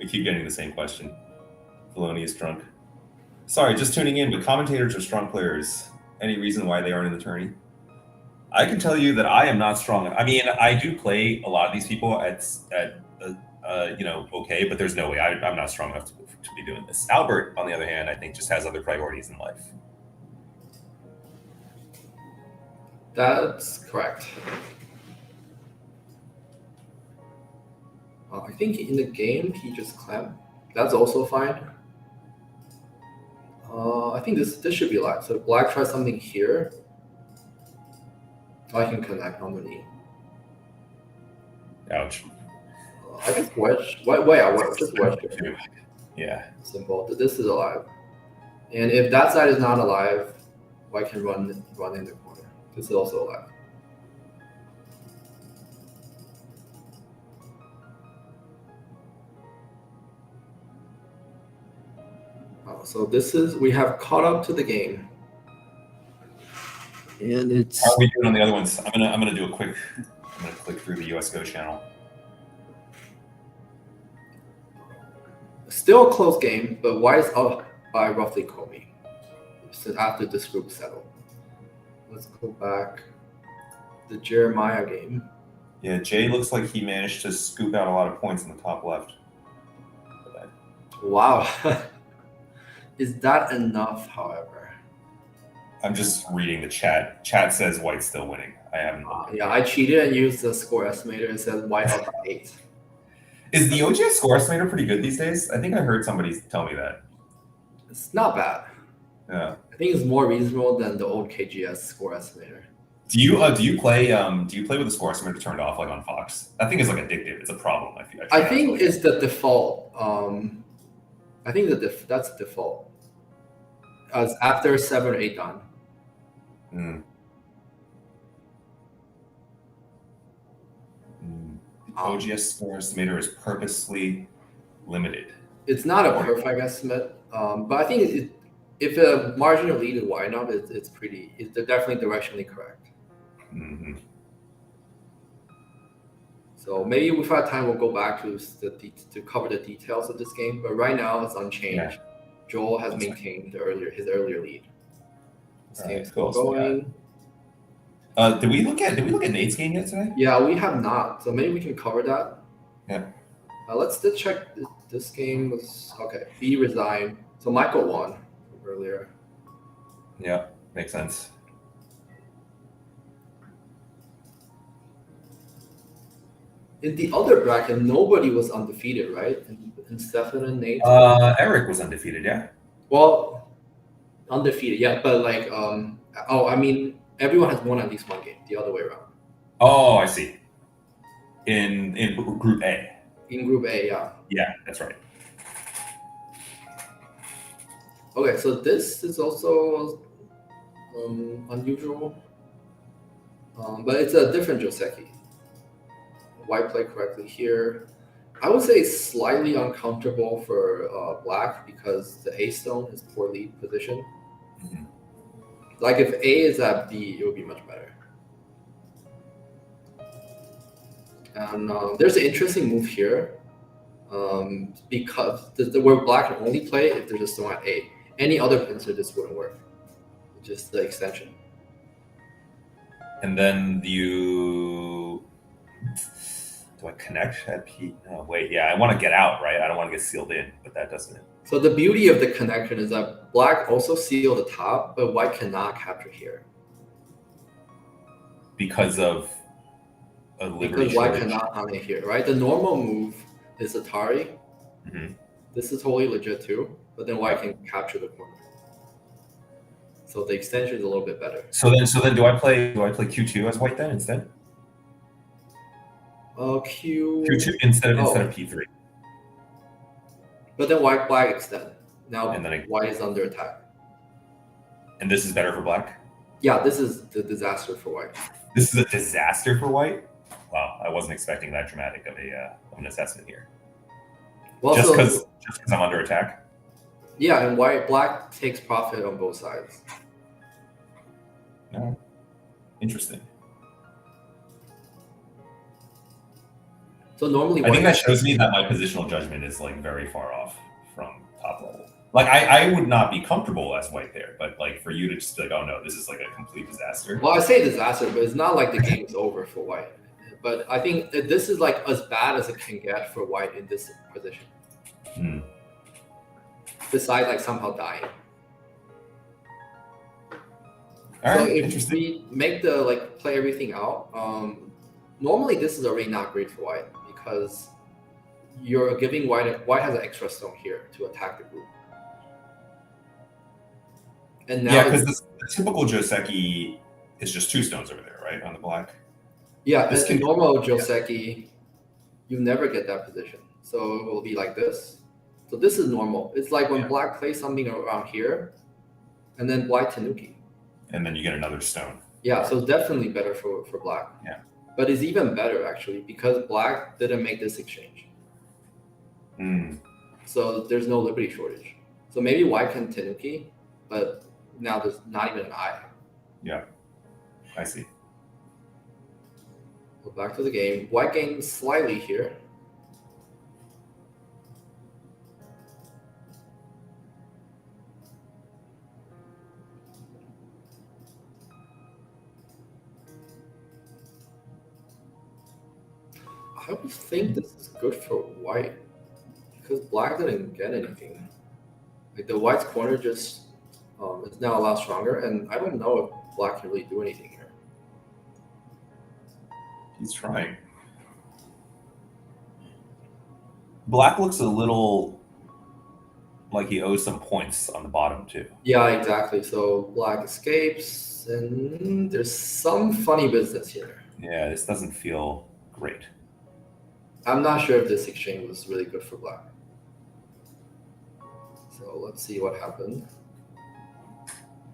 We keep getting the same question. Thelonious Drunk. Sorry, just tuning in, but commentators are strong players. Any reason why they aren't in the tourney? I can tell you that I am not strong. I mean, I do play a lot of these people at okay, but there's no way I'm not strong enough to be doing this. Albert, on the other hand, I think just has other priorities in life. That's correct. I think in the game he just clamped. That's also fine. I think this should be live. So if black tries something here, I can connect on the knee. Ouch. I guess wedge. Wedge. Just wedge here. Yeah. Simple. This is alive. And if that side is not alive, white can run in the corner. This is also alive. So we have caught up to the game. And it's How are we doing on the other ones? I'm gonna do a quick. I'm gonna click through the US Go channel. Still a close game, but white is up by roughly Komi. So after this group settled. Let's go back. The Jeremiah game. Yeah, Jay looks like he managed to scoop out a lot of points in the top left. Wow. Is that enough, however? I'm just reading the chat. Chat says white's still winning. I haven't. Yeah, I cheated and used the score estimator and said white up by 8. Is the OGS score estimator pretty good these days? I think I heard somebody tell me that. It's not bad. Yeah. I think it's more reasonable than the old KGS score estimator. Do you play with the score estimator turned off like on Fox? That thing is like addictive. It's a problem. I think it's the default. I think that's default. As after 7 or 8 done. OGS score estimator is purposely limited. It's not a perfect estimate, but I think if a marginal lead is wide enough, it's definitely directionally correct. Mm-hmm. So maybe if we have time, we'll go back to cover the details of this game. But right now, it's unchanged. Yeah. Joel has maintained his earlier lead. This game is still going. Did we look at Nate's game yet today? Yeah, we have not. So maybe we can cover that. Yeah. Let's check. This game was okay. B resigned. So Michael won earlier. Yeah, makes sense. in the other bracket, nobody was undefeated, right? And Stefan and Nate. Eric was undefeated, yeah. Well, undefeated, yeah, but like, I mean, everyone has won at least one game. The other way around. Oh, I see. In Group A. In Group A, yeah. Yeah, that's right. Okay, so this is also unusual, but it's a different Joseki. White played correctly here. I would say it's slightly uncomfortable for black because the A stone is poorly positioned. Mhm. Like if A is at B, it would be much better. And there's an interesting move here because where black can only play if there's a stone at A. Any other pincer, this wouldn't work. Just the extension. And then do I connect at P? No, wait, yeah, I want to get out, right? I don't want to get sealed in, but that doesn't. So the beauty of the connection is that black also sealed the top, but white cannot capture here. Because of a liberty Because white shortage. cannot on it here, right? The normal move is Atari. Mhm. This is totally legit too, but then white can capture the corner. So the extension is a little bit better. So then do I play Q2 as white then instead? Q2 instead of P3. But then white black extend. Now And then white is under attack. And this is better for black? Yeah, this is the disaster for white. This is a disaster for white? Wow, I wasn't expecting that dramatic of an assessment here. Well, Just because I'm under attack? Yeah, and black takes profit on both sides. No. Interesting. So normally I think that shows me that my positional judgment is like very far off from top level. Like I would not be comfortable as white there, but like for you to just be like, oh no, this is like a complete disaster. Well, I say disaster, but it's not like the game is over for white. But I think that this is like as bad as it can get for white in this position. Hmm. Besides like somehow dying. All So right, if interesting. we make the like play everything out, normally this is already not great for white because you're giving white has an extra stone here to attack the group. And now Yeah, because the typical Joseki is just 2 stones over there, right, on the black. yeah, this in can- normal Joseki, you never get that position. So it will be like this. So this is normal. It's like when Yeah. black plays something around here, and then white Tanuki. And then you get another stone. Yeah, so it's definitely better for black. Yeah. But it's even better actually because black didn't make this exchange. Hmm. So there's no liberty shortage. So maybe white can Tanuki, but now there's not even an eye. Yeah, I see. So back to the game. White gains slightly here. I would think this is good for white because black didn't get anything. Like the white's corner just is now a lot stronger, and I don't know if black can really do anything here. He's trying. Black looks a little like he owes some points on the bottom too. Yeah, exactly. So black escapes, and there's some funny business here. Yeah, this doesn't feel great. I'm not sure if this exchange was really good for black. So let's see what happened.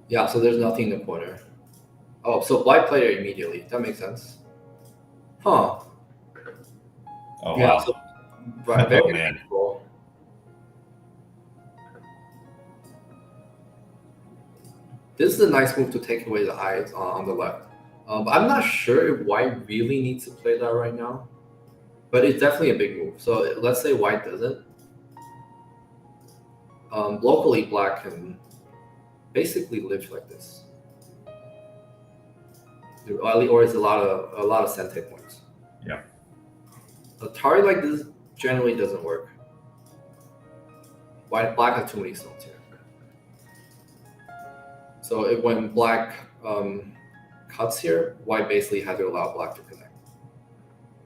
Yeah, so there's nothing in the corner. Oh, so white played it immediately. That makes sense. Huh. Oh Yeah, wow. so very Oh, man. painful. This is a nice move to take away the eyes on the left. But I'm not sure if white really needs to play that right now. But it's definitely a big move. So let's say white doesn't. Locally, black can basically live like this. Or it's a lot of sente points. Yeah. Atari like this generally doesn't work. Black has too many stones here. So when black cuts here, white basically had to allow black to connect.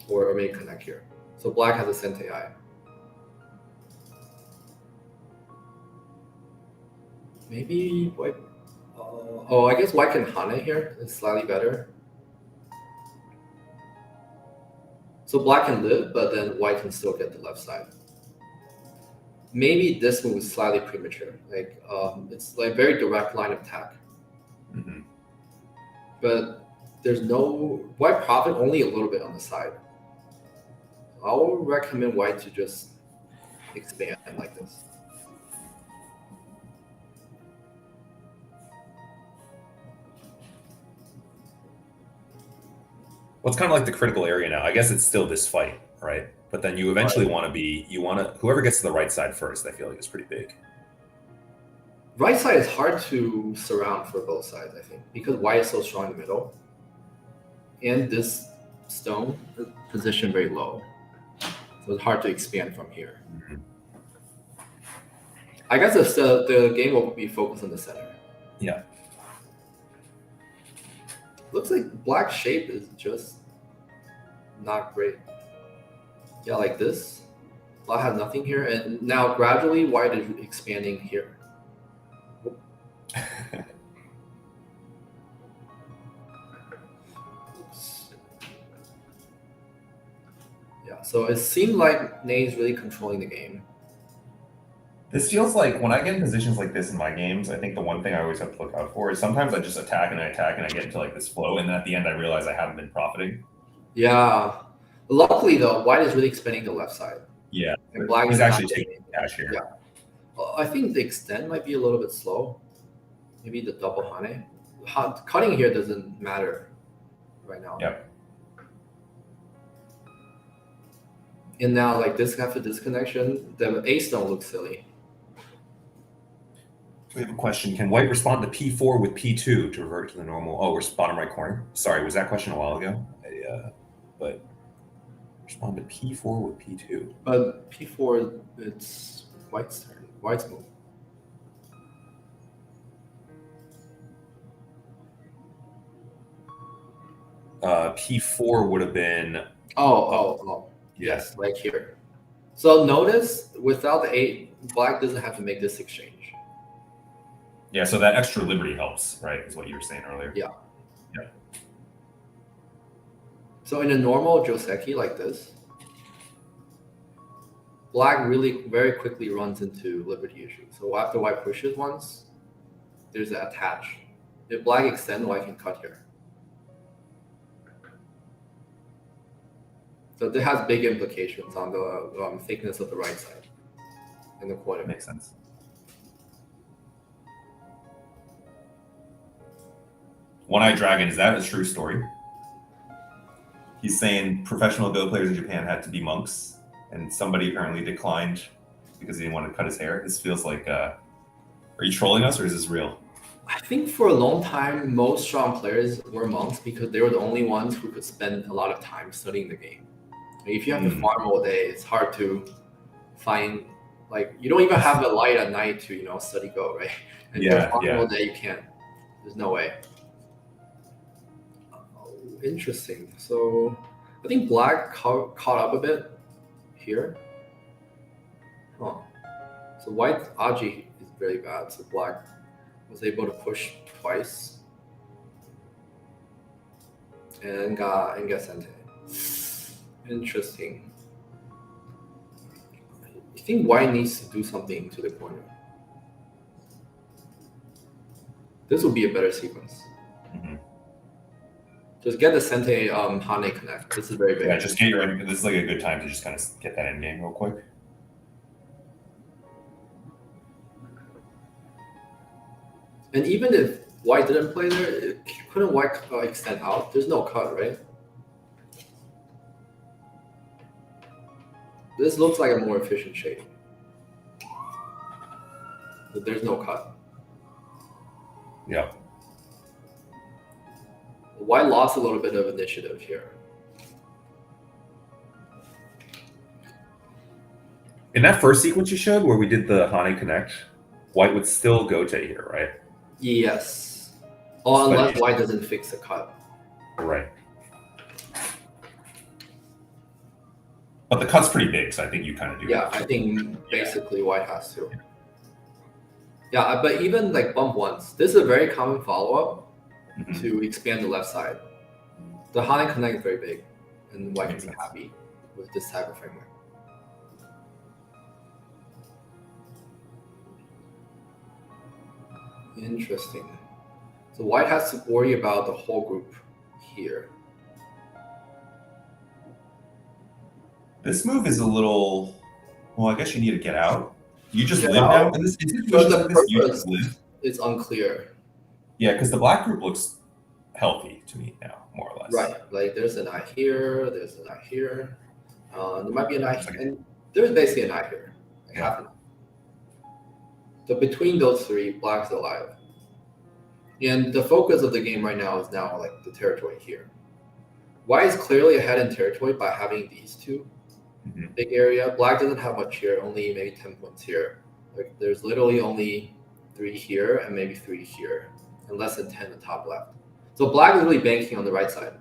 or maybe connect here. So black has a center eye. Maybe white. Oh, I guess white can hane here. It's slightly better. So black can live, but then white can still get the left side. Maybe this move is slightly premature. Like it's like very direct line of attack. Mm-hmm. But there's no white profit only a little bit on the side. I'll recommend white to just expand like this. Well, it's kind of like the critical area now. I guess it's still this fight, right? But then you eventually want to whoever gets to the right side first, I feel like is pretty big. Right side is hard to surround for both sides, I think, because white is so strong in the middle. And this stone is positioned very low. So it's hard to expand from here. Mm-hmm. I guess the game will be focused on the center. Yeah. Looks like black shape is just not great. Yeah, like this. Black has nothing here, and now gradually white is expanding here. Yeah, so it seemed like Nate is really controlling the game. This feels like when I get in positions like this in my games, I think the one thing I always have to look out for is sometimes I just attack and I get into like this flow, and then at the end I realize I haven't been profiting. Yeah. Luckily though, white is really expanding the left side. Yeah. And black He's is actually not. taking cash here. Yeah. I think the extend might be a little bit slow. Maybe the double hane. Cutting here doesn't matter right now. Yep. And now like this after disconnection, the A stone looks silly. We have a question. Can white respond to P4 with P2 to revert to the normal? Oh, we're bottom right corner. Sorry, was that question a while ago? But respond to P4 with P2. But P4, it's white's turn. White's move. P4 would have been. Oh. Yes, like here. So notice without the 8, black doesn't have to make this exchange. Yeah, so that extra liberty helps, right? Is what you were saying earlier. Yeah. So in a normal Joseki like this, black really very quickly runs into liberty issues. So after white pushes once, there's an attach. If black extends, white can cut here. So this has big implications on the thickness of the right side in the corner. Makes sense. One-Eyed Dragon, is that a true story? He's saying professional Go players in Japan had to be monks, and somebody apparently declined because he didn't want to cut his hair. This feels like, are you trolling us or is this real? I think for a long time, most strong players were monks because they were the only ones who could spend a lot of time studying the game. If you have to farm all day, it's hard to find, like, you don't even have the light at night to, study Go, right? And if you're farming all day, you can't. There's no way. Interesting. So I think black caught up a bit here. Huh. So white Audrey is very bad. So black was able to push twice and get sente. Interesting. I think white needs to do something to the corner. This would be a better sequence. Mm-hmm. Just get the Sente Hane connect. This is very big. Yeah, just get your. This is like a good time to just kind of get that end game real quick. And even if white didn't play there, couldn't white extend out? There's no cut, right? This looks like a more efficient shape. But there's no cut. Yeah. White lost a little bit of initiative here. In that first sequence you showed where we did the Hane connect, white would still go to here, right? Yes. Oh, unless white doesn't fix the cut. Right. But the cut's pretty big, so I think you kind of do. Yeah, I think basically white has to. Yeah, but even like bump once, this is a very common follow-up to expand the left side. The Hana connect is very big, and white can be happy with this type of framework. Interesting. So white has to worry about the whole group here. This move is a little. Well, I guess you need to get out. You just Get live out? now in this But situation. the Like this, you purpose just live. is unclear. Yeah, because the black group looks healthy to me now, more or less. Right. Like there's an eye here, there's an eye here. There might be an eye here, and there's basically an eye here. Like half an eye. So between those three, black's alive. And the focus of the game right now is now like the territory here. White is clearly ahead in territory by having these two big area. Black doesn't have much here, only maybe 10 points here. Like there's literally only 3 here and maybe 3 here, and less than 10 in the top left. So black is really banking on the right side.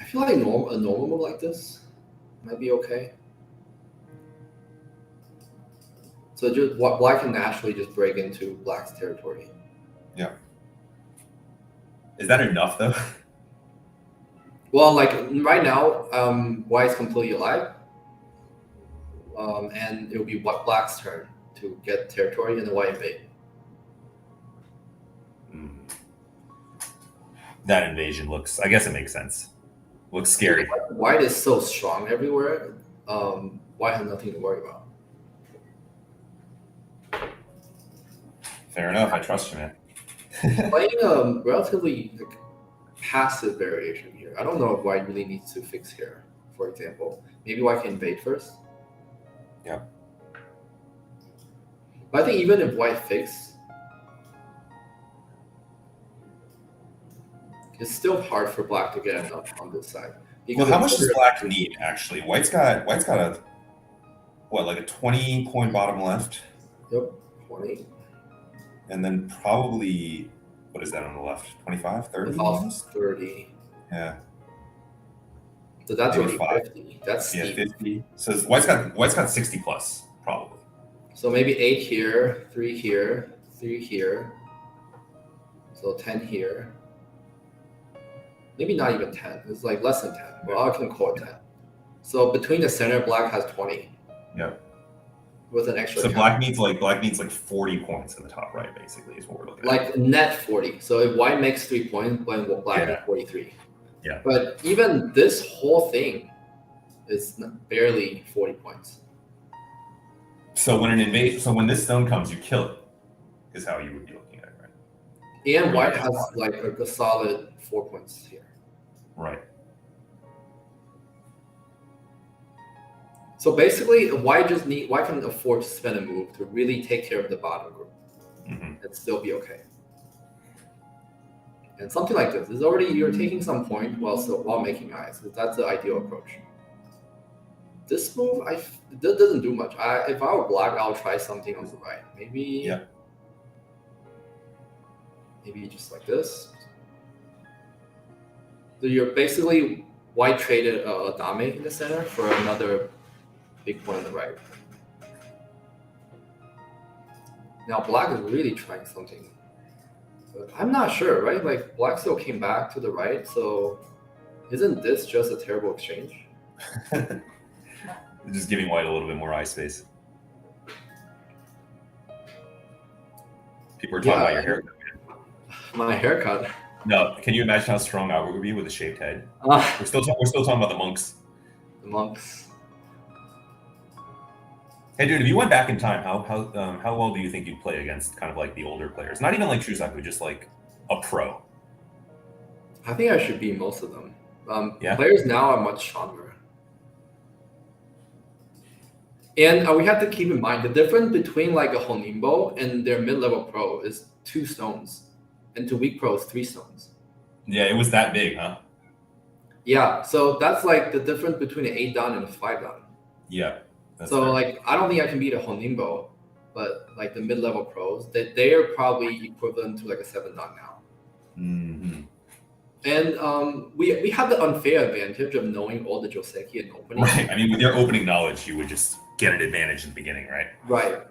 I feel like a normal move like this might be okay. So just black can naturally just break into black's territory. Yeah. Is that enough though? Well, like right now, white is completely alive, and it will be black's turn to get territory, and the white invade. That invasion looks. I guess it makes sense. Looks scary. White is so strong everywhere. White has nothing to worry about. Fair enough. I trust you, man. Playing a relatively like, passive variation here. I don't know if white really needs to fix here. For example, maybe white can invade first. Yeah. But I think even if white fix, it's still hard for black to get enough on this side. Well, how much does black need actually? White's got a what, like a 20-point bottom left? Yep, 20. And then probably, what is that on the left? 25, 30? Almost 30. Yeah. So that's Maybe already 50. That's steep. 50. So white's got 60 plus, probably. So maybe 8 here, 3 here, 3 here. So 10 here. Maybe not even 10. It's like less than 10. Well, I can call it 10. So between the center, black has 20. Yeah. With an extra. So black needs like 40 points in the top right, basically, is what we're looking at. Like net 40. So if white makes 3 points, black makes 43. Yeah. But even this whole thing is barely 40 points. So when this stone comes, you kill it, is how you would be looking at it, right? And white has like a solid 4 points here. Right. So basically, white can afford to spend a move to really take care of the bottom group and still be okay. And something like this is already you're taking some point while making eyes. That's the ideal approach. This move, that doesn't do much. If I were black, I'll try something on the right. Maybe just like this. So you're basically white traded a dame in the center for another big point on the right. Now black is really trying something. But I'm not sure, right? Like black still came back to the right, so isn't this just a terrible exchange? Just giving white a little bit more eye space. People are talking about your haircut. My haircut. No, can you imagine how strong Albert would be with a shaved head? We're still talking about the monks. The monks. Hey, dude, if you went back in time, how well do you think you'd play against kind of like the older players? Not even like Shusaku, just like a pro. I think I should beat most of them. Yeah. Players now are much stronger. And we have to keep in mind the difference between like a Honimbo and their mid-level pro is 2 stones, and to weak pro is 3 stones. Yeah, it was that big, huh? Yeah, so that's like the difference between an 8 dan and a 5 dan. Yeah. So fair. Like I don't think I can beat a Honimbo, but like the mid-level pros, they are probably equivalent to like a 7 dan now. And we have the unfair advantage of knowing all the Joseki and opening. Right. I mean, with your opening knowledge, you would just get an advantage in the beginning, right? Right.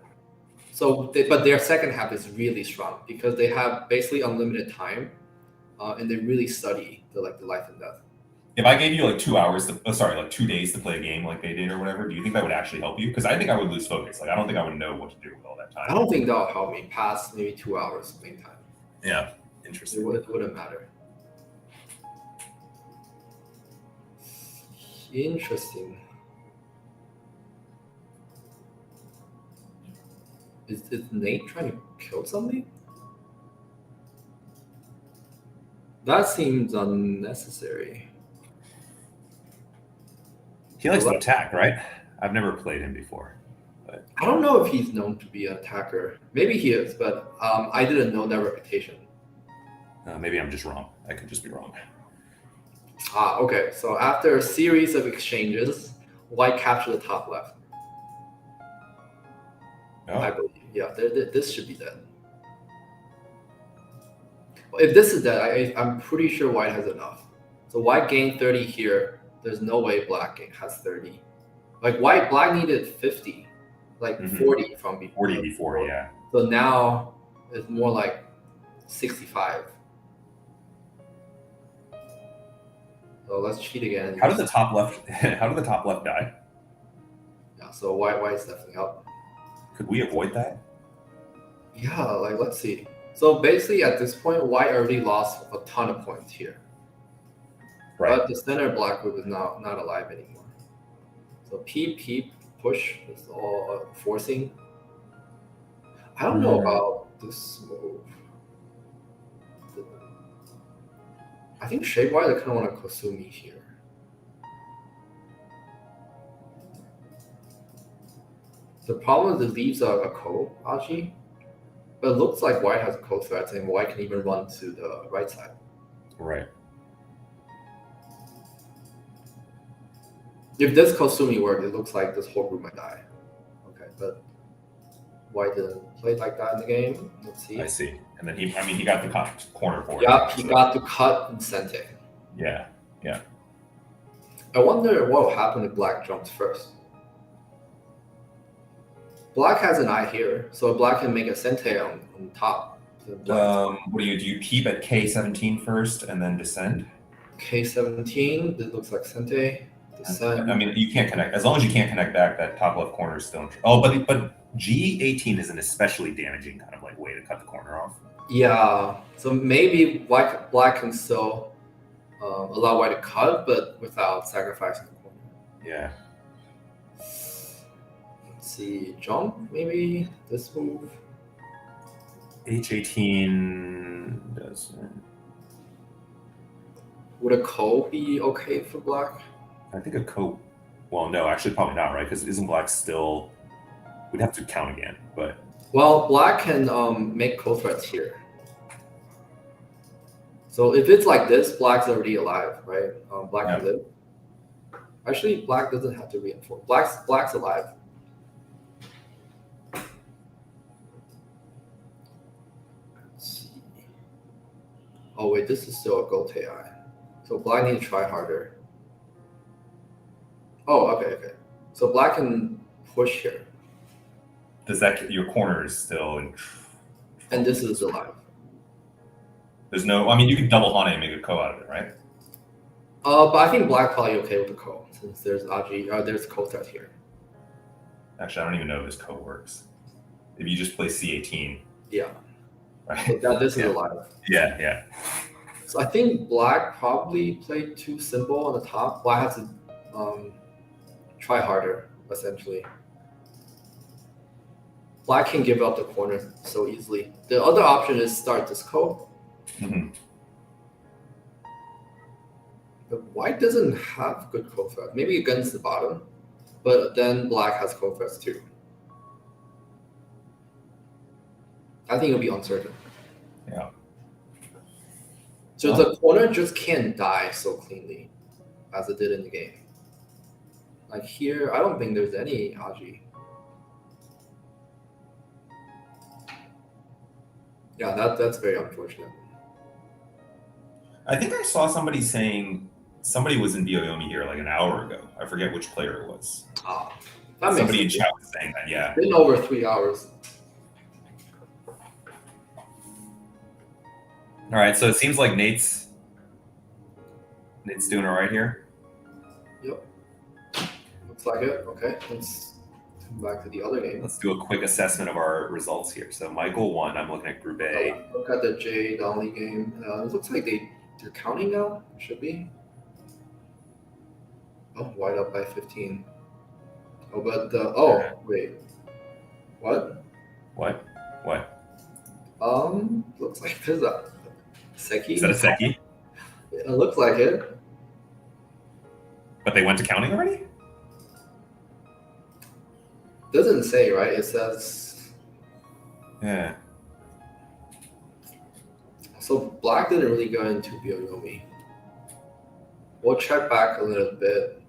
So, but their second half is really strong because they have basically unlimited time, and they really study the life and death. If I gave you like 2 hours, like 2 days to play a game like they did or whatever, do you think that would actually help you? Because I think I would lose focus. Like I don't think I would know what to do with all that time. I don't think that'll help me past maybe 2 hours playing time. Yeah, interesting. It wouldn't matter. Interesting. Is Nate trying to kill somebody? That seems unnecessary. He likes to attack, right? I've never played him before. But I don't know if he's known to be an attacker. Maybe he is, but I didn't know that reputation. maybe I'm just wrong. I could just be wrong. Okay. So after a series of exchanges, white captured the top left. Oh. I believe. Yeah, this should be dead. If this is dead, I'm pretty sure white has enough. So white gained 30 here. There's no way black has 30. Like black needed 50, like 40 from before. 40 before, yeah. So now it's more like 65. So let's cheat again. How did the top left die? Yeah, so white's definitely up. Could we avoid that? Yeah, like let's see. So basically at this point, white already lost a ton of points here. Right. But the center black group is not alive anymore. So peep, push is all forcing. I don't know about this move. I think shape-wise, I kind of want to Kosumi here. The problem is it leaves a ko aji, but it looks like white has a ko threat, and white can even run to the right side. Right. If this Kosumi worked, it looks like this whole group might die. Okay, but white didn't play like that in the game. Let's see. I see. And then he got the corner for it. Yep, he got to cut and Sente. Yeah. I wonder what will happen if black jumps first. Black has an eye here, so black can make a Sente on top. What do you keep at K17 first and then descend? K17, this looks like Sente. Descend. I mean, you can't connect. As long as you can't connect back, that top left corner is still in but G18 is an especially damaging kind of like way to cut the corner off. Yeah, so maybe black can still allow white to cut, but without sacrificing the corner. Yeah. Let's see, jump maybe this move. H18 doesn't. Would a ko be okay for black? I think a ko. Well, no, actually, probably not, right? Because isn't black still? We'd have to count again, but. Well, black can make ko threats here. So if it's like this, black's already alive, right? Black can live. Actually, black doesn't have to reinforce. Black's alive. Let's see. Oh wait, this is still a gold AI. So black needs to try harder. Oh, okay. So black can push here. Does that your corner is still in? And this is alive. There's no. I mean, you can double Hane and make a ko out of it, right? But I think black probably okay with the ko since there's aji. There's ko threat here. Actually, I don't even know if this ko works. If you just play C18. Yeah. Right. So this is alive. Yeah. So I think black probably played too simple on the top. Black has to try harder, essentially. Black can give up the corner so easily. The other option is start this ko. But white doesn't have good ko threat. Maybe against the bottom, but then black has ko threats too. I think it'll be uncertain. Yeah. So the corner just can't die so cleanly as it did in the game. Like here, I don't think there's any aji. Yeah, that's very unfortunate. I think I saw somebody saying somebody was in Byoyomi here like an hour ago. I forget which player it was. Oh, that makes Somebody in sense. chat was saying that, yeah. It's been over 3 hours. All right, so it seems like Nate's doing all right here. Yep. Looks like it. Okay, let's come back to the other game. Let's do a quick assessment of our results here. So Michael won. I'm looking at Group A. Look at the J Donley game. It looks like they're counting now. Should be. Oh, wide up by 15. Oh, but wait. What? What? Looks like there's a Seki. Is that a Seki? It looks like it. But they went to counting already? Doesn't say, right? It says. Yeah. So black didn't really go into Byoyomi. We'll check back a little bit.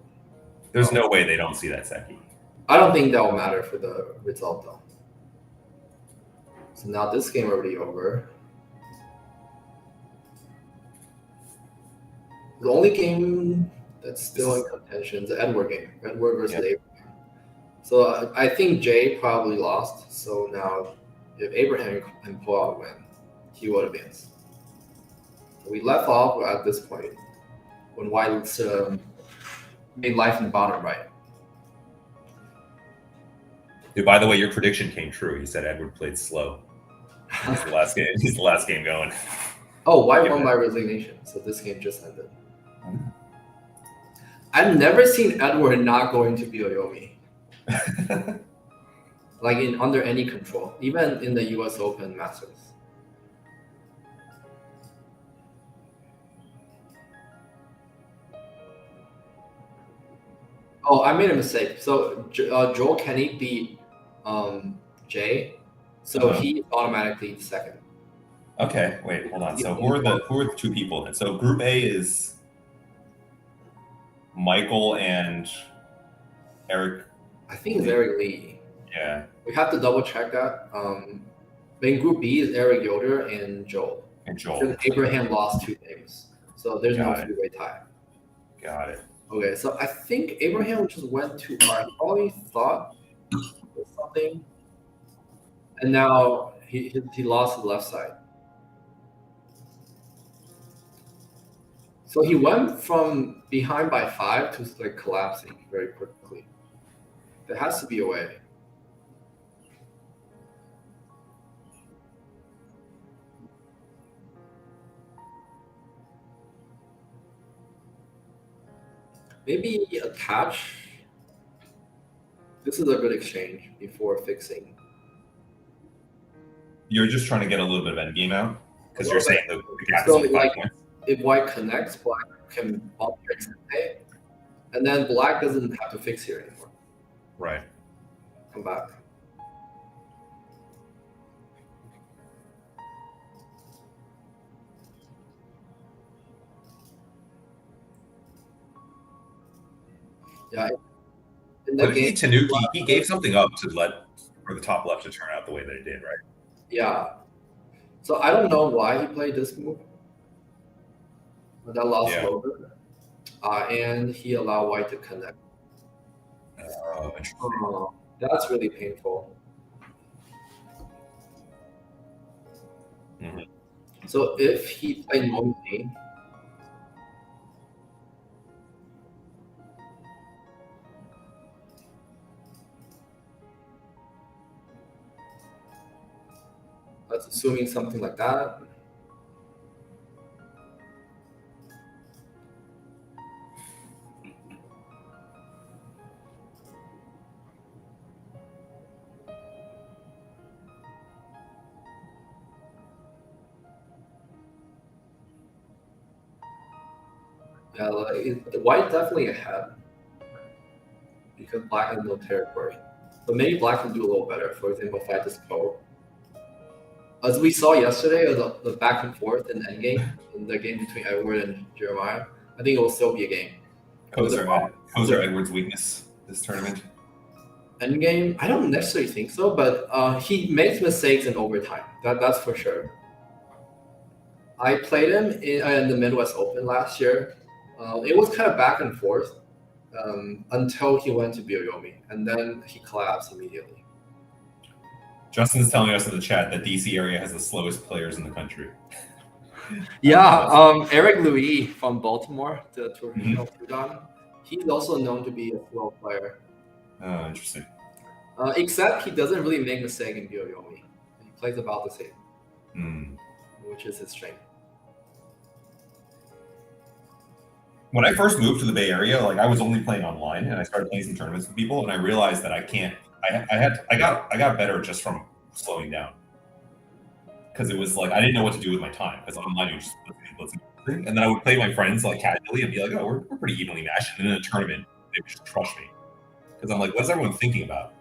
There's no way they don't see that Seki. I don't think that will matter for the result though. So now this game already over. The only game that's still in contention is the Edward game. Edward versus Abraham. So I think Jay probably lost. So now if Abraham can pull out a win, he would advance. So we left off at this point when White's made life in the bottom right. Dude, by the way, your prediction came true. You said Edward played slow. He's the last game. He's the last game going. Oh, White won by resignation. So this game just ended. I've never seen Edward not going to Byoyomi. Like under any control, even in the US Open Masters. Oh, I made a mistake. So Joel Kenny beat Jay, so he automatically second. Okay, wait, hold on. So who are the two people then? So Group A is Michael and Eric. I think it's Eric Lee. Yeah. We have to double check that. In Group B is Eric Yoder and Joel. Because Abraham lost 2 games, so there's no three-way tie. Got it. Okay, so I think Abraham just went too far. I probably thought something, and now he lost the left side. So he went from behind by 5 to like collapsing very quickly. There has to be a way. Maybe a catch. This is a good exchange before fixing. You're just trying to get a little bit of endgame out? Because you're saying the gap is So only 5 points? if White connects, Black can bump fix it, and then Black doesn't have to fix here anymore. Right. Come back. Yeah. But Tanuki, he gave something up to let for the top left to turn out the way that it did, right? Yeah. So I don't know why he played this move. But that lost over. And he allowed White to connect. Oh, interesting. That's really painful. Mm-hmm. So if he played normally, that's assuming something like that. Yeah, like the White definitely ahead because Black has no territory. But maybe Black can do a little better. For example, fight this Poe. As we saw yesterday, the back and forth in endgame, in the game between Edward and Jeremiah, I think it will still be a game. Kozer Edward's weakness this tournament? Endgame? I don't necessarily think so, but he makes mistakes in overtime. That's for sure. I played him in the Midwest Open last year. It was kind of back and forth until he went to Byoyomi, and then he collapsed immediately. Justin's telling us in the chat that DC area has the slowest players in the country. Yeah, Eric Louis from Baltimore, the Torino Fudan, he's also known to be a slow player. Oh, interesting. Except he doesn't really make mistake in Byoyomi. He plays about the same, which is his strength. When I first moved to the Bay Area, like I was only playing online, and I started playing some tournaments with people, and I realized that I can't. I got better just from slowing down, because it was like I didn't know what to do with my time. Because online, you just and then I would play my friends like casually and be like, "Oh, we're pretty evenly matched." And in a tournament, they would just crush me because I'm like, "What's everyone thinking about?"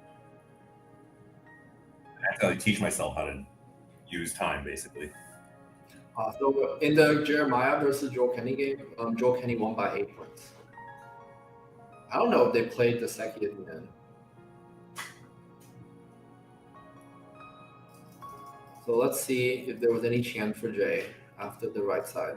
I have to like, teach myself how to use time, basically. So in the Jeremiah versus Joe Kenny game, Joe Kenny won by 8 points. I don't know if they played the Seki at the end. So let's see if there was any chance for Jay after the right side.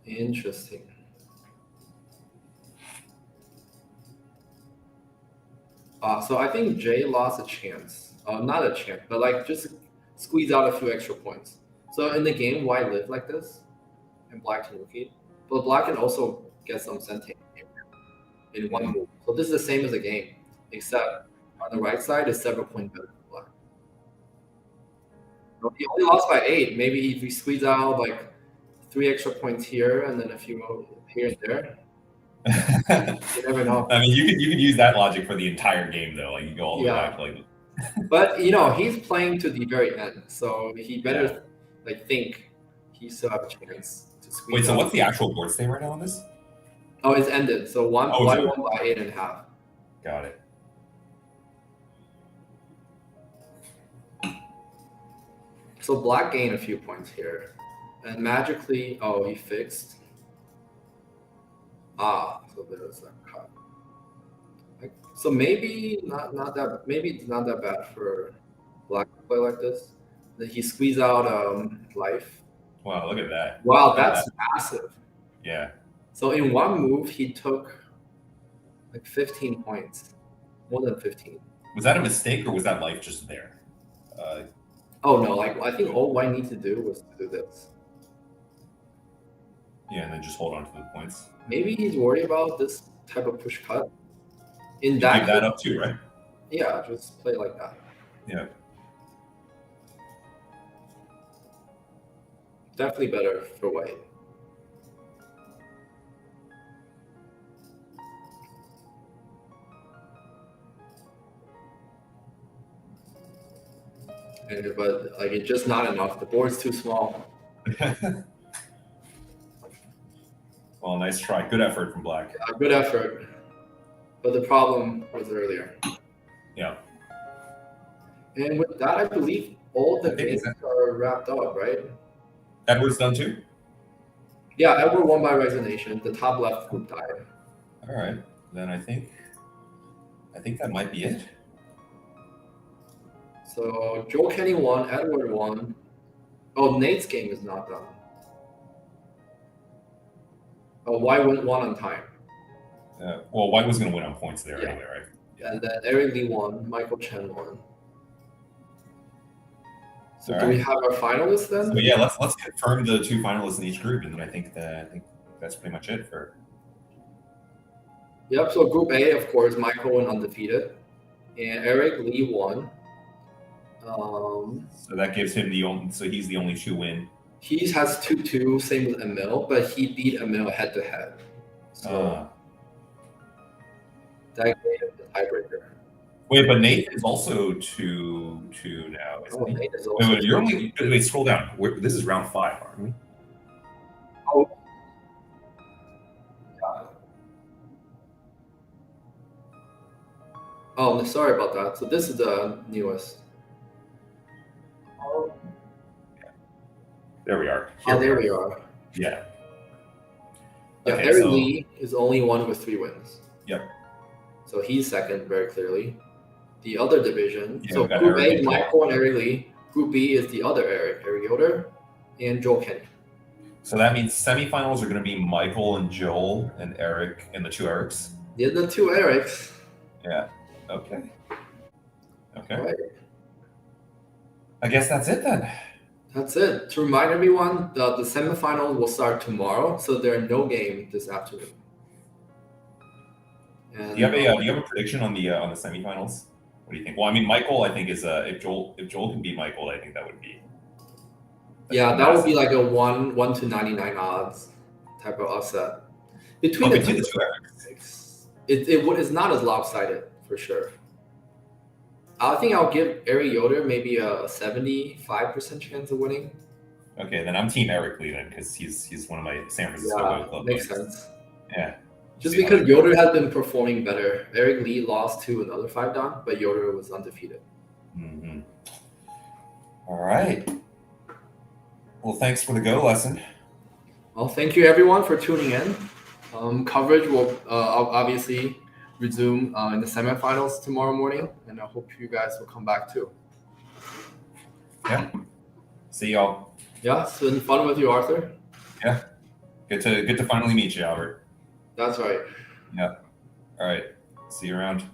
Interesting. So I think Jay lost a chance. Not a chance, but like just squeeze out a few extra points. So in the game, white lived like this, and black can repeat. But black can also get some centaur in one move. So this is the same as a game, except on the right side is several points better for black. So he only lost by 8. Maybe if we squeeze out like 3 extra points here and then a few here and there. You never know. I mean, you could use that logic for the entire game, though. Like you go all the way back, like. But he's playing to the very end, so he better like think he still have a chance to squeeze. Wait, so out. what's the actual board state right now on this? Oh, it's ended. So white won by 8.5. Got it. So black gained a few points here, and magically, he fixed. So there's a cut. So maybe not that. Maybe it's not that bad for black to play like this. Then he squeezed out life. Wow, look at that. Wow, that's massive. Yeah. So in one move, he took like 15 points, more than 15. Was that a mistake, or was that life just there? Oh no! Like I think all white needs to do was to do this. Yeah, and then just hold on to the points. Maybe he's worried about this type of push cut. In that, give that up too, right? Yeah, just play like that. Yeah. Definitely better for white. But like it's just not enough. The board's too small. Well, nice try. Good effort from black. Yeah, good effort. But the problem was earlier. Yeah. And with that, I believe all the games are wrapped up, right? Edward's done too? Yeah, Edward won by resignation. The top left group died. All right. Then I think that might be it. So Joe Kenny won, Edward won. Oh, Nate's game is not done. White won on time. Well, white was going to win on points there anyway, right? Yeah. And then Eric Lee won, Michael Chen won. So do we have our finalists then? So yeah, let's confirm the 2 finalists in each group, and then I think that's pretty much it for. Yep. So Group A, of course, Michael went undefeated, and Eric Lee won. So that gives him so he's the only 2 win. He has 2-2, same with Emil, but he beat Emil head to head. So that gave him the tiebreaker. Wait, but Nate is also 2-2 now. Isn't he? Nate is also wait, you're only wait. Scroll down. This is round 5, aren't we? Oh. Yeah. Oh, sorry about that. So this is the newest. Oh. There we are. There we are. Yeah. Yeah, Okay, Eric so- Lee is only one with 3 wins. Yep. So he's second very clearly. The other division, Yeah, so we've got Group Eric A, and Joel. Michael and Eric Lee. Group B is the other Eric Yoder, and Joel Kenny. So that means semifinals are going to be Michael and Joel and Eric and the 2 Erics. Yeah, the 2 Erics. Yeah. Okay. Okay. All right. I guess that's it then. That's it. To remind everyone, the semifinals will start tomorrow, so there are no games this afternoon. And, Do you have a prediction on the semifinals? What do you think? Well, I mean, Michael, I think is if Joel can beat Michael, I think that would be. Yeah, that would be like a 1 to 99 odds type of upset. Between the 2 Erics. it's not as lopsided for sure. I think I'll give Eric Yoder maybe a 75% chance of winning. Okay, then I'm Team Eric Lee then because he's one of my San Francisco Go Club. Makes buddies. sense. Yeah. Just because Yoder has been performing better. Eric Lee lost to another 5-dan, but Yoder was undefeated. Mm-hmm. All right. Well, thanks for the Go lesson. Well, thank you everyone for tuning in. Coverage will obviously resume in the semifinals tomorrow morning, and I hope you guys will come back too. Yeah. See y'all. Yeah, it's been fun with you, Arthur. Yeah. Good to finally meet you, Albert. That's right. Yeah. All right. See you around.